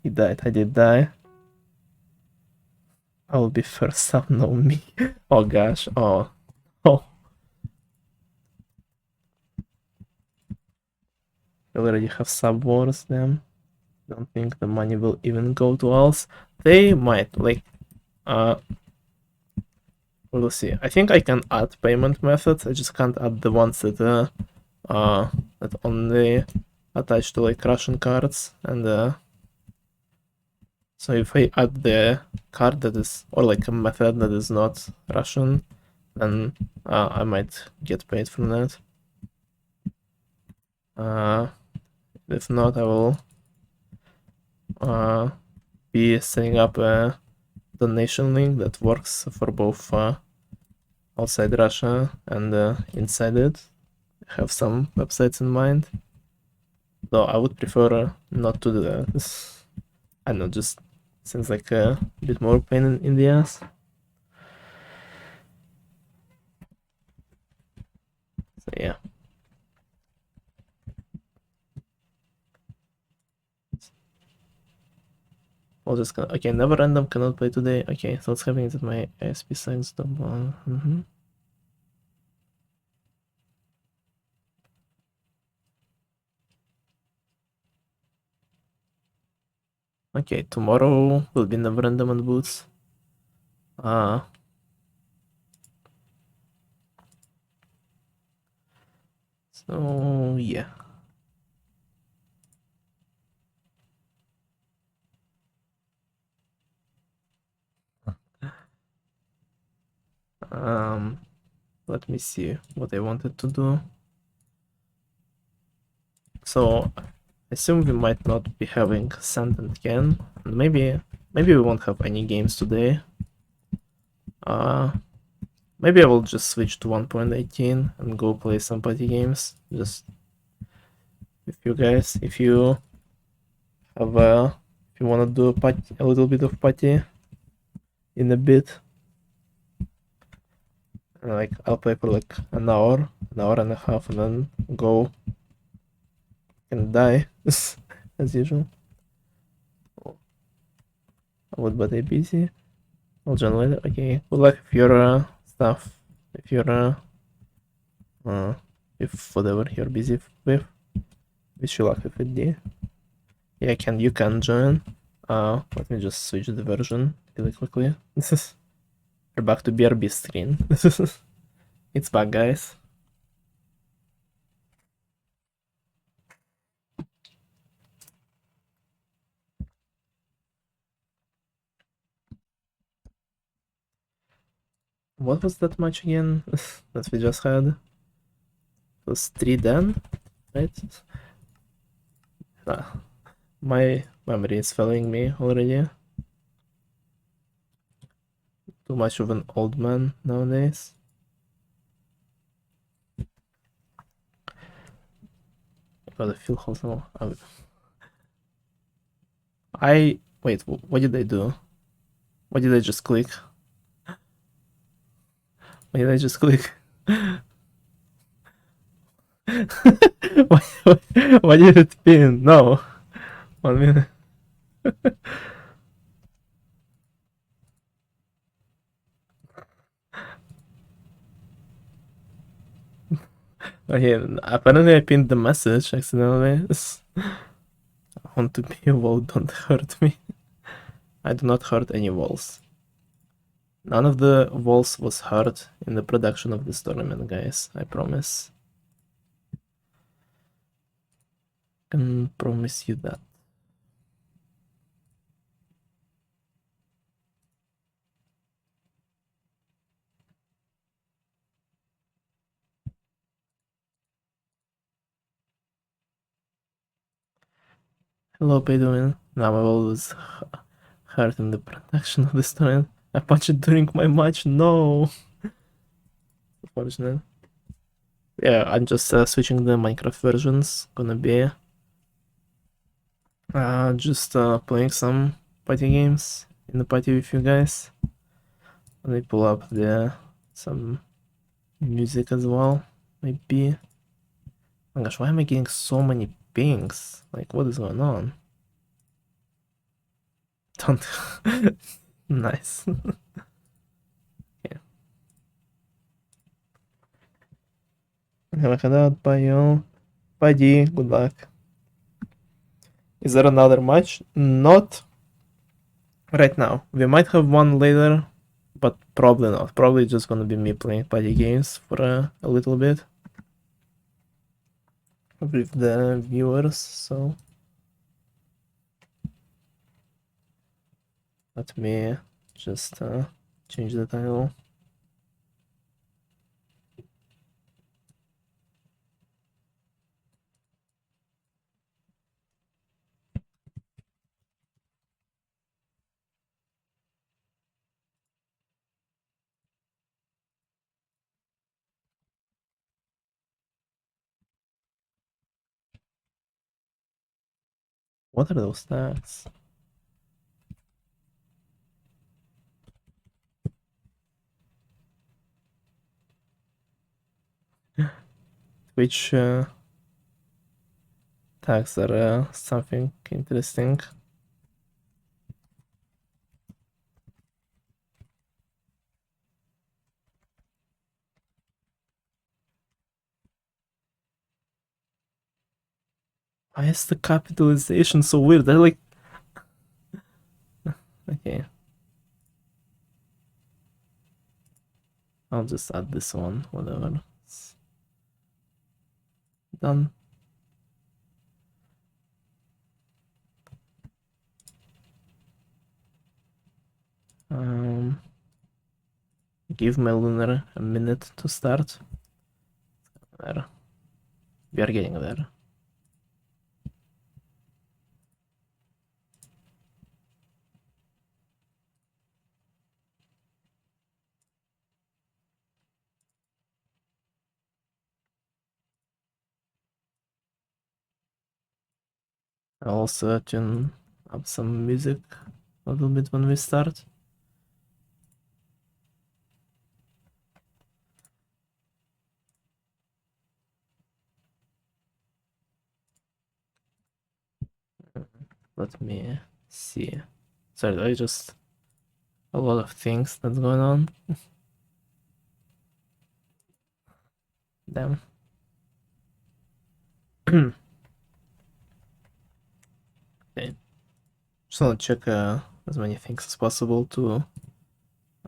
He died, I did die. I will be first up, no me. Oh gosh, oh. We already have sub wars then. Don't think the money will even go to us. They might, like, we'll see. I think I can add payment methods, I just can't add the ones that that only attach to, like, Russian cards, and so if I add the card that is, or like a method that is not Russian, then I might get paid from that. If not, I will be setting up a donation link that works for both outside Russia and inside it. I have some websites in mind, though I would prefer not to do that. I don't know, just seems like a bit more pain in the ass. So yeah. We'll just okay, never random cannot play today. Okay, so what's happening is that my ASP signs the one. Okay, tomorrow will be never random on boots. So yeah. Let me see what I wanted to do. So I assume we might not be having Sand and Ken, and maybe we won't have any games today. Maybe I will just switch to 1.18 and go play some party games, just with you guys. If you have if you want to do a little bit of party in a bit, like I'll play for like an hour and a half, and then go and die as usual. What, but I busy? I'll join later. Okay, good luck with your stuff. If you're if whatever you're busy with, wish you luck with it, D. Yeah, you can join. Let me just switch the version really quickly. We're back to BRB screen. It's back, guys. What was that match again that we just had? It was 3 then, right? My memory is failing me already. Too much of an old man nowadays. Got a feel also. Wait, what did I do? What did I just click? What did I just click? Why did it pin? No. 1 minute. Okay, apparently I pinned the message accidentally. I want to be a wall, don't hurt me. I do not hurt any walls. None of the walls was hurt in the production of this tournament, guys. I promise. Can promise you that. Hello, Bedouin. Now I was hurt in the production of this tournament. I punched it during my match. No. Unfortunate. Yeah, I'm just switching the Minecraft versions. Gonna be just playing some party games in the party with you guys. Let me pull up some music as well. Maybe. Oh my gosh, why am I getting so many pings? Like, what is going on? Don't. Nice. Yeah. Have a head out. Bye, you. Bye, D. Good luck. Is there another match? Not right now. We might have one later, but probably not. Probably just gonna be me playing party games for a little bit with the viewers, so let me just change the title. What are those tags? Which tags are something interesting? Why is the capitalization so weird? They're like... Okay. I'll just add this one, whatever. It's done. Give my lunar a minute to start. There. We are getting there. I'll also tune up some music a little bit when we start. Let me see. Sorry, I just a lot of things that's going on. Damn. Okay. Just wanna check as many things as possible to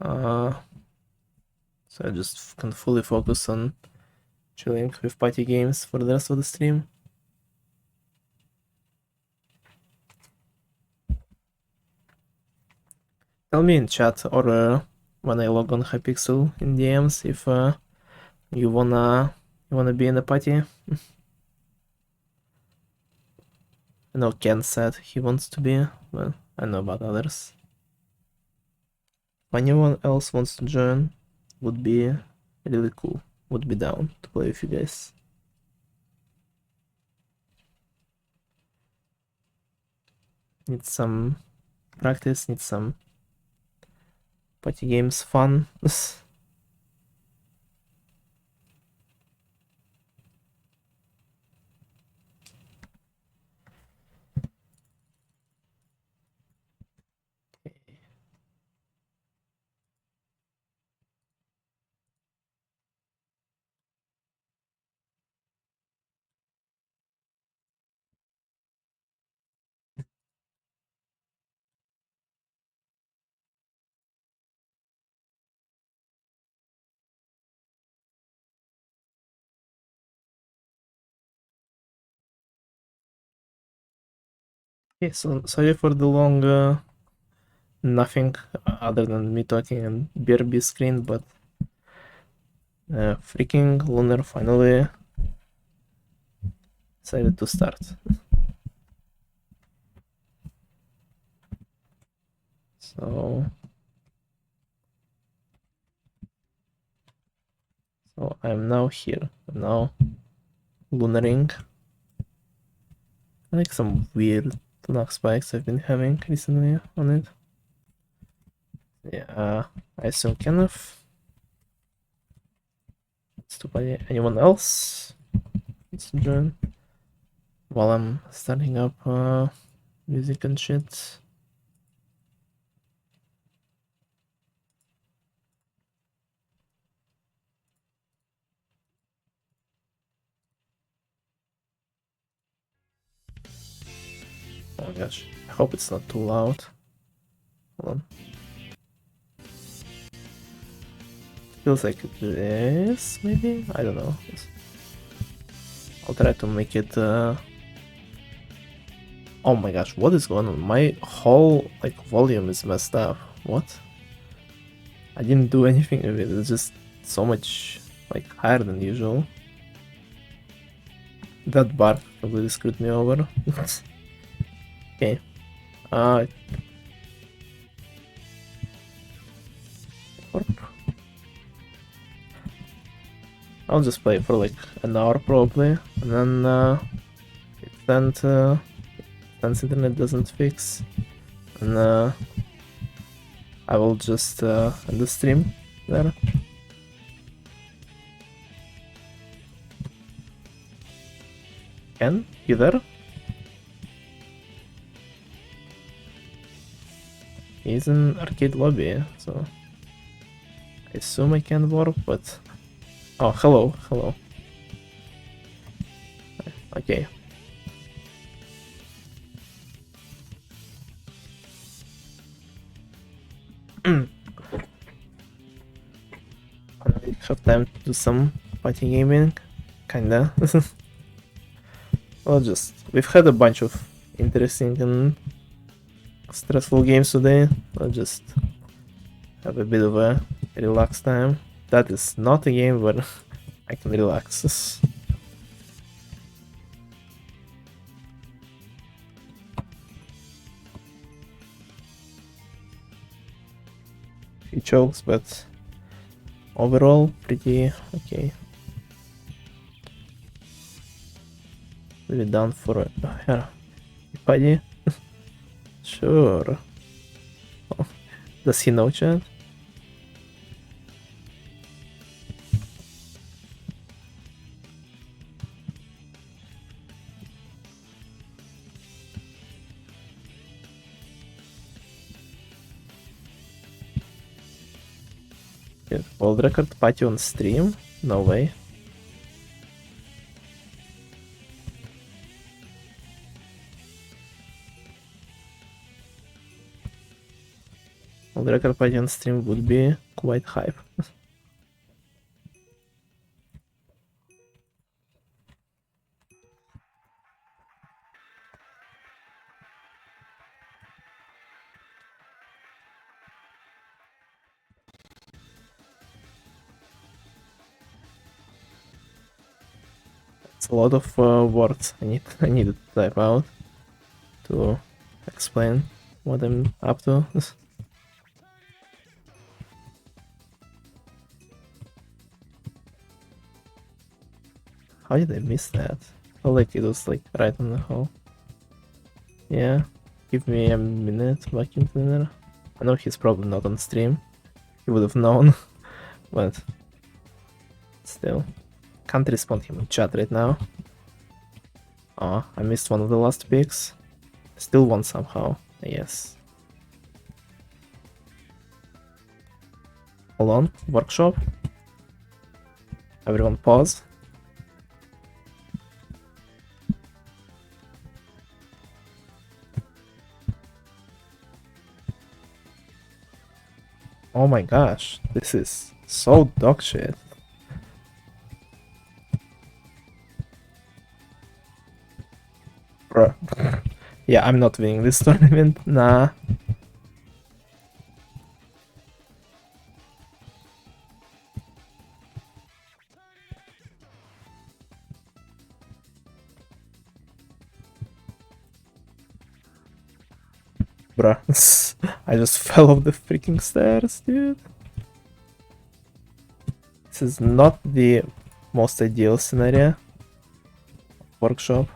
so I just can fully focus on chilling with party games for the rest of the stream. Tell me in chat or when I log on Hypixel in DMs if you wanna be in the party. I know Ken said he wants to be, but I don't know about others. If anyone else wants to join, would be really cool. Would be down to play with you guys. Need some practice, need some party games fun. Okay, so sorry for the long nothing other than me talking and BRB screen, but freaking Lunar finally decided to start. So I'm now here. I'm now lunaring. I like some weird knock spikes I've been having recently on it. Yeah, I assume Kenneth. It's to play anyone else needs to join while I'm starting up music and shit. Oh my gosh, I hope it's not too loud. Hold on. Feels like it is, maybe? I don't know. I'll try to make it oh my gosh, what is going on? My whole like volume is messed up. What? I didn't do anything with it, it's just so much like higher than usual. That bar probably screwed me over. Okay. I'll just play for like an hour probably, and then if internet doesn't fix, and I will just end the stream there. Ken, you there? He's in arcade lobby, so I assume I can warp, but oh, hello. Okay. I have time to do some party gaming, kinda. Well, we've had a bunch of interesting and stressful games today. I'll just have a bit of a relaxed time. That is not a game where I can relax. Few chokes, but overall pretty okay. Really down for it. Yeah, buddy. Sure. Oh, does he know chat? World record party on stream? No way. World record party on stream would be quite hype. It's a lot of words I need to type out. to explain what I'm up to. How did I miss that? I felt like it was like right on the hole. Yeah, give me a minute, vacuum cleaner. I know he's probably not on stream. He would have known, but still. Can't respond him in chat right now. Oh, I missed one of the last picks. Still won somehow, yes. Hold on, workshop. Everyone pause. Oh my gosh, this is so dog shit. Bruh. Yeah, I'm not winning this tournament, nah. Bruh, I just fell off the freaking stairs, dude. This is not the most ideal scenario. Workshop.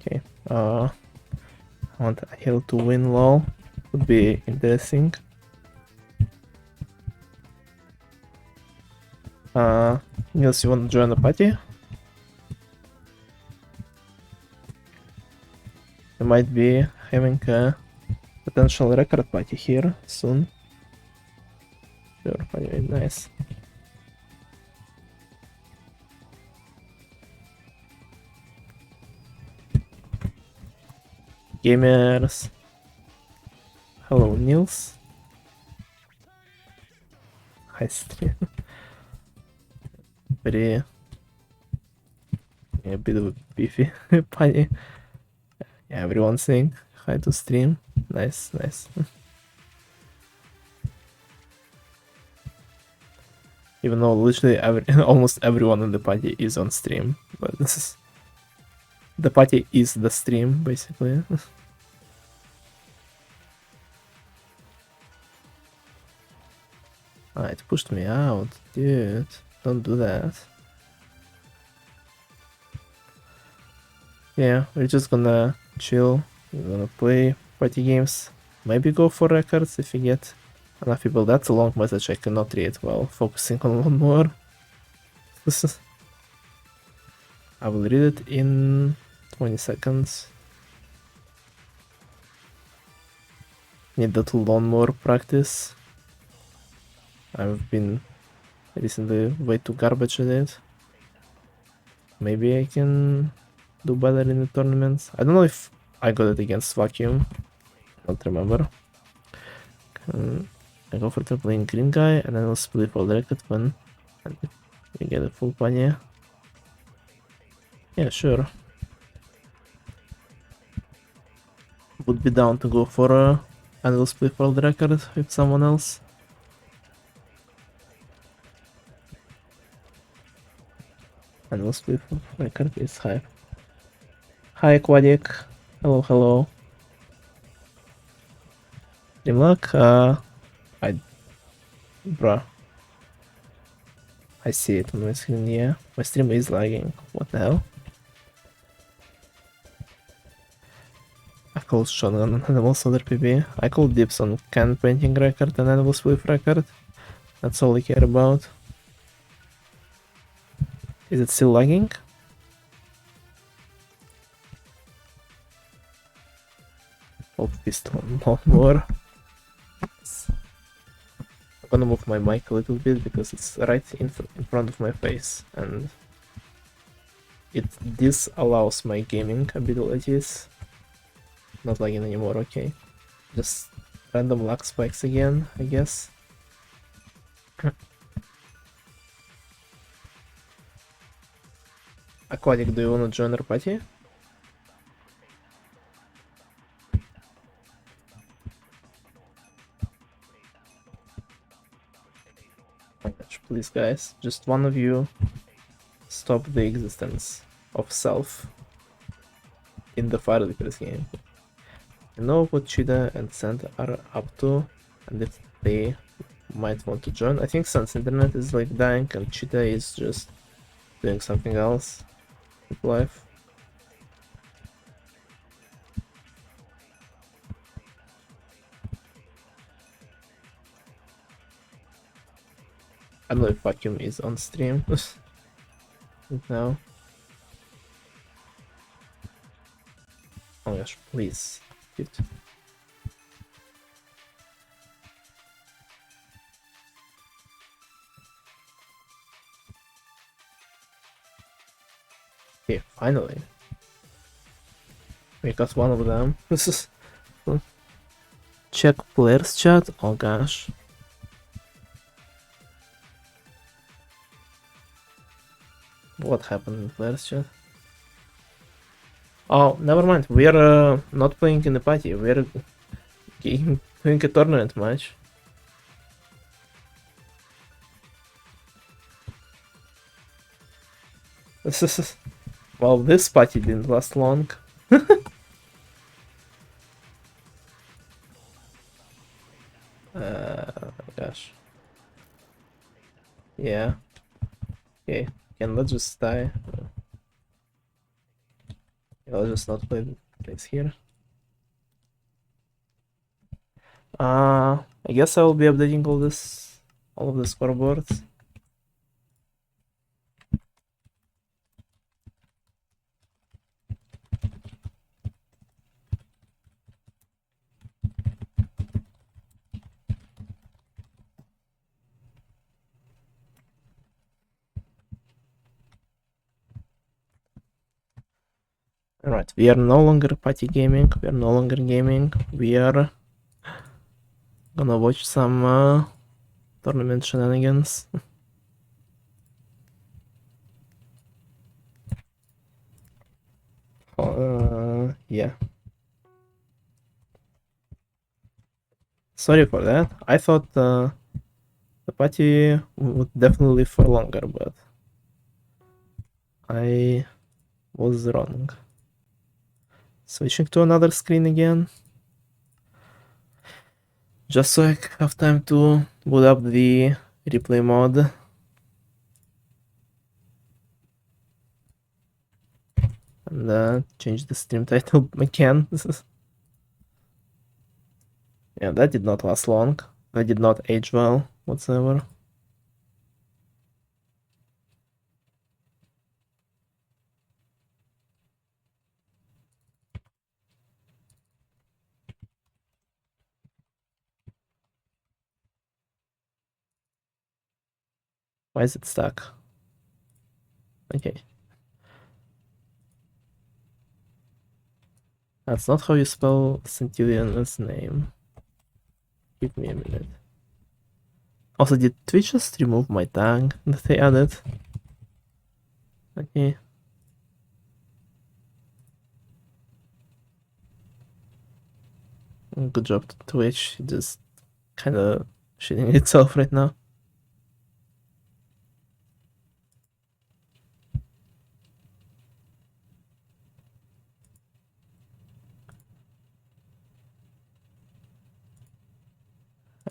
Okay, I want a hill to win low. Would be interesting. Niels, you want to join the party? We might be having a potential record party here soon. Sure, anyway, nice. Gamers. Hello, Niels. Hi, stream. Very a bit of a beefy party. Yeah, everyone's saying hi to stream. Nice, nice. Even though literally almost everyone in the party is on stream, but this is the party is the stream basically. Ah, it pushed me out, dude. Don't do that. Yeah, we're just gonna chill. We're gonna play party games. Maybe go for records if we get enough people. That's a long message I cannot read while focusing on one more. I will read it in 20 seconds. Need that lawnmower practice. I've been recently way too garbage in it. Maybe I can do better in the tournaments. I don't know if I got it against vacuum. Don't remember. I go for the playing green guy and then I'll split for the record when we get a full panya. Yeah, sure. Would be down to go for a annual split for the record with someone else. Annual split for the record is high. Hi Aquatic. Hello, hello. Dreamlock, bruh. I see it on my screen, yeah. My stream is lagging. What the hell? I called shotgun on animal solar PB. I called dips on can painting record and animal split record. That's all I care about. Is it still lagging? Oh, piston, not more. I'm gonna move my mic a little bit because it's right in front of my face and it disallows my gaming abilities. Not lagging anymore, okay. Just random lag spikes again, I guess. Aquatic, do you wanna join our party? please, guys. Just one of you stop the existence of self in the FireLickers game. You know what Cheetah and Sand are up to, and if they might want to join. I think Sand's internet is like dying, and Cheetah is just doing something else with life. I don't know if Vacuum is on stream now. Oh my gosh, please. Dude. Okay, finally. We got one of them. This is check players chat. Oh gosh. What happened in players chat? Oh, never mind. We're not playing in the party. We're doing a tournament match. This is well. This party didn't last long. Gosh. Yeah. Okay. Let's just die. I'll just not play this here. I guess I will be updating all of the scoreboards. Alright, we are no longer party gaming, we are no longer gaming, we are gonna watch some tournament shenanigans. Yeah. Sorry for that. I thought the party would definitely live for longer, but I was wrong. Switching to another screen again. Just so I have time to boot up the replay mod. And change the stream title again. Yeah, that did not last long. That did not age well whatsoever. Why is it stuck? Okay. That's not how you spell Centillionaires name. Give me a minute. Also, did Twitch just remove my tag that they added? Okay. Good job to Twitch. Just kind of shitting itself right now.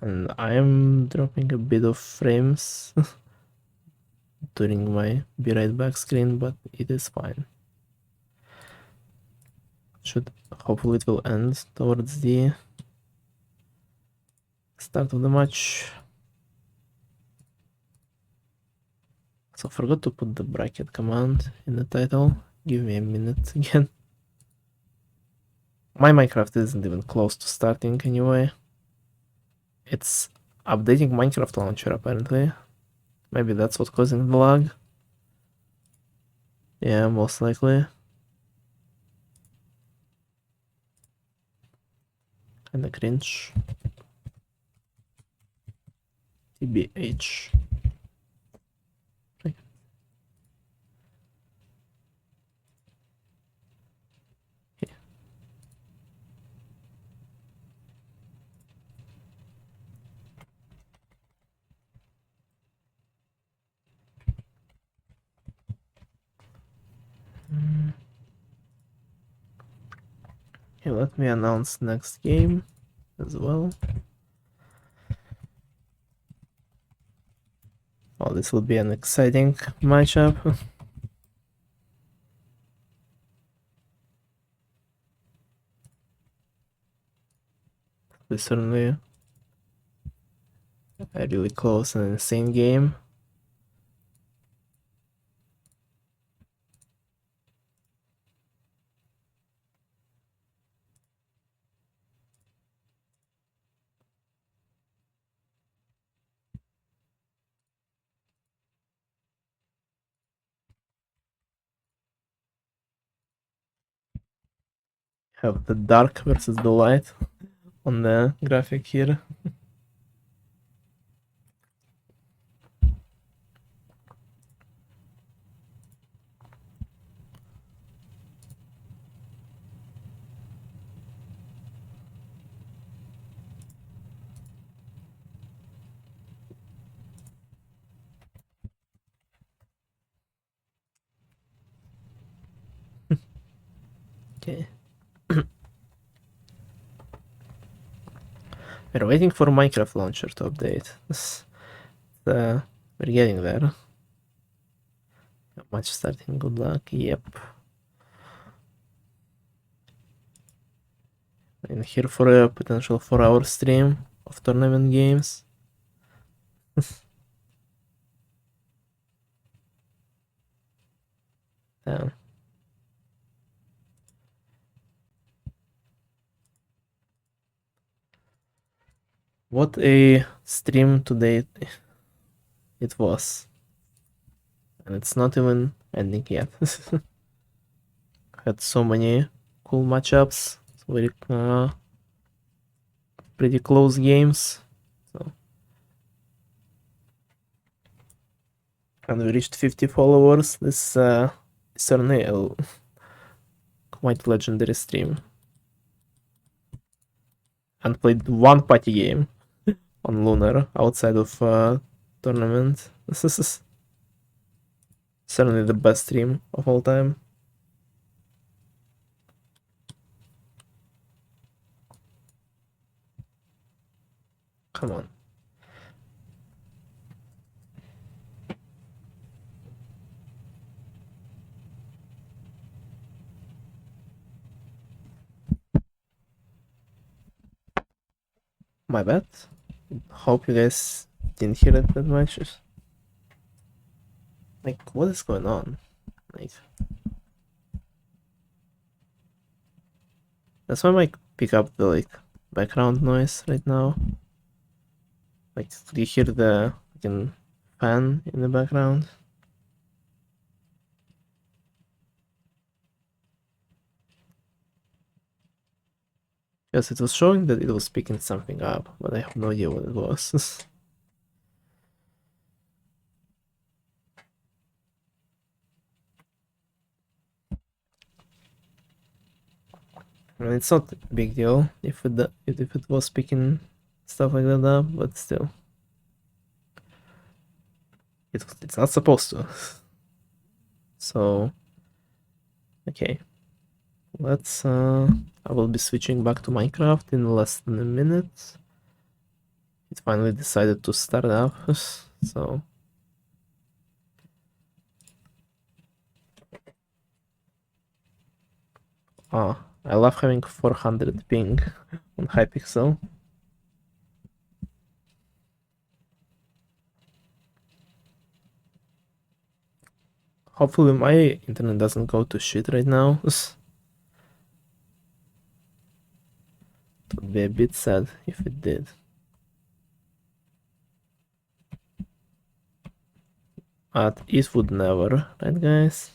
And I am dropping a bit of frames during my be right back screen, but it is fine. Hopefully it will end towards the start of the match. So I forgot to put the bracket command in the title. Give me a minute again. My Minecraft isn't even close to starting anyway. It's updating Minecraft launcher apparently. Maybe that's what's causing the lag. Yeah, most likely. Kinda cringe. TBH. Okay, let me announce next game as well. Oh, this will be an exciting matchup. This certainly a really close and insane game. Have the dark versus the light on the graphic here. Okay. We're waiting for Minecraft launcher to update. We're getting there. Match starting, good luck. Yep. I'm here for a potential 4-hour stream of tournament games. Damn. What a stream today it was. And it's not even ending yet. Had so many cool matchups, very pretty close games. So, and we reached 50 followers. This is certainly a quite legendary stream. And played one party game on Lunar outside of tournament. This is certainly the best stream of all time. Come on. My bad. Hope you guys didn't hear it that much. Like, what is going on? Like, that's why I might pick up the like background noise right now. Like, do you hear the fucking fan in the background? Yes, it was showing that it was picking something up, but I have no idea what it was. I mean, it's not a big deal if it was picking stuff like that up, but still, it's not supposed to. So, okay, let's. I will be switching back to Minecraft in less than a minute. It finally decided to start up, so. Ah, I love having 400 ping on Hypixel. Hopefully my internet doesn't go to shit right now. It would be a bit sad if it did. But it would never, right guys?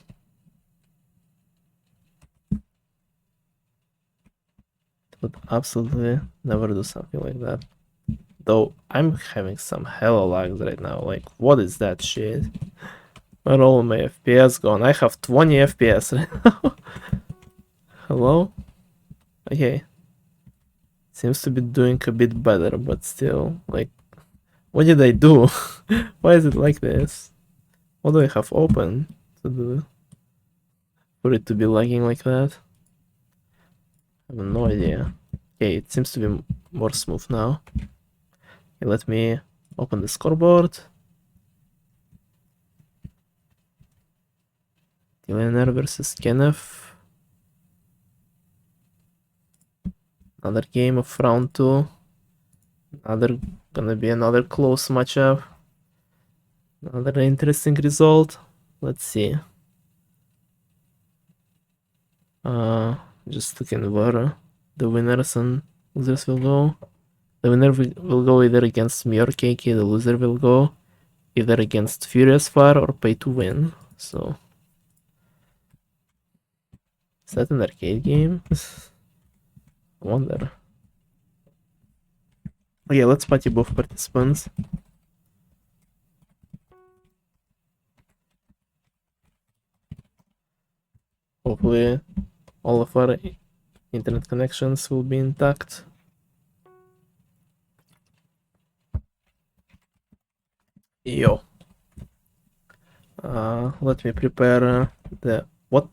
It would absolutely never do something like that. Though I'm having some hella lags right now. Like, what is that shit? Where are all my FPS gone? I have 20 FPS right now. Hello? Okay. Seems to be doing a bit better, but still, like, what did I do? Why is it like this? What do I have open to do for it to be lagging like that? I have no idea. Okay, it seems to be more smooth now. Okay, let me open the scoreboard. Centillionaire versus Kenneth. Another game of round 2. Gonna be another close matchup. Another interesting result. Let's see. Just looking where the winners and losers will go. The winner will go either against me or Keiki. The loser will go either against Furious Fire or Pay to Win. So, is that an arcade game? I wonder. Okay, let's party both participants. Hopefully, all of our internet connections will be intact. Yo. Let me prepare what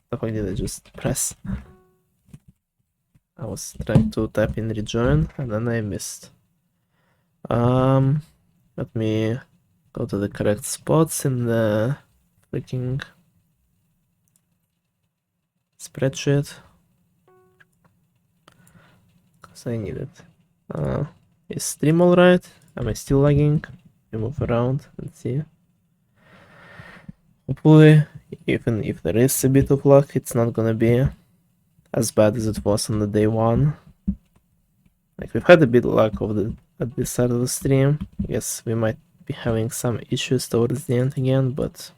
the fuck did I just press? I was trying to type in rejoin and then I missed. Let me go to the correct spots in the freaking spreadsheet. Cause I need it. Is stream alright? Am I still lagging? We move around and see. Hopefully, even if there is a bit of luck, it's not gonna be as bad as it was on the day 1. Like, we've had a bit of luck at this side of the stream. I guess we might be having some issues towards the end again, but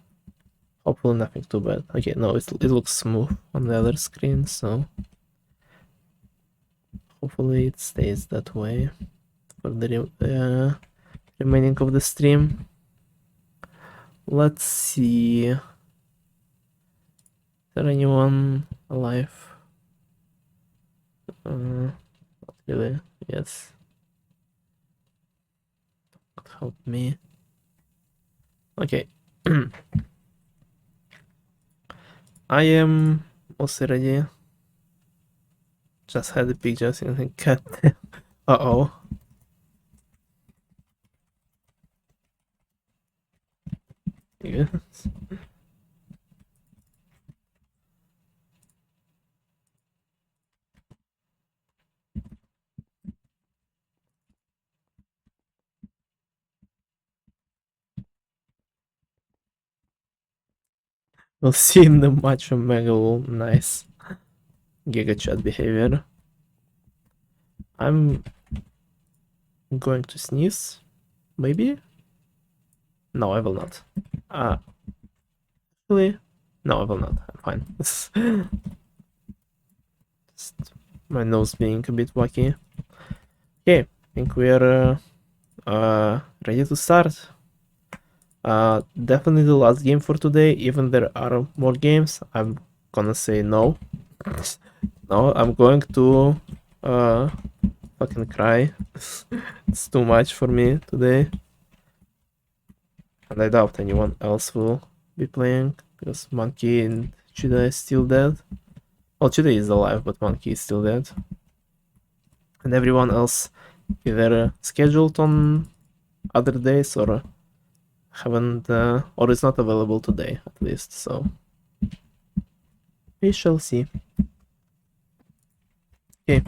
hopefully nothing too bad. Okay, no, it looks smooth on the other screen, so hopefully it stays that way for the remaining of the stream. Let's see. Is there anyone alive? Not really. Yes. Could help me. Okay. I am also ready. Just had a picture and cat. Uh-oh. Yes. We'll see in the match of Megalol. Nice. Giga chat behavior. I'm going to sneeze. Maybe? No, I will not. Actually, no, I will not. I'm fine. Just my nose being a bit wacky. Okay, I think we're ready to start. Definitely the last game for today. Even there are more games, I'm gonna say no. No, I'm going to fucking cry. It's too much for me today. And I doubt anyone else will be playing, because Monkey and Chida is still dead. Well, Chida is alive, but Monkey is still dead. And everyone else either scheduled on other days or haven't, or is not available today, at least, so we shall see. Okay.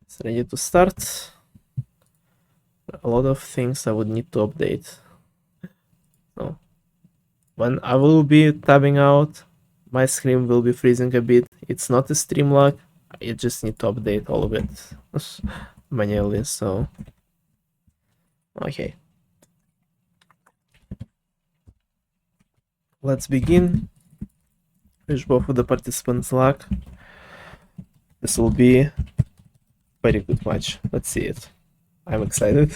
It's ready to start. A lot of things I would need to update. So when I will be tabbing out, my screen will be freezing a bit. It's not a stream lag. I just need to update all of it manually, so okay. Let's begin. Wish both of the participants luck. This will be very good match. Let's see it. I'm excited.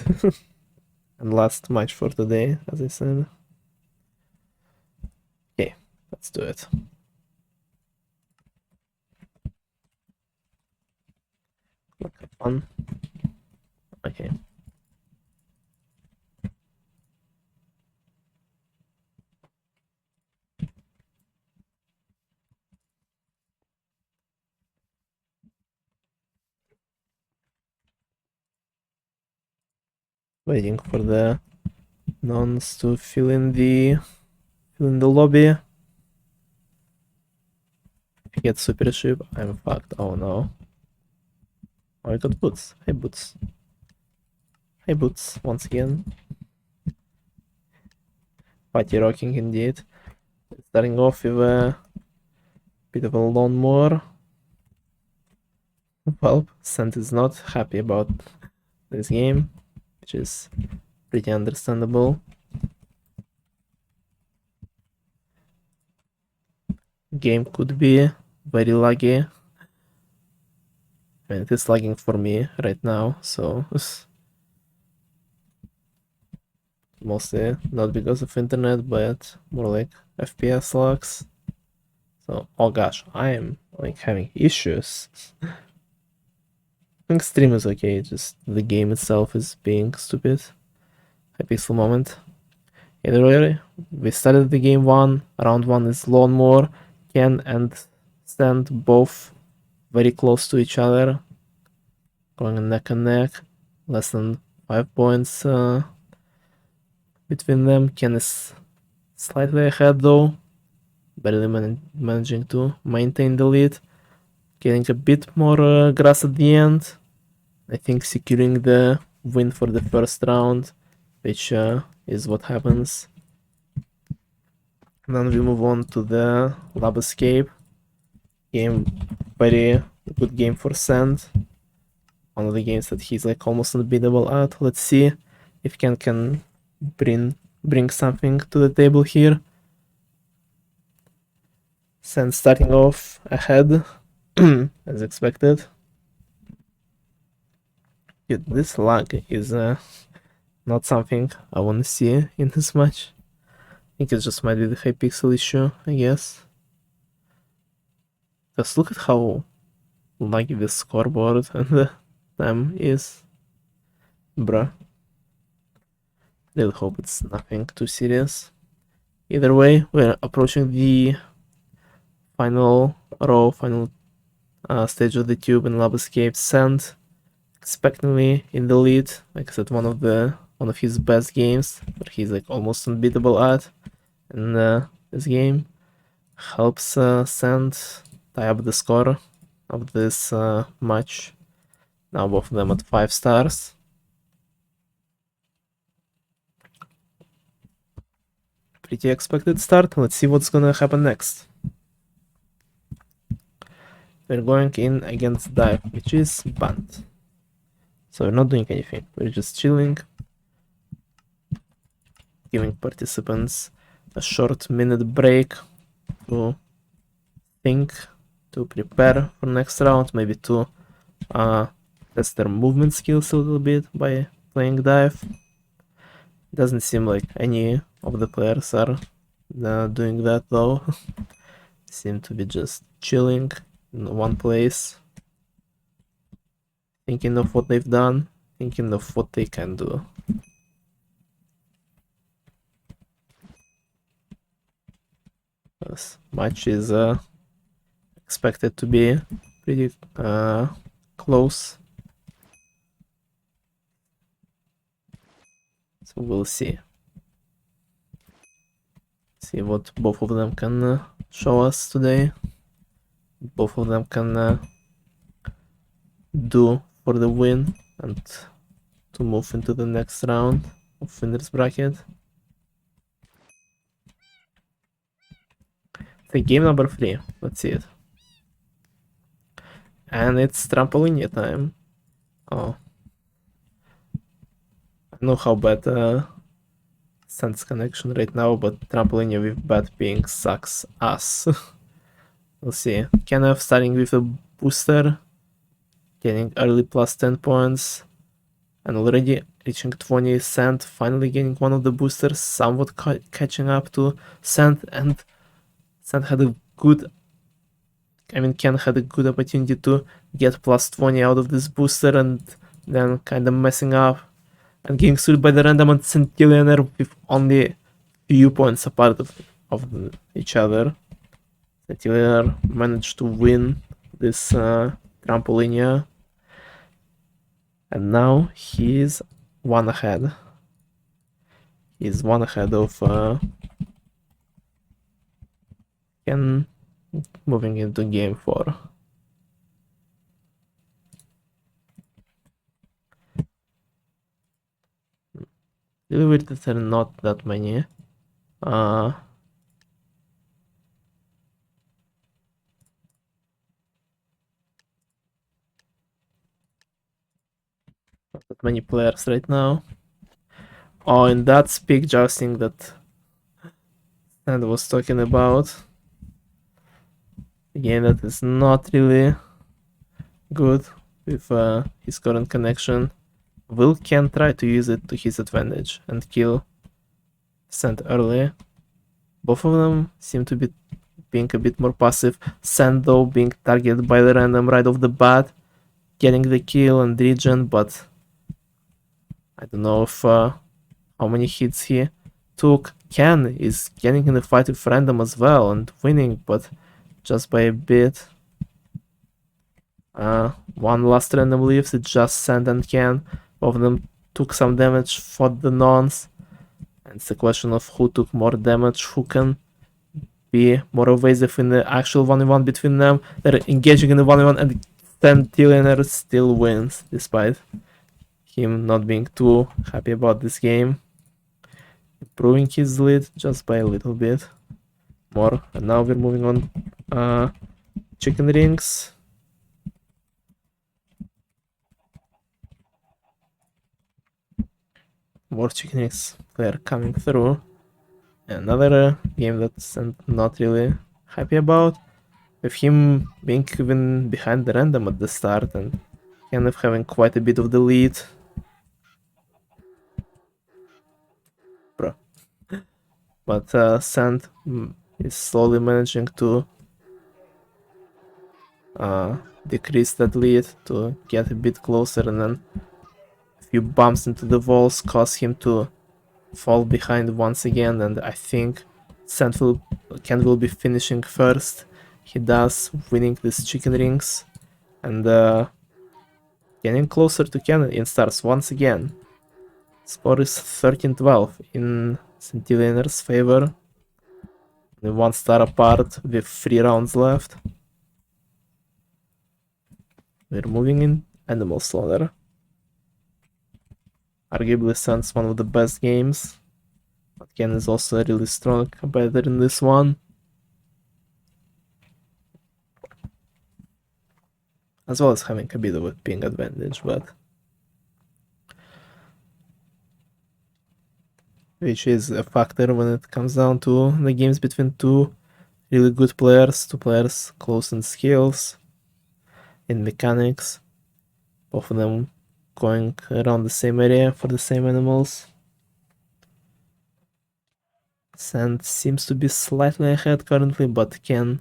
And last match for today, as I said. Okay, let's do it. Look, fun. Okay. Waiting for the nuns to fill in the lobby. If you get super ship, I'm fucked. Oh no. Oh, I got boots. Hey boots. Hey boots, once again. Party rocking indeed. Starting off with a bit of a lawnmower. Well, Sant is not happy about this game, which is pretty understandable. Game could be very laggy. I mean, it is lagging for me right now, so mostly not because of internet, but more like FPS lags. So, oh gosh, I am like having issues. I think stream is okay, just the game itself is being stupid. Hypixel moment. Either way, we started the game 1, round 1 is lawnmower, Ken and Stand both very close to each other, going neck and neck, less than 5 points between them. Ken is slightly ahead though, barely managing to maintain the lead, getting a bit more grass at the end. I think securing the win for the first round, which is what happens. And then we move on to the Lab Escape game. Very good game for Sand. One of the games that he's like almost unbeatable at. Let's see if Ken can bring something to the table here. Sand starting off ahead as expected. Dude, this lag is not something I want to see in this match. I think it just might be the Hypixel issue, I guess. Just look at how laggy the scoreboard and the time is. Bruh. Really hope it's nothing too serious. Either way, we're approaching the final row, final stage of the tube in Lab Escape. Sand expectantly in the lead. Like I said, one of his best games, but he's like almost unbeatable at. And this game helps Sand tie up the score of this match. Now both of them at 5 stars. Pretty expected start. Let's see what's gonna happen next. We're going in against dive, which is banned. So we're not doing anything. We're just chilling, giving participants a short minute break to think, to prepare for next round, maybe to test their movement skills a little bit by playing dive. Doesn't seem like any of the players are doing that though. Seem to be just chilling in one place, thinking of what they've done, thinking of what they can do. This match is expected to be pretty close. So we'll see. See what both of them can show us today. Both of them can do for the win and to move into the next round of winners bracket. The game number 3. Let's see it. And it's trampoline time. Oh. I know how bad Sand's connection right now, but trampoline with bad ping sucks ass. We'll see. Kenneth starting with a booster, getting early plus 10 points, and already reaching 20. Sand finally getting one of the boosters, somewhat catching up to Sand, and Sand had a good, Ken had a good opportunity to get plus 20 out of this booster and then kind of messing up and getting sued by the random and Centillionaire with only few points apart of each other. Centillionaire managed to win this trampolinia, and now he is one ahead. He's one ahead of Ken, moving into game 4. Really weird that there are not that many. Not that many players right now. Oh, and that's peak jousting that Sand was talking about. A game that is not really good with his current connection. Will Ken try to use it to his advantage and kill Sand early? Both of them seem to be being a bit more passive. Sand though being targeted by the random right off the bat, getting the kill and regen, but I don't know if how many hits he took. Ken is getting in the fight with random as well and winning, but just by a bit. One last random leaves, it's just Sand and Ken. Both of them took some damage, fought the nons. And it's a question of who took more damage, who can be more evasive in the actual 1v1 between them. They're engaging in the 1v1 and Centillionaire still wins, despite him not being too happy about this game. Improving his lead just by a little bit more. And now we're moving on chicken rings. More chicken rings they're coming through. Another game that's not really happy about, with him being even behind the random at the start and kind of having quite a bit of the lead. Bro. But Sand is slowly managing to decrease that lead to get a bit closer, and then a few bumps into the walls cause him to fall behind once again, and I think Ken will be finishing first. He does, winning these chicken rings and getting closer to Ken in stars once again. Score is 13-12 in Centillionaire's favor. Only 1 star apart with 3 rounds left. We're moving in Animal Slaughter. Arguably Sand's one of the best games, but Ken is also a really strong competitor in this one. As well as having a bit of a ping advantage, but which is a factor when it comes down to the games between two really good players, two players close in skills, in mechanics, both of them going around the same area for the same animals. Sand seems to be slightly ahead currently, but can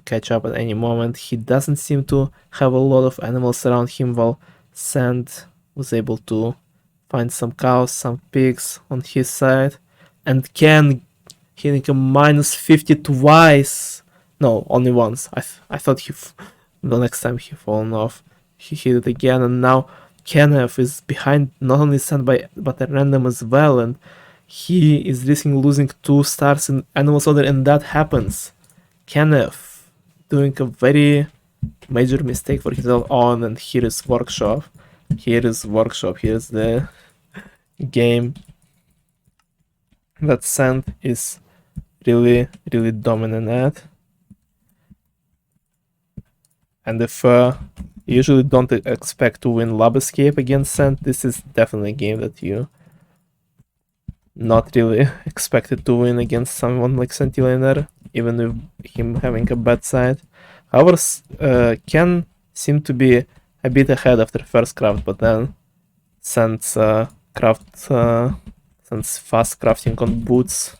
catch up at any moment. He doesn't seem to have a lot of animals around him, while Sand was able to find some cows, some pigs on his side, and Ken hitting a -50 twice. No, only once. I thought the next time he fallen off, he hit it again, and now Kenneth is behind not only Sand but a random as well, and he is risking losing 2 stars in Animals Order, and that happens. Kenneth doing a very major mistake for himself on, and here is Workshop. Here is the game that Sand is really dominant at. And if you usually don't expect to win Lab Escape against Sand, this is definitely a game that you not really expected to win against someone like Centillionaire, even with him having a bad side. However, Ken seemed to be a bit ahead after first craft, but then Sand's Sand's fast crafting on boots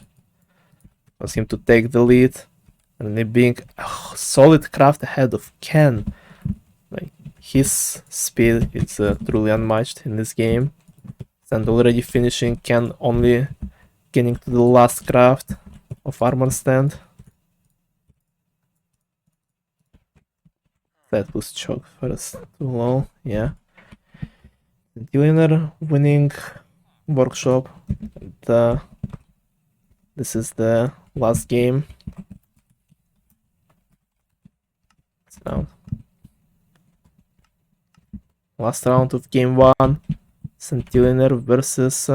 was him to take the lead, and it being a solid craft ahead of Ken. Like, his speed is truly unmatched in this game. And already finishing, Ken only getting to the last craft of armor stand. That was choke first, too low, yeah. Centillionaire winning workshop. This is the last game. So, last round of game 1. Centillionaire versus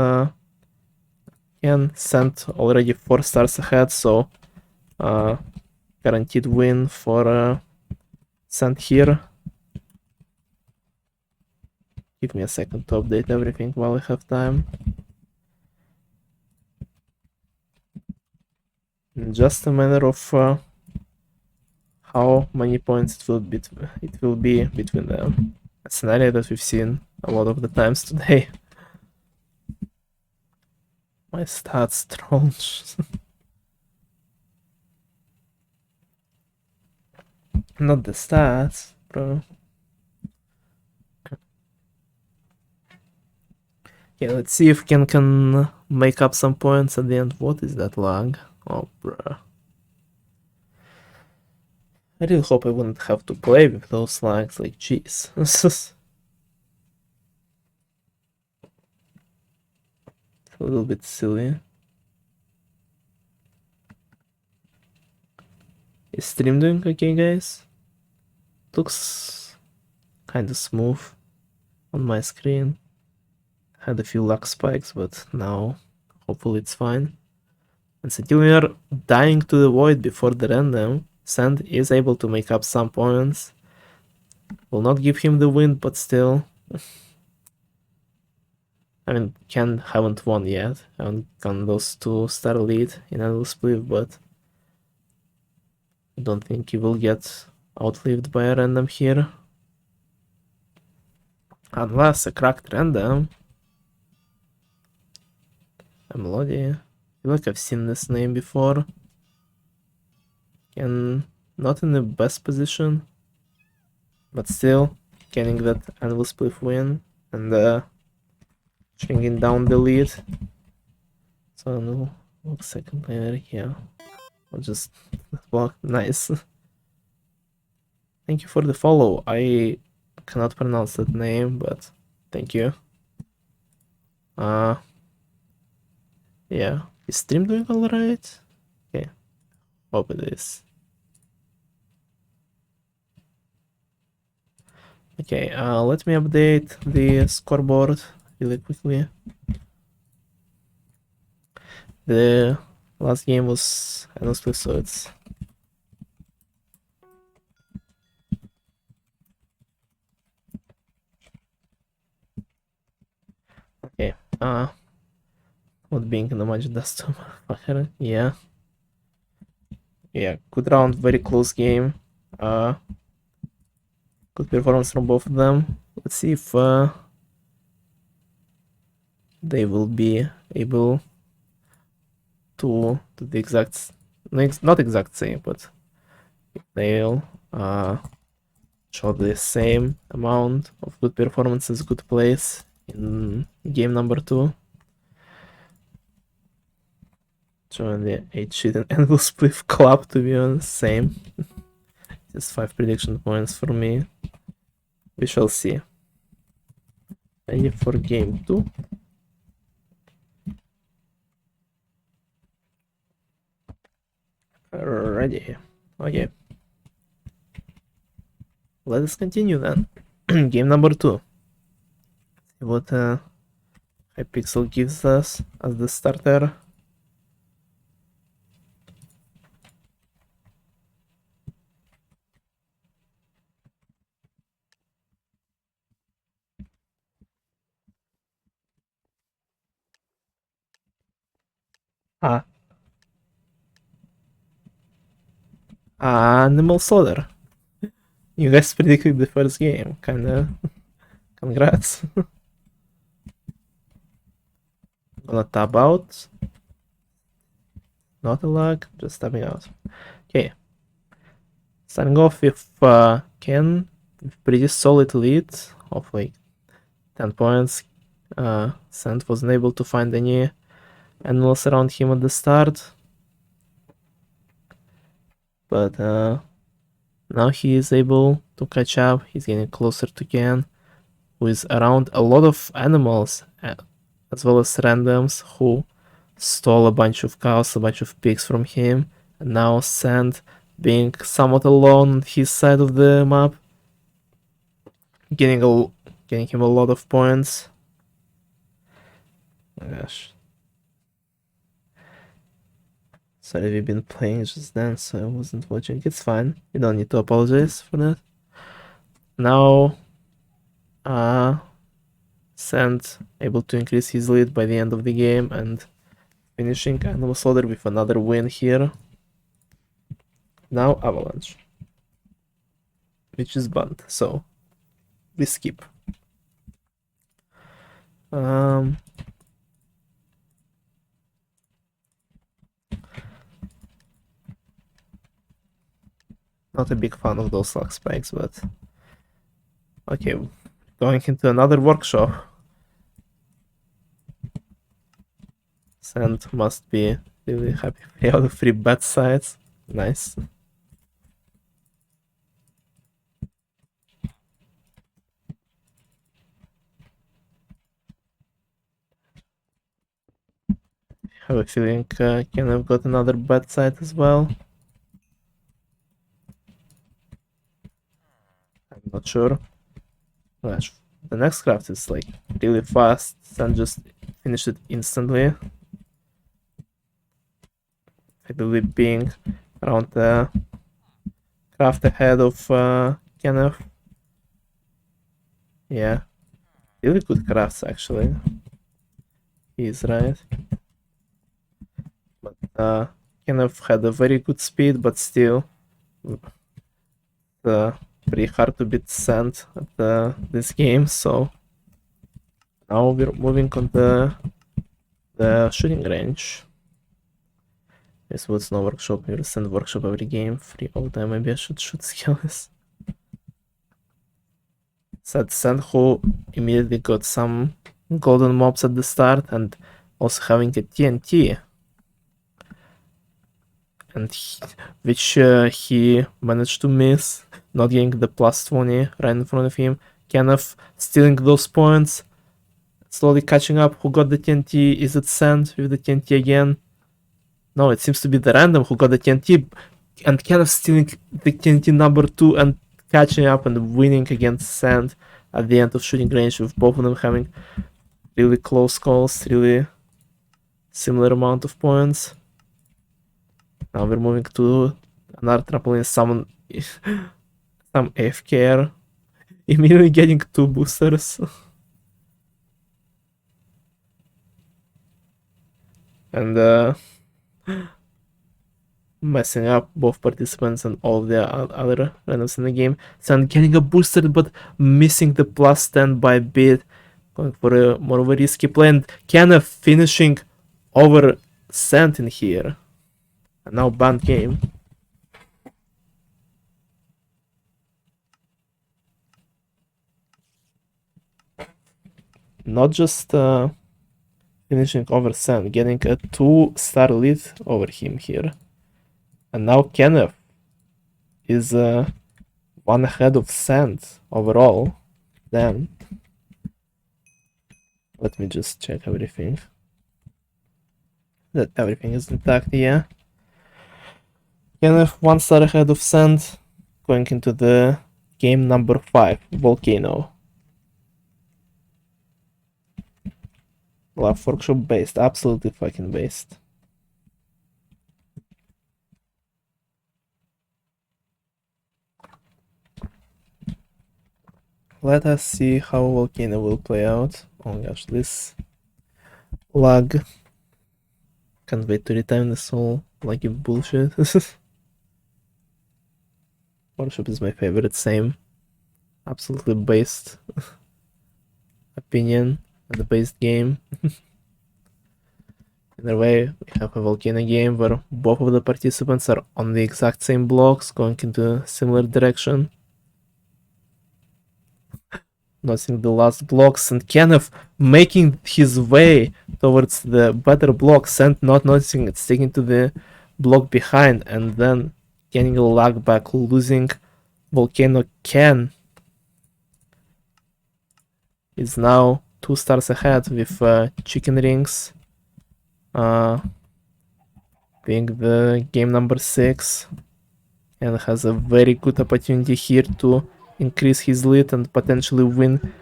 Ken. Cent already 4 stars ahead, so guaranteed win for Cent here. Give me a second to update everything while I have time. Just a matter of how many points it will be between them. A scenario that we've seen a lot of the times today. My stats thrown. Not the stats, bro. Yeah, let's see if Ken can make up some points at the end. What is that lag? Oh, bro. I really hope I wouldn't have to play with those lags, like, jeez. It's a little bit silly. Is stream doing okay, guys? Looks kinda smooth on my screen. Had a few luck spikes, but now hopefully it's fine. And Centillionaire dying to the void before the random. Sand is able to make up some points. Will not give him the win, but still. I mean, Ken haven't won yet. Haven't gotten those 2-star lead in Endless Split, but I don't think he will get outlived by a random here. Unless a cracked random. Melody. I feel like I've seen this name before. Ken not in the best position, but still getting that Endless Split win and shrinking down the lead. So no, second player here. I'll just block. Nice. Thank you for the follow. I cannot pronounce that name, but thank you. Yeah, is stream doing alright? Okay, hope it is. Okay, let me update the scoreboard really quickly. The last game was honestly, so it's okay. What being in the match does to motherfucker? Yeah. Yeah, good round, very close game. Good performance from both of them. Let's see if they will be able to do the exact, not exact same, but they'll show the same amount of good performances, good plays in game number 2. Join the 8 sheet and will split club, to be honest, same. Just 5 prediction points for me. We shall see. Ready for game 2. Ready. Okay. Let us continue then. Game number 2. See what Hypixel gives us as the starter. Animal Solar. You guys predicted the first game. Kinda. Congrats. Gonna tab out. Not a lag, just tabbing out. Okay. Starting off with Ken, pretty solid lead of like 10 points. Sand wasn't able to find any animals around him at the start. But now he is able to catch up. He's getting closer to Ken. who is around a lot of animals, as well as randoms who stole a bunch of cows, a bunch of pigs from him, and now Sand being somewhat alone on his side of the map, getting him a lot of points. Oh my gosh. Sorry, we've been playing just then, so I wasn't watching. It's fine. You don't need to apologize for that. Now, Sand able to increase his lead by the end of the game and finishing Animal Slaughter with another win here. Now Avalanche, which is banned, so we skip. Not a big fan of those luck spikes, but okay, going into another workshop. Sand must be really happy with all the 3 bad sides. Nice. I have a feeling Ken have got another bad side as well. I'm not sure. Gosh, the next craft is like really fast and just finished it instantly. I believe being around the craft ahead of Kenneth. Yeah, really good crafts actually. He's right. But Kenneth had a very good speed, but still pretty hard to beat Sand at this game. So now we're moving on the shooting range. This was no workshop. We'll send workshop every game, free all time. Maybe I should shoot skills. Said Sand, who immediately got some golden mobs at the start and also having a TNT, and which he managed to miss, not getting the plus 20 right in front of him. Kenneth stealing those points, slowly catching up. Who got the TNT? Is it Sand with the TNT again? No, it seems to be the random who got the TNT, and Kenneth stealing the TNT number 2 and catching up and winning against Sand at the end of shooting range, with both of them having really close calls, really similar amount of points. Now we're moving to another trampoline, some AFK, immediately getting 2 boosters. And messing up both participants and all the other randoms in the game. Sand getting a booster but missing the plus 10 by a bit, going for a more of a risky play, and Kenneth finishing over Sand in here. And now banned game. Not just finishing over Sand, getting a 2-star lead over him here. And now Kenneth is 1 ahead of Sand overall. Then let me just check everything. That everything is intact, yeah. Kenneth 1 star ahead of Sand, going into the game number 5, Volcano. Love workshop based, absolutely fucking based. Let us see how Volcano will play out. Oh my gosh, this lag. Can't wait to retime this whole laggy bullshit. Workshop is my favorite, same. Absolutely based opinion and the based game. Either way, we have a Volcano game where both of the participants are on the exact same blocks, going into a similar direction. Noticing the last blocks, and Kenneth making his way towards the better block, Sand not noticing it, sticking to the block behind, and then getting a lag back, losing Volcano can is now 2 stars ahead with chicken rings being the game number 6, and has a very good opportunity here to increase his lead and potentially win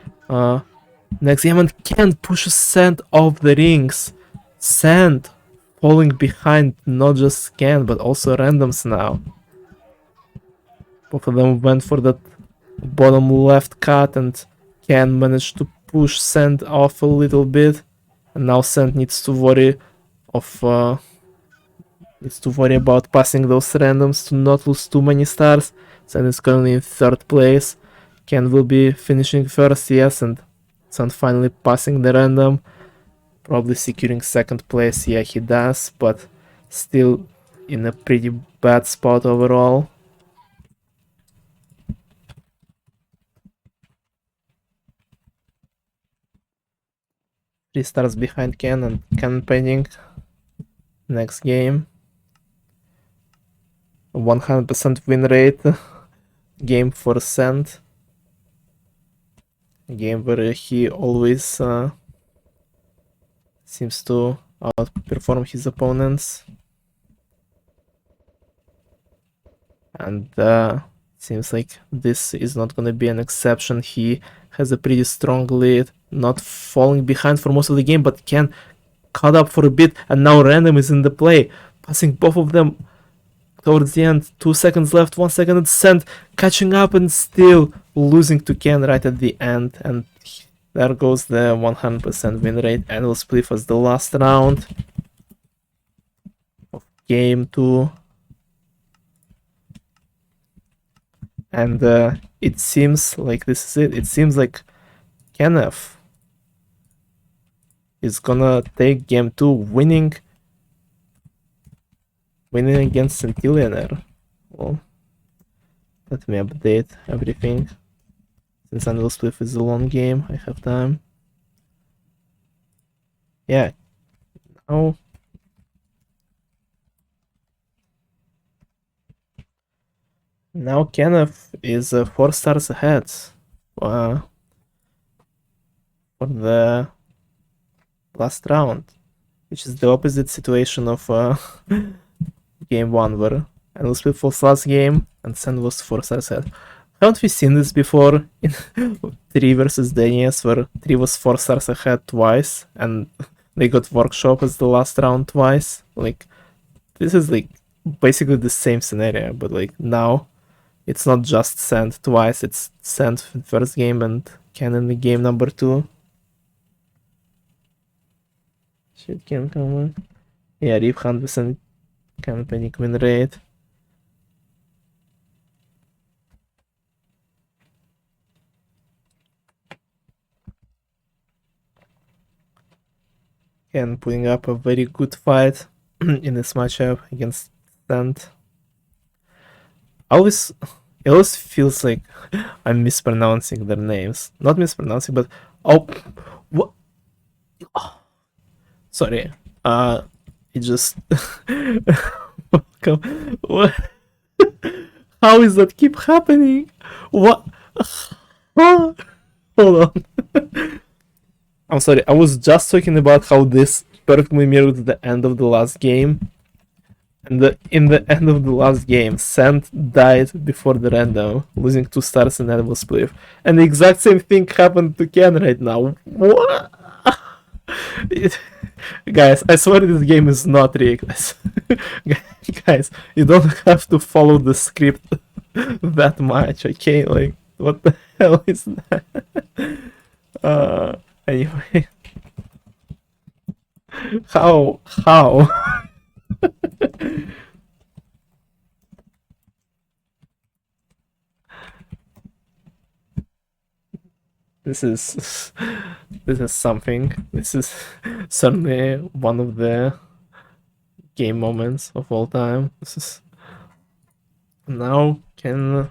next game. And Ken pushes Sand off the rings. Sand falling behind not just Ken but also randoms now. Both of them went for that bottom left cut, and Ken managed to push Sand off a little bit, and now Sand needs to worry about passing those randoms to not lose too many stars. Sand is currently in 3rd place. Ken will be finishing first, yes, and Sand finally passing the random, probably securing 2nd place. Yeah, he does, but still in a pretty bad spot overall. Three stars behind Ken, and Ken pending next game. 100% win rate game for Sand. A game where he always seems to outperform his opponents. And seems like this is not gonna be an exception. He has a pretty strong lead, not falling behind for most of the game, but Ken caught up for a bit, and now Random is in the play, passing both of them towards the end. 2 seconds left, 1 second, and Sand catching up and still losing to Ken right at the end. And there goes the 100% win rate. And we'll split as the last round of game 2. And it seems like this is it. It seems like Kenneth is gonna take game 2, winning against Centillionaire. Well, let me update everything. Since Unreal Split is a long game, I have time. Yeah. Now Kenneth is 4 stars ahead for the last round, which is the opposite situation of game 1, where Unreal Split was last game and Sand was 4 stars ahead. Haven't we seen this before in 3 versus Daniez, where 3 was 4 stars ahead twice and they got Workshop as the last round twice? Like, this is like basically the same scenario, but like now it's not just Sand twice, it's Sand in first game and Ken in the game number 2. Shit, Ken come on. Yeah, Reef 100% Ken panic win rate. Ken putting up a very good fight in this matchup against Sand. It always feels like I'm mispronouncing their names. Not mispronouncing, but what? Sorry. It just what? How is that keep happening? What? Hold on. I'm sorry. I was just talking about how this perfectly mirrored the end of the last game. And in the end of the last game, Sand died before the random, losing 2 stars in Animal Split. And the exact same thing happened to Ken right now. What? Guys, I swear this game is not rigged. Guys, you don't have to follow the script that much, okay? Like, what the hell is that? Anyway. How? This is something. This is certainly one of the game moments of all time. This is now Ken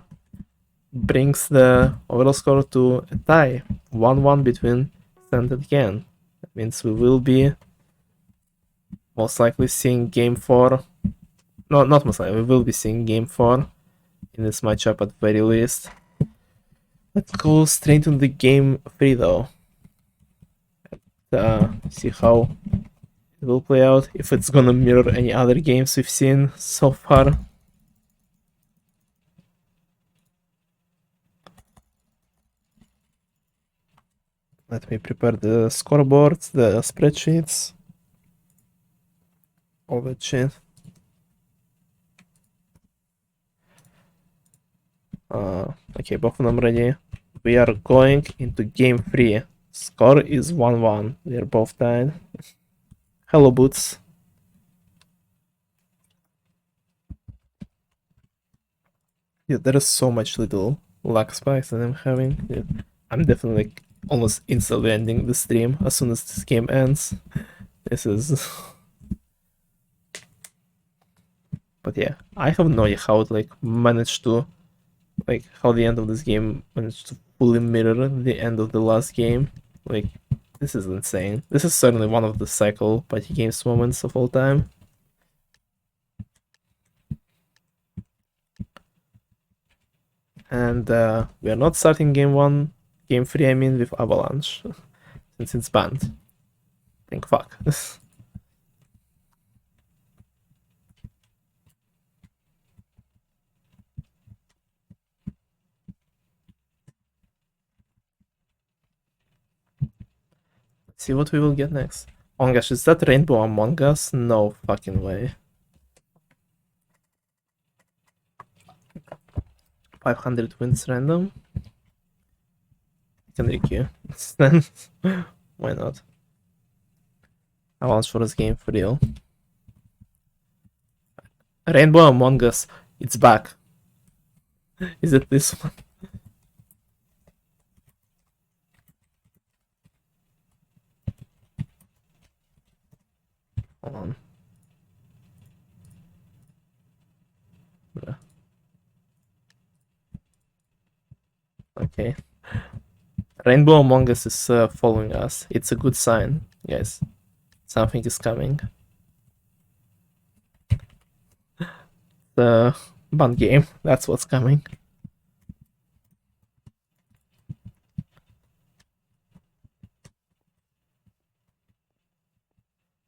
brings the overall score to a tie, 1-1 between Sand and Ken. That means we will be most likely seeing game 4. No, not most likely. We will be seeing game 4 in this matchup at very least. Let's go straight into the game 3 though. see how it will play out. If it's gonna mirror any other games we've seen so far. Let me prepare the scoreboards, the spreadsheets, all that shit. Okay, both of them ready. We are going into game 3. Score is 1-1. We are both tied. Hello, Boots. Yeah, there is so much little luck spikes that I'm having. Yeah, I'm definitely like almost instantly ending the stream as soon as this game ends. This is... But yeah, I have no idea how it like managed to... Like, how the end of this game managed to fully mirror the end of the last game. Like, this is insane. This is certainly one of the cycle party games moments of all time. And we are not starting game 3 I mean, with Avalanche, since it's banned. Think fuck. See what we will get next. Oh my gosh, is that Rainbow Among Us? No fucking way. 500 wins random? Can requeue. Then why not? Avalanche for this game for real. Rainbow Among Us, it's back. Is it this one? Hold on. Okay. Rainbow Among Us is following us. It's a good sign, guys. Something is coming. The band game, that's what's coming.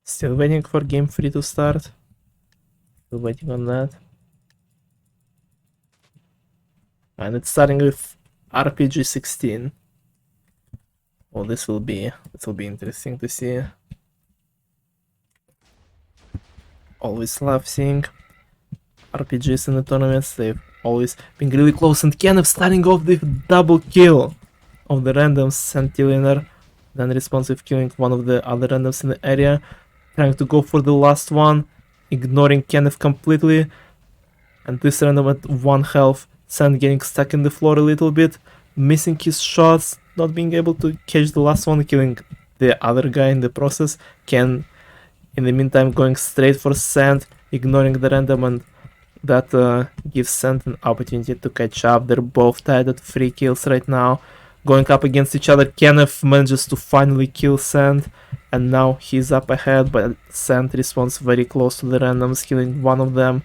Still waiting for game 3 to start. Still waiting on that. And it's starting with RPG 16. Oh, this will be interesting to see. Always love seeing RPGs in the tournaments. They've always been really close. And Kenneth starting off with double kill of the randoms Centillionaire, then responsive killing one of the other randoms in the area, trying to go for the last one, ignoring Kenneth completely, and this random at 1 health, Sand getting stuck in the floor a little bit, missing his shots, not being able to catch the last one, killing the other guy in the process. Ken, in the meantime, going straight for Sand, ignoring the random, and that gives Sand an opportunity to catch up. They're both tied at 3 kills right now, going up against each other. Kenneth manages to finally kill Sand, and now he's up ahead, but Sand responds very close to the randoms, killing one of them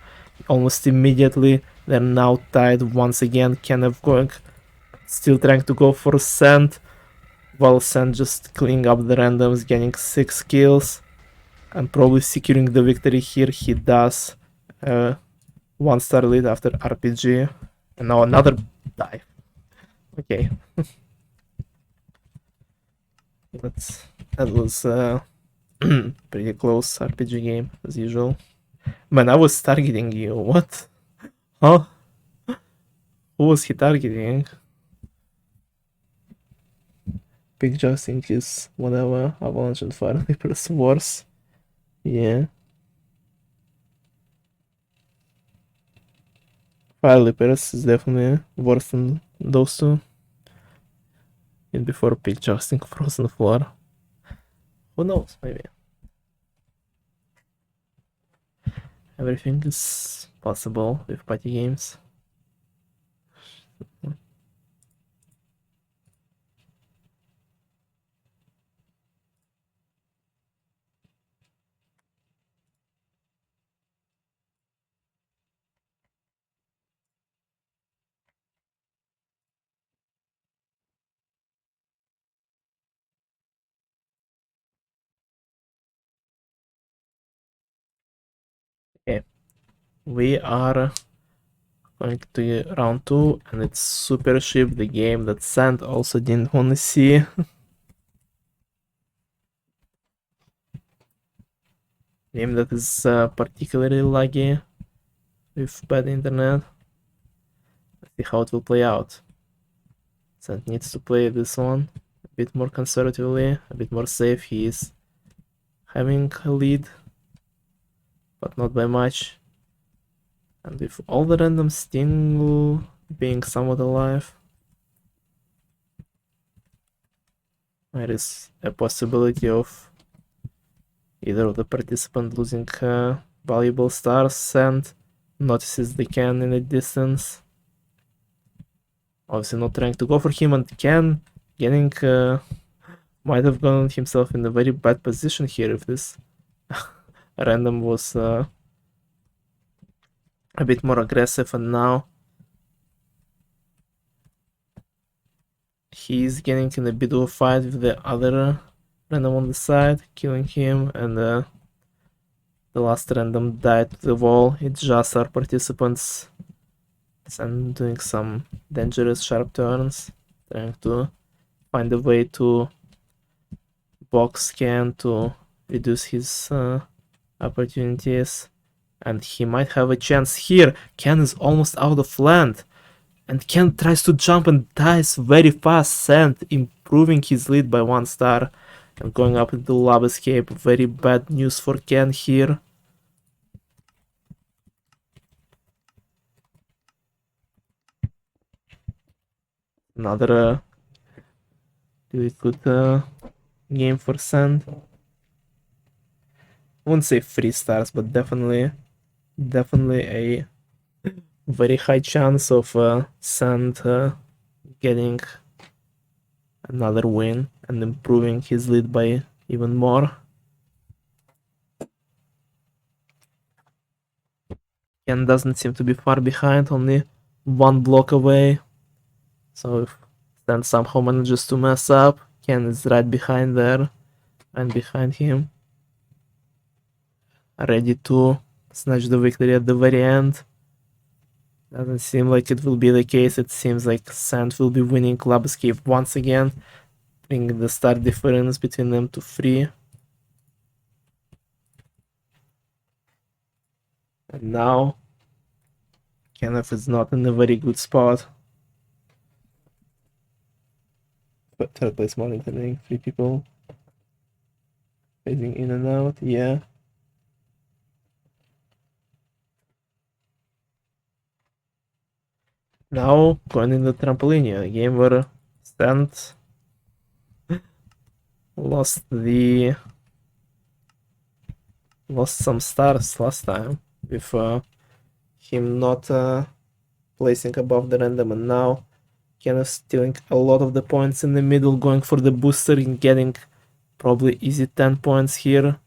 almost immediately. They're now tied once again. Kenneth going, still trying to go for Sand, while Sand just cleaning up the randoms, getting 6 kills, and probably securing the victory here. He does. 1-star lead after RPG, and now another dive. Okay. That was pretty close RPG game as usual. Man, I was targeting you. What? Huh? Who was he targeting? Big Justin is whatever. Avalanche and Fire Leapers worse. Yeah. Fire Leapers is definitely worse than those two. And before Big Justin Frozen Floor. Who knows, maybe. Everything is possible with party games. we are going to round 2, and it's Super Ship, the game that Sand also didn't want to see. Game that is particularly laggy with bad internet. Let's see how it will play out. Sand needs to play this one a bit more conservatively, a bit more safe. He is having a lead, but not by much. And with all the random still being somewhat alive, there is a possibility of either of the participant losing valuable stars and notices the Ken in the distance. Obviously not trying to go for him, and Ken getting might have gotten himself in a very bad position here if this random was a bit more aggressive, and now he's getting in a bit of a fight with the other random on the side, killing him, and the last random died to the wall. It's just our participants and doing some dangerous sharp turns, trying to find a way to box Ken to reduce his opportunities, and he might have a chance here. Ken is almost out of land, and Ken tries to jump and dies very fast, Sand improving his lead by 1 star and going up into lab escape. Very bad news for Ken here. Another really good game for Sand. I wouldn't say 3 stars, but definitely a very high chance of Sand getting another win and improving his lead by even more. Ken doesn't seem to be far behind, only 1 block away. So if Sand somehow manages to mess up, Ken is right behind there and behind him, ready to snatch the victory at the very end. Doesn't seem like it will be the case. It seems like Sand will be winning Club Escape once again, bringing the star difference between them to 3. And now Kenneth is not in a very good spot. But 3rd place monitoring, 3 people phasing in and out, yeah. Now going in the trampoline, a game where Sand lost some stars last time with him not placing above the random, and now Kenneth stealing a lot of the points in the middle, going for the booster and getting probably easy 10 points here.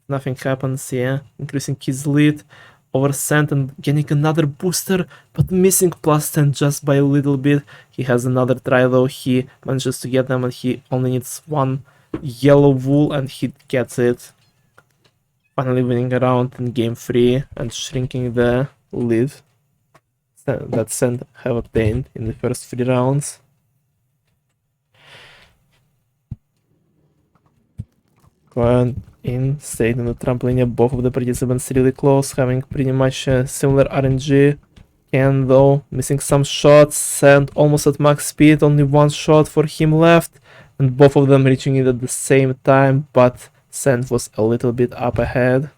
Nothing happens, yeah, increasing his lead over Sand and getting another booster, but missing +10 just by a little bit. He has another try though, he manages to get them, and he only needs 1 yellow wool and he gets it. Finally winning a round in game 3 and shrinking the lead that Sand have obtained in the first 3 rounds. Going in, stayed in the trampoline, both of the participants really close, having pretty much similar RNG. Ken though missing some shots, Sand almost at max speed, only 1 shot for him left, and both of them reaching it at the same time, but Sand was a little bit up ahead.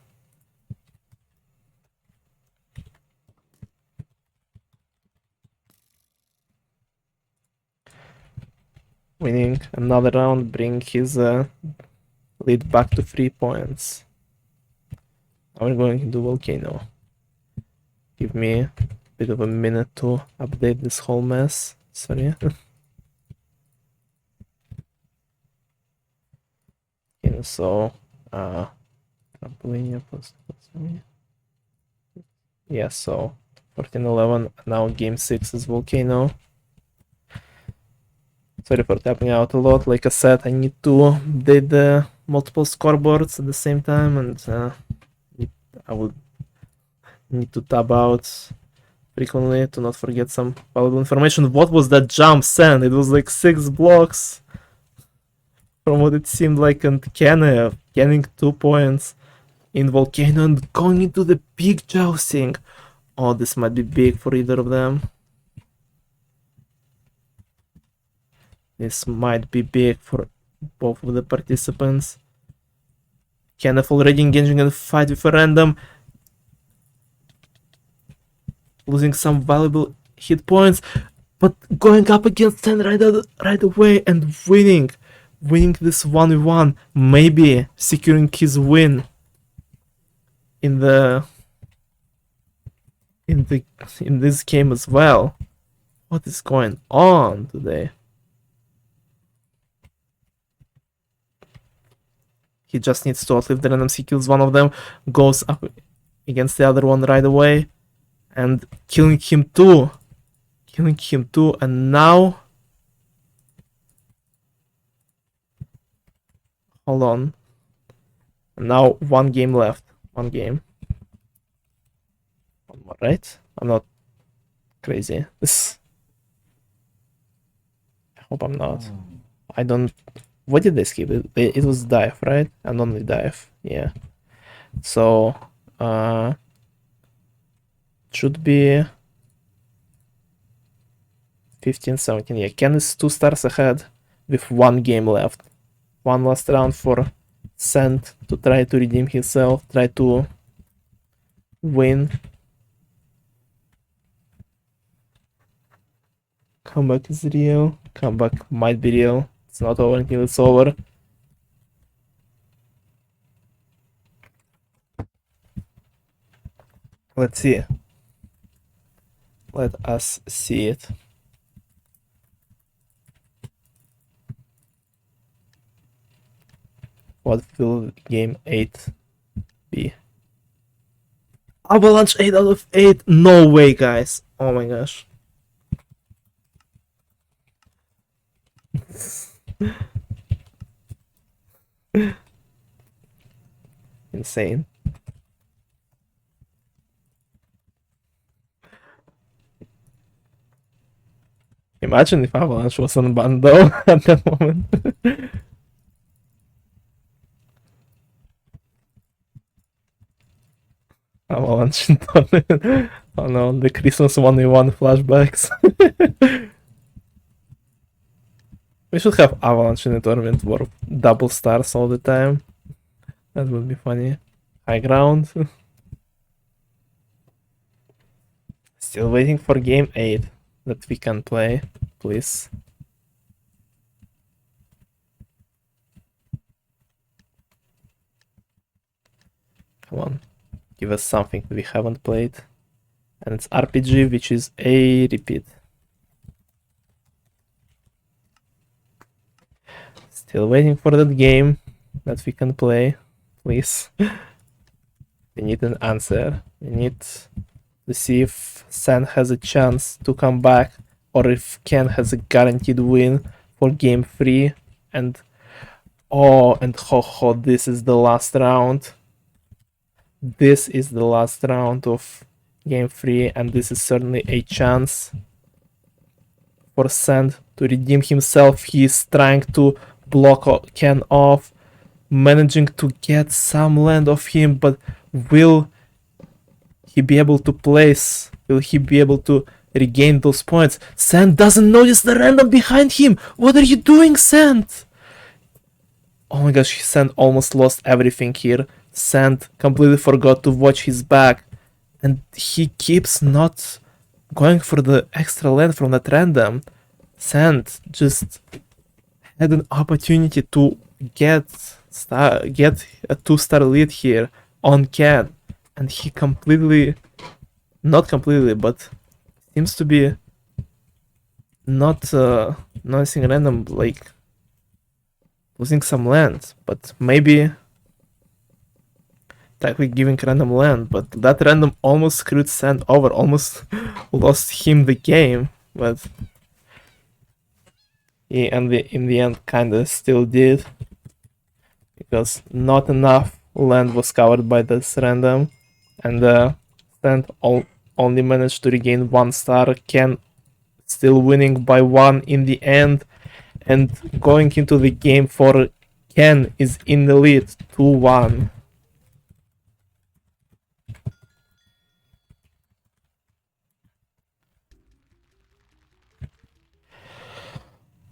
Winning another round, bring his lead back to 3 points. Now we're going into Volcano. Give me a bit of a minute to update this whole mess. Sorry. Okay, so trampoline plus yeah, so 14-11. Now game 6 is Volcano. Sorry for tapping out a lot. Like I said, I need to update the multiple scoreboards at the same time, and I would Need to tab out frequently to not forget some valuable information. What was that jump, Sand? It was like 6 blocks from what it seemed like, and Kenneth getting 2 points in Volcano and going into the big jousting. Oh, this might be big for either of them. This might be big for both of the participants. Kenneth already engaging in a fight with a random, losing some valuable hit points, but going up against 10 right away and winning this 1v1, maybe securing his win in this game as well. What is going on today? He just needs to outlive the randoms. He kills one of them, goes up against the other one right away, and killing him too. And now, hold on. Now 1 game left. 1 game. One more, right? I'm not crazy. I hope I'm not. I don't. What did they skip? It was dive, right? And only dive. Yeah. So, should be 15, 17. Yeah, Ken is 2 stars ahead with 1 game left. 1 last round for Sand to try to redeem himself, try to win. Comeback is real. Comeback might be real. It's not over until it's over. Let's see. Let us see it. What will game 8 be? Avalanche 8 out of 8? No way, guys. Oh my gosh. Insane. Imagine if Avalanche was on bundle at that moment. Avalanche in tournament. Oh no, the Christmas 1v1 flashbacks. We should have Avalanche in the tournament for double stars all the time. That would be funny. High ground. Still waiting for game 8 that we can play, please. Come on, give us something we haven't played. And it's RPG, which is a repeat. Still waiting for that game that we can play, please. We need an answer. We need to see if Sen has a chance to come back, or if Ken has a guaranteed win for game 3. And oh, and ho, this is the last round. This is the last round of game 3, and this is certainly a chance for Sand to redeem himself. He is trying to block Ken off, managing to get some land off him, but will he be able to place? Will he be able to regain those points? Sand doesn't notice the random behind him. What are you doing, Sand? Oh my gosh, Sand almost lost everything here. Sand completely forgot to watch his back, and he keeps not going for the extra land from that random. Sand just had an opportunity to get a 2-star lead here on Ken, and he completely, not completely, but seems to be not noticing random, like losing some land, but maybe technically giving random land, but that random almost screwed Sand over, almost lost him the game, but he in the end kinda still did, because not enough land was covered by this random, and and only managed to regain 1 star. Ken still winning by 1 in the end, and going into the game for Ken is in the lead 2-1.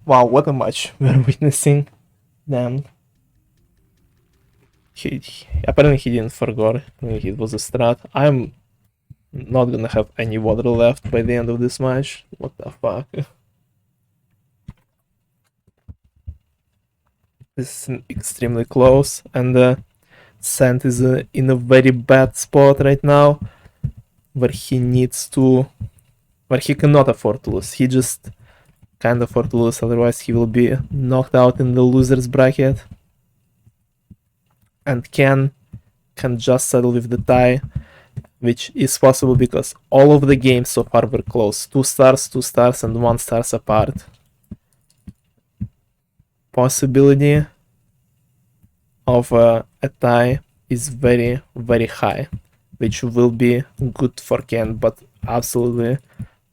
Wow, what a match we're witnessing. Damn. Apparently he didn't forget. It was a strat. I'm not gonna have any water left by the end of this match. What the fuck? This is extremely close, and Sant is in a very bad spot right now, where he cannot afford to lose. He just can't afford to lose, otherwise he will be knocked out in the losers bracket. And can just settle with the tie, which is possible because all of the games so far were close. 2 stars, 2 stars, and 1 stars apart. Possibility of a tie is very, very high, which will be good for Ken, but absolutely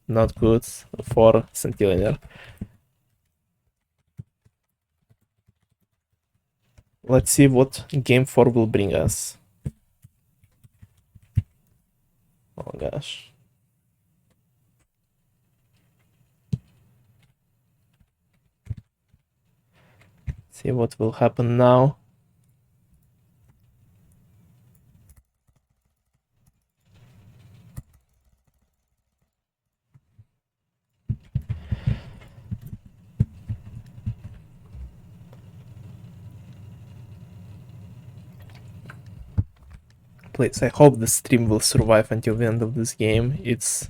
not good for Centillionaire. Let's see what game 4 will bring us. Oh gosh. See what will happen now. Please, I hope the stream will survive until the end of this game. It's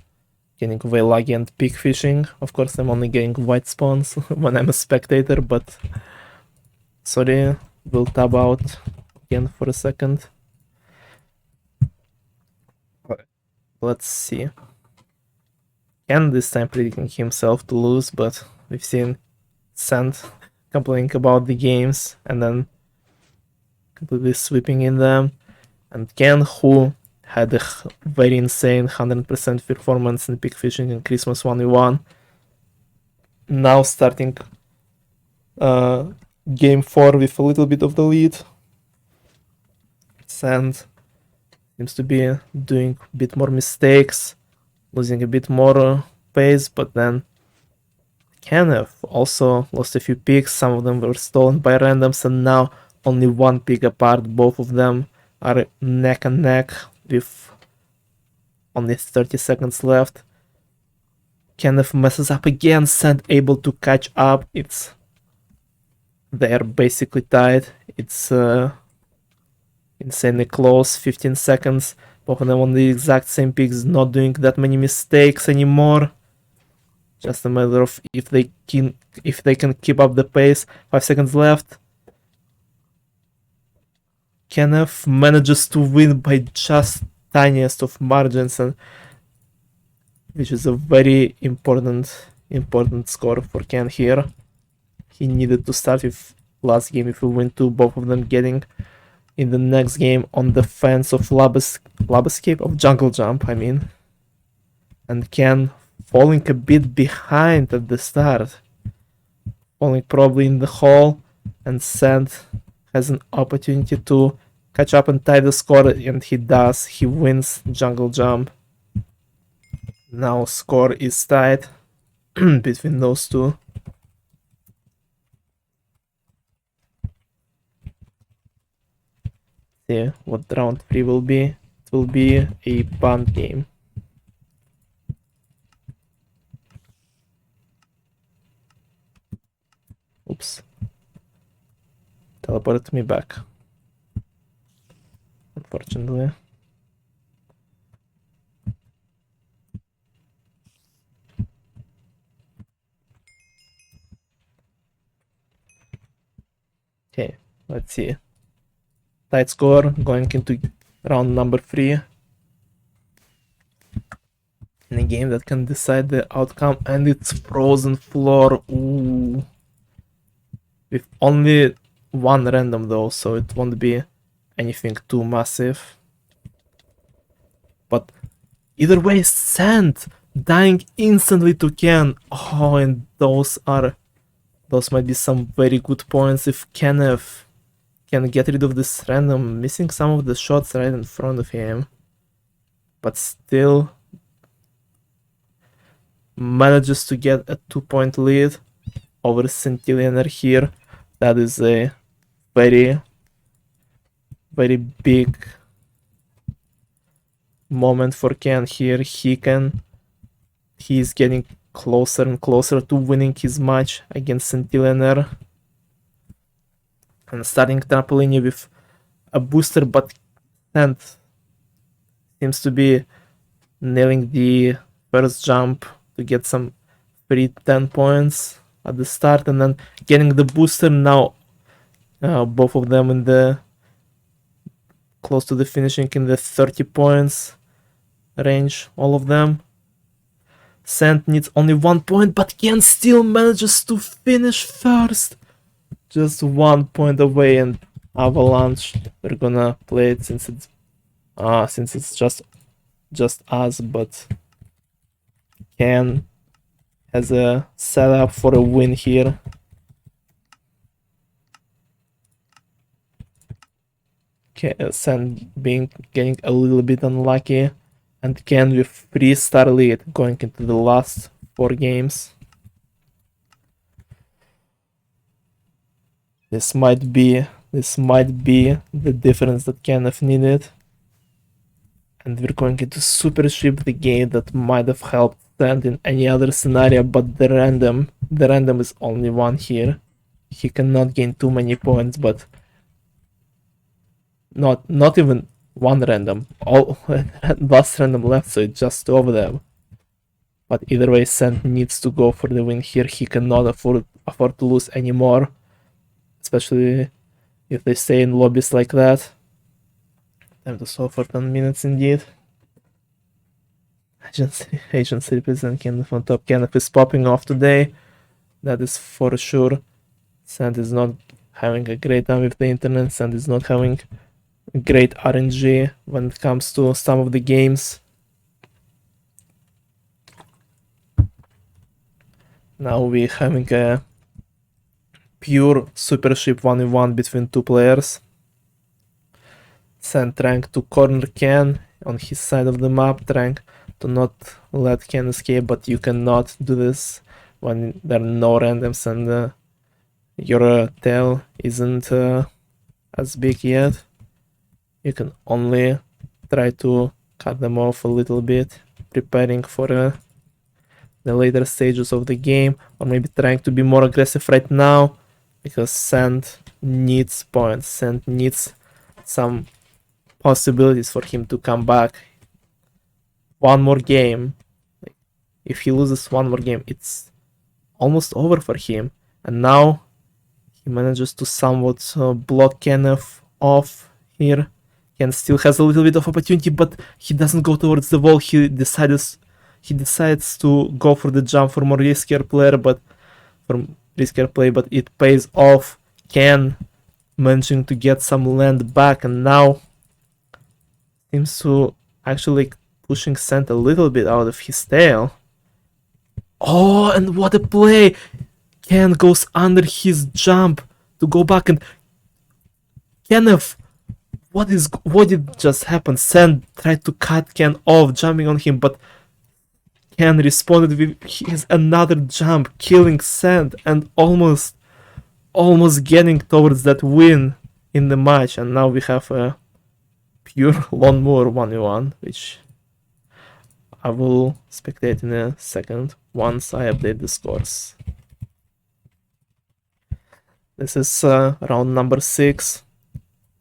getting way laggy and pig fishing. Of course, I'm only getting white spawns when I'm a spectator, but sorry, we'll tab out again for a second. Let's see. Ken this time predicting himself to lose, but we've seen Sant complaining about the games and then completely sweeping in them. And Ken, who had a very insane 100% performance in pig fishing in Christmas 1v1, now starting game 4 with a little bit of the lead. Sant seems to be doing a bit more mistakes, losing a bit more pace, but then Ken have also lost a few pigs. Some of them were stolen by randoms, and now only 1 pig apart. Both of them are neck and neck with only 30 seconds left. Kenneth messes up again, Sant able to catch up. They are basically tied. It's insanely close, 15 seconds. Both of them on the exact same pigs, not doing that many mistakes anymore. Just a matter of if they can keep up the pace. 5 seconds left. Kenneth manages to win by just tiniest of margins, and which is a very important score for Ken here. He needed to start with last game if we win 2, both of them getting in the next game on the fence of Lab Escape, of Jungle Jump, I mean. And Ken falling a bit behind at the start, falling probably in the hole, and Sant has an opportunity to catch up and tie the score, and he does. He wins Jungle Jump. Now score is tied between those two. See what round 3 will be. It will be a bunt game. Oops. Teleported me back. Unfortunately. Okay, let's see. Tight score going into round number 3. In a game that can decide the outcome, and it's frozen floor. Ooh. With only 1 random though, so it won't be anything too massive. But Either way, Sand dying instantly to Ken. Oh, and those might be some very good points if Kenneth can get rid of this random, missing some of the shots right in front of him, but still manages to get a 2-point lead over Centillionaire here. That is a very, very big moment for Ken here. He's getting closer and closer to winning his match against Centillionaire. And starting trampoline with a booster, but Sand seems to be nailing the first jump to get some free 10 points at the start, and then getting the booster now. Both of them in the close to the finishing in the 30 points range, all of them. Sand needs only 1 point, but Ken still manages to finish first. Just 1 point away, and Avalanche, we're gonna play it since it's just us, but Ken has a setup for a win here. Sand getting a little bit unlucky, and Ken with 3-star lead going into the last 4 games. This might be the difference that Kenneth needed. And we're going into super ship, the game that might have helped Sand in any other scenario, but the random is only 1 here. He cannot gain too many points, but not even 1 random. All last random left, so it's just 2 of them. But either way, Sand needs to go for the win here. He cannot afford to lose anymore, especially if they stay in lobbies like that. Time to solve for 10 minutes indeed. Agency represent Kenneth on top. Kenneth is popping off today. That is for sure. Sand is not having a great time with the internet. Sand is not having great RNG when it comes to some of the games. Now we're having a pure super ship 1v1 between 2 players. Sand trying to corner Ken on his side of the map, trying to not let Ken escape, but you cannot do this when there are no randoms and your tail isn't as big yet. You can only try to cut them off a little bit, preparing for the later stages of the game, or maybe trying to be more aggressive right now, because Sand needs points. Sand needs some possibilities for him to come back. 1 more game. If he loses 1 more game, it's almost over for him. And now he manages to somewhat block Kenneth off here. Ken still has a little bit of opportunity, but he doesn't go towards the wall. He decides to go for the jump for more riskier play, but it pays off. Ken managing to get some land back, and now seems to actually pushing Sand a little bit out of his tail. Oh, and what a play! Ken goes under his jump to go back, and Kenneth, what did just happen? Sand tried to cut Ken off, jumping on him, but Ken responded with his another jump, killing Sand and almost getting towards that win in the match. And now we have a pure lawnmower 1v1, which I will spectate in a second once I update the scores. This is round number 6.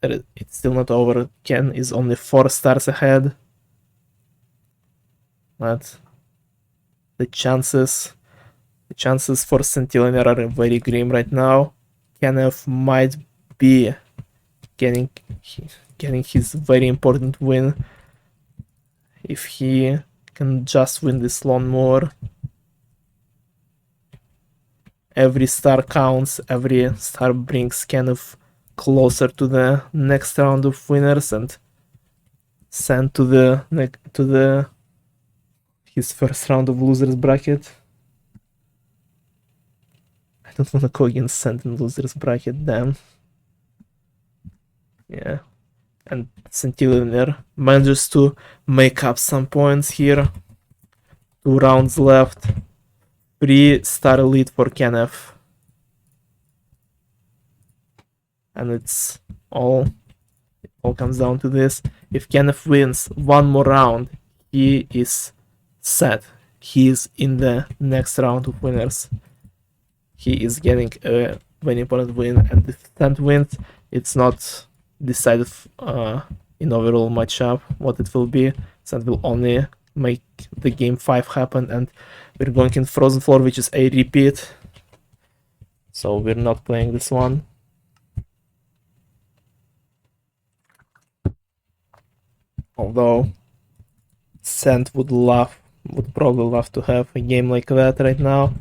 It's still not over. Ken is only 4 stars ahead, but the chances for Centillionaire are very grim right now. Kenneth might be getting his very important win if he can just win this lawnmower. Every star counts. Every star brings Kenneth closer to the next round of winners and sent to the his first round of losers bracket. I don't want to go against Cent in losers bracket, damn. Yeah. And Centillionaire manages to make up some points here. 2 rounds left. 3-star lead for Kenneth. And it all comes down to this. If Kenneth wins one more round, he is set. He is in the next round of winners. He is getting a very important win, and if Cent wins, it's not decided in overall matchup what it will be. Cent will only make the game 5 happen, and we're going in Frozen Floor, which is a repeat. So we're not playing this one. Although Cent would probably love to have a game like that right now.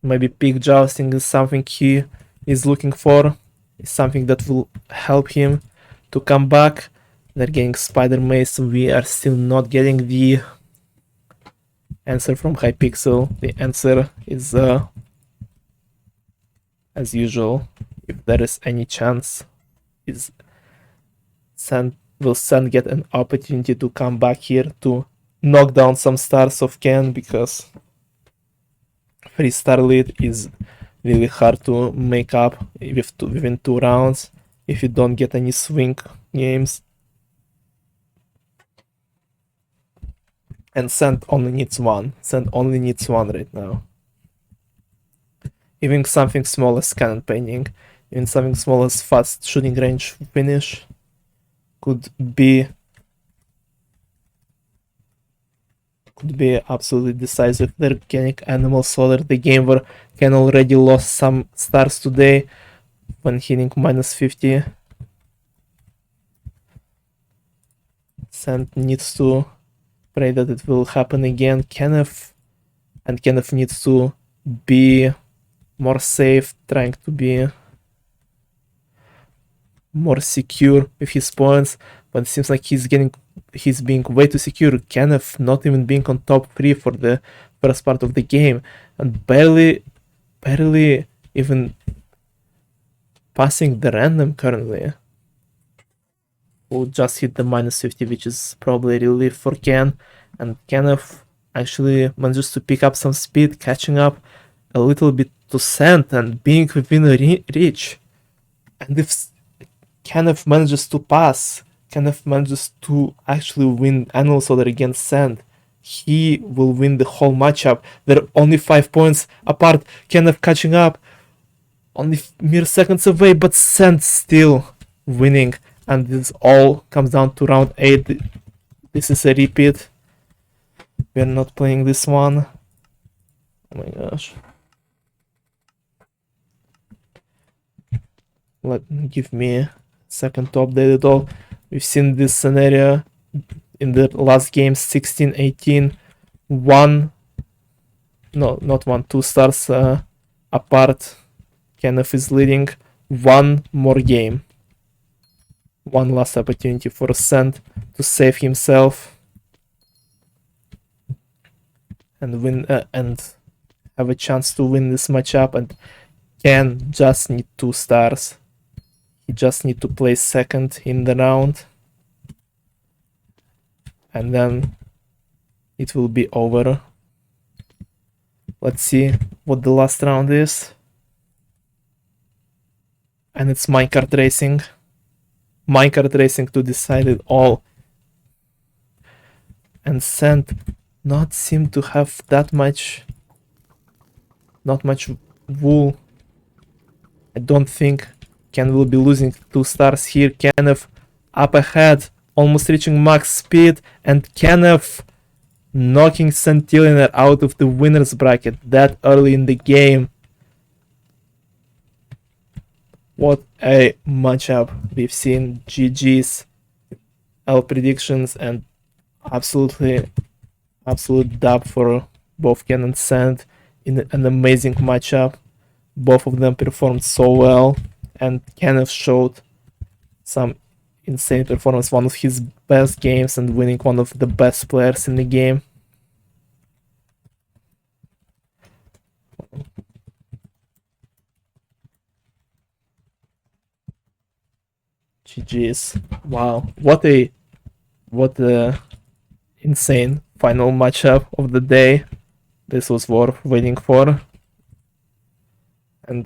Maybe Peak Jousting is something he is looking for. It's something that will help him to come back. They're getting Spider Maze. We are still not getting the answer from Hypixel. The answer is as usual, if there is any chance, is will Cent get an opportunity to come back here to knock down some stars of Ken, because 3-star lead is really hard to make up within 2 rounds if you don't get any swing games. And Cent only needs one. Cent only needs one right now. Even something small as cannon painting, even something small as fast shooting range finish could be absolutely decisive. They're getting Animal Solar, the game where Ken already lost some stars today when hitting -50. Cent needs to pray that it will happen again. Kenneth needs to be more safe, trying to be more secure with his points, but it seems like he's being way too secure. Kenneth not even being on top 3 for the first part of the game, and barely even passing the random currently. Who just hit the -50, which is probably a relief for Ken, and Kenneth actually manages to pick up some speed, catching up a little bit to Cent and being within reach. And if Kenneth manages to pass, Kenneth manages to actually win Animal Solar against Cent, he will win the whole matchup. They're only 5 points apart. Kenneth catching up, only mere seconds away, but Cent still winning. And this all comes down to round 8. This is a repeat. We're not playing this one. Oh my gosh. Give me a second to update it all. We've seen this scenario in the last game, 16-18. Two stars apart. Kenneth is leading. One more game. One last opportunity for Cent to save himself and win and have a chance to win this matchup. And Ken just need 2 stars. He just need to place second in the round, and then it will be over. Let's see what the last round is. And it's minecart racing. Minecart racing to decide it all. And Cent not seem to have that much, not much wool. I don't think Ken will be losing 2 stars here. Kenneth up ahead, almost reaching max speed, and Kenneth knocking Centillionaire out of the winner's bracket that early in the game. What a matchup we've seen. GG's, L predictions, and absolute dub for both Ken and Cent in an amazing matchup. Both of them performed so well, and Kenneth showed some insane performance, one of his best games, and winning one of the best players in the game. GG's. Wow, what a insane final matchup of the day. This was worth waiting for. And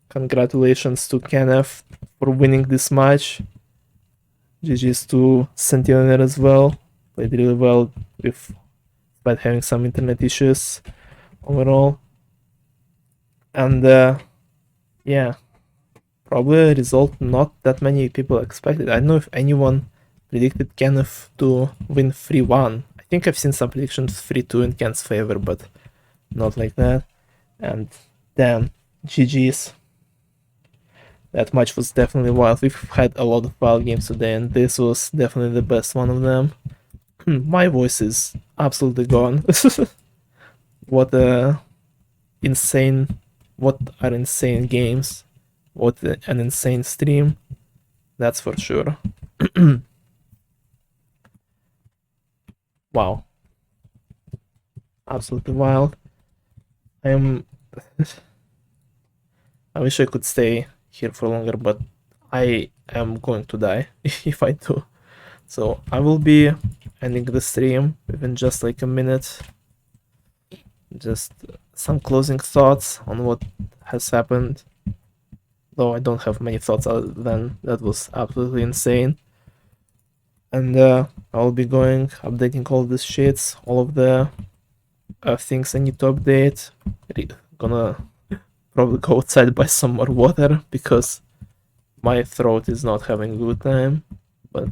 congratulations to Kenneth for winning this match. GG's to Centillionaire as well. Played really well despite having some internet issues overall. And yeah, probably a result not that many people expected. I don't know if anyone predicted Kenneth to win 3-1. I think I've seen some predictions 3-2 in Ken's favor, but not like that. And damn, GG's. That match was definitely wild. We've had a lot of wild games today, and this was definitely the best one of them. My voice is absolutely gone. What are insane games. What an insane stream. That's for sure. Wow. Absolutely wild. I wish I could stay here for longer, but I am going to die if I do. So I will be ending the stream within just like a minute. Just some closing thoughts on what has happened. Though I don't have many thoughts other than that was absolutely insane. And I'll be updating all the shits, all of the things I need to update. Gonna probably go outside, buy some more water because my throat is not having a good time. But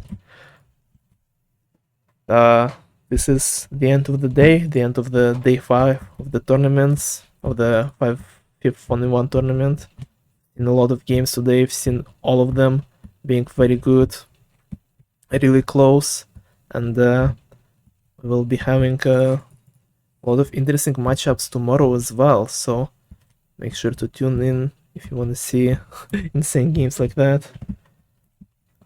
this is the end of the day, the end of the day 5 of the tournaments, of the 5-1 tournament. In a lot of games today, I've seen all of them being very good, really close, and we'll be having a lot of interesting matchups tomorrow as well, so make sure to tune in if you want to see insane games like that.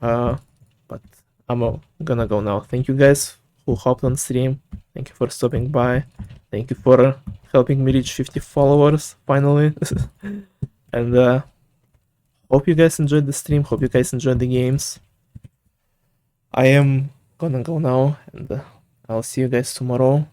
But I'm gonna go now. Thank you guys who hopped on stream. Thank you for stopping by. Thank you for helping me reach 50 followers finally. And hope you guys enjoyed the stream. Hope you guys enjoyed the games. I am gonna go now, and I'll see you guys tomorrow.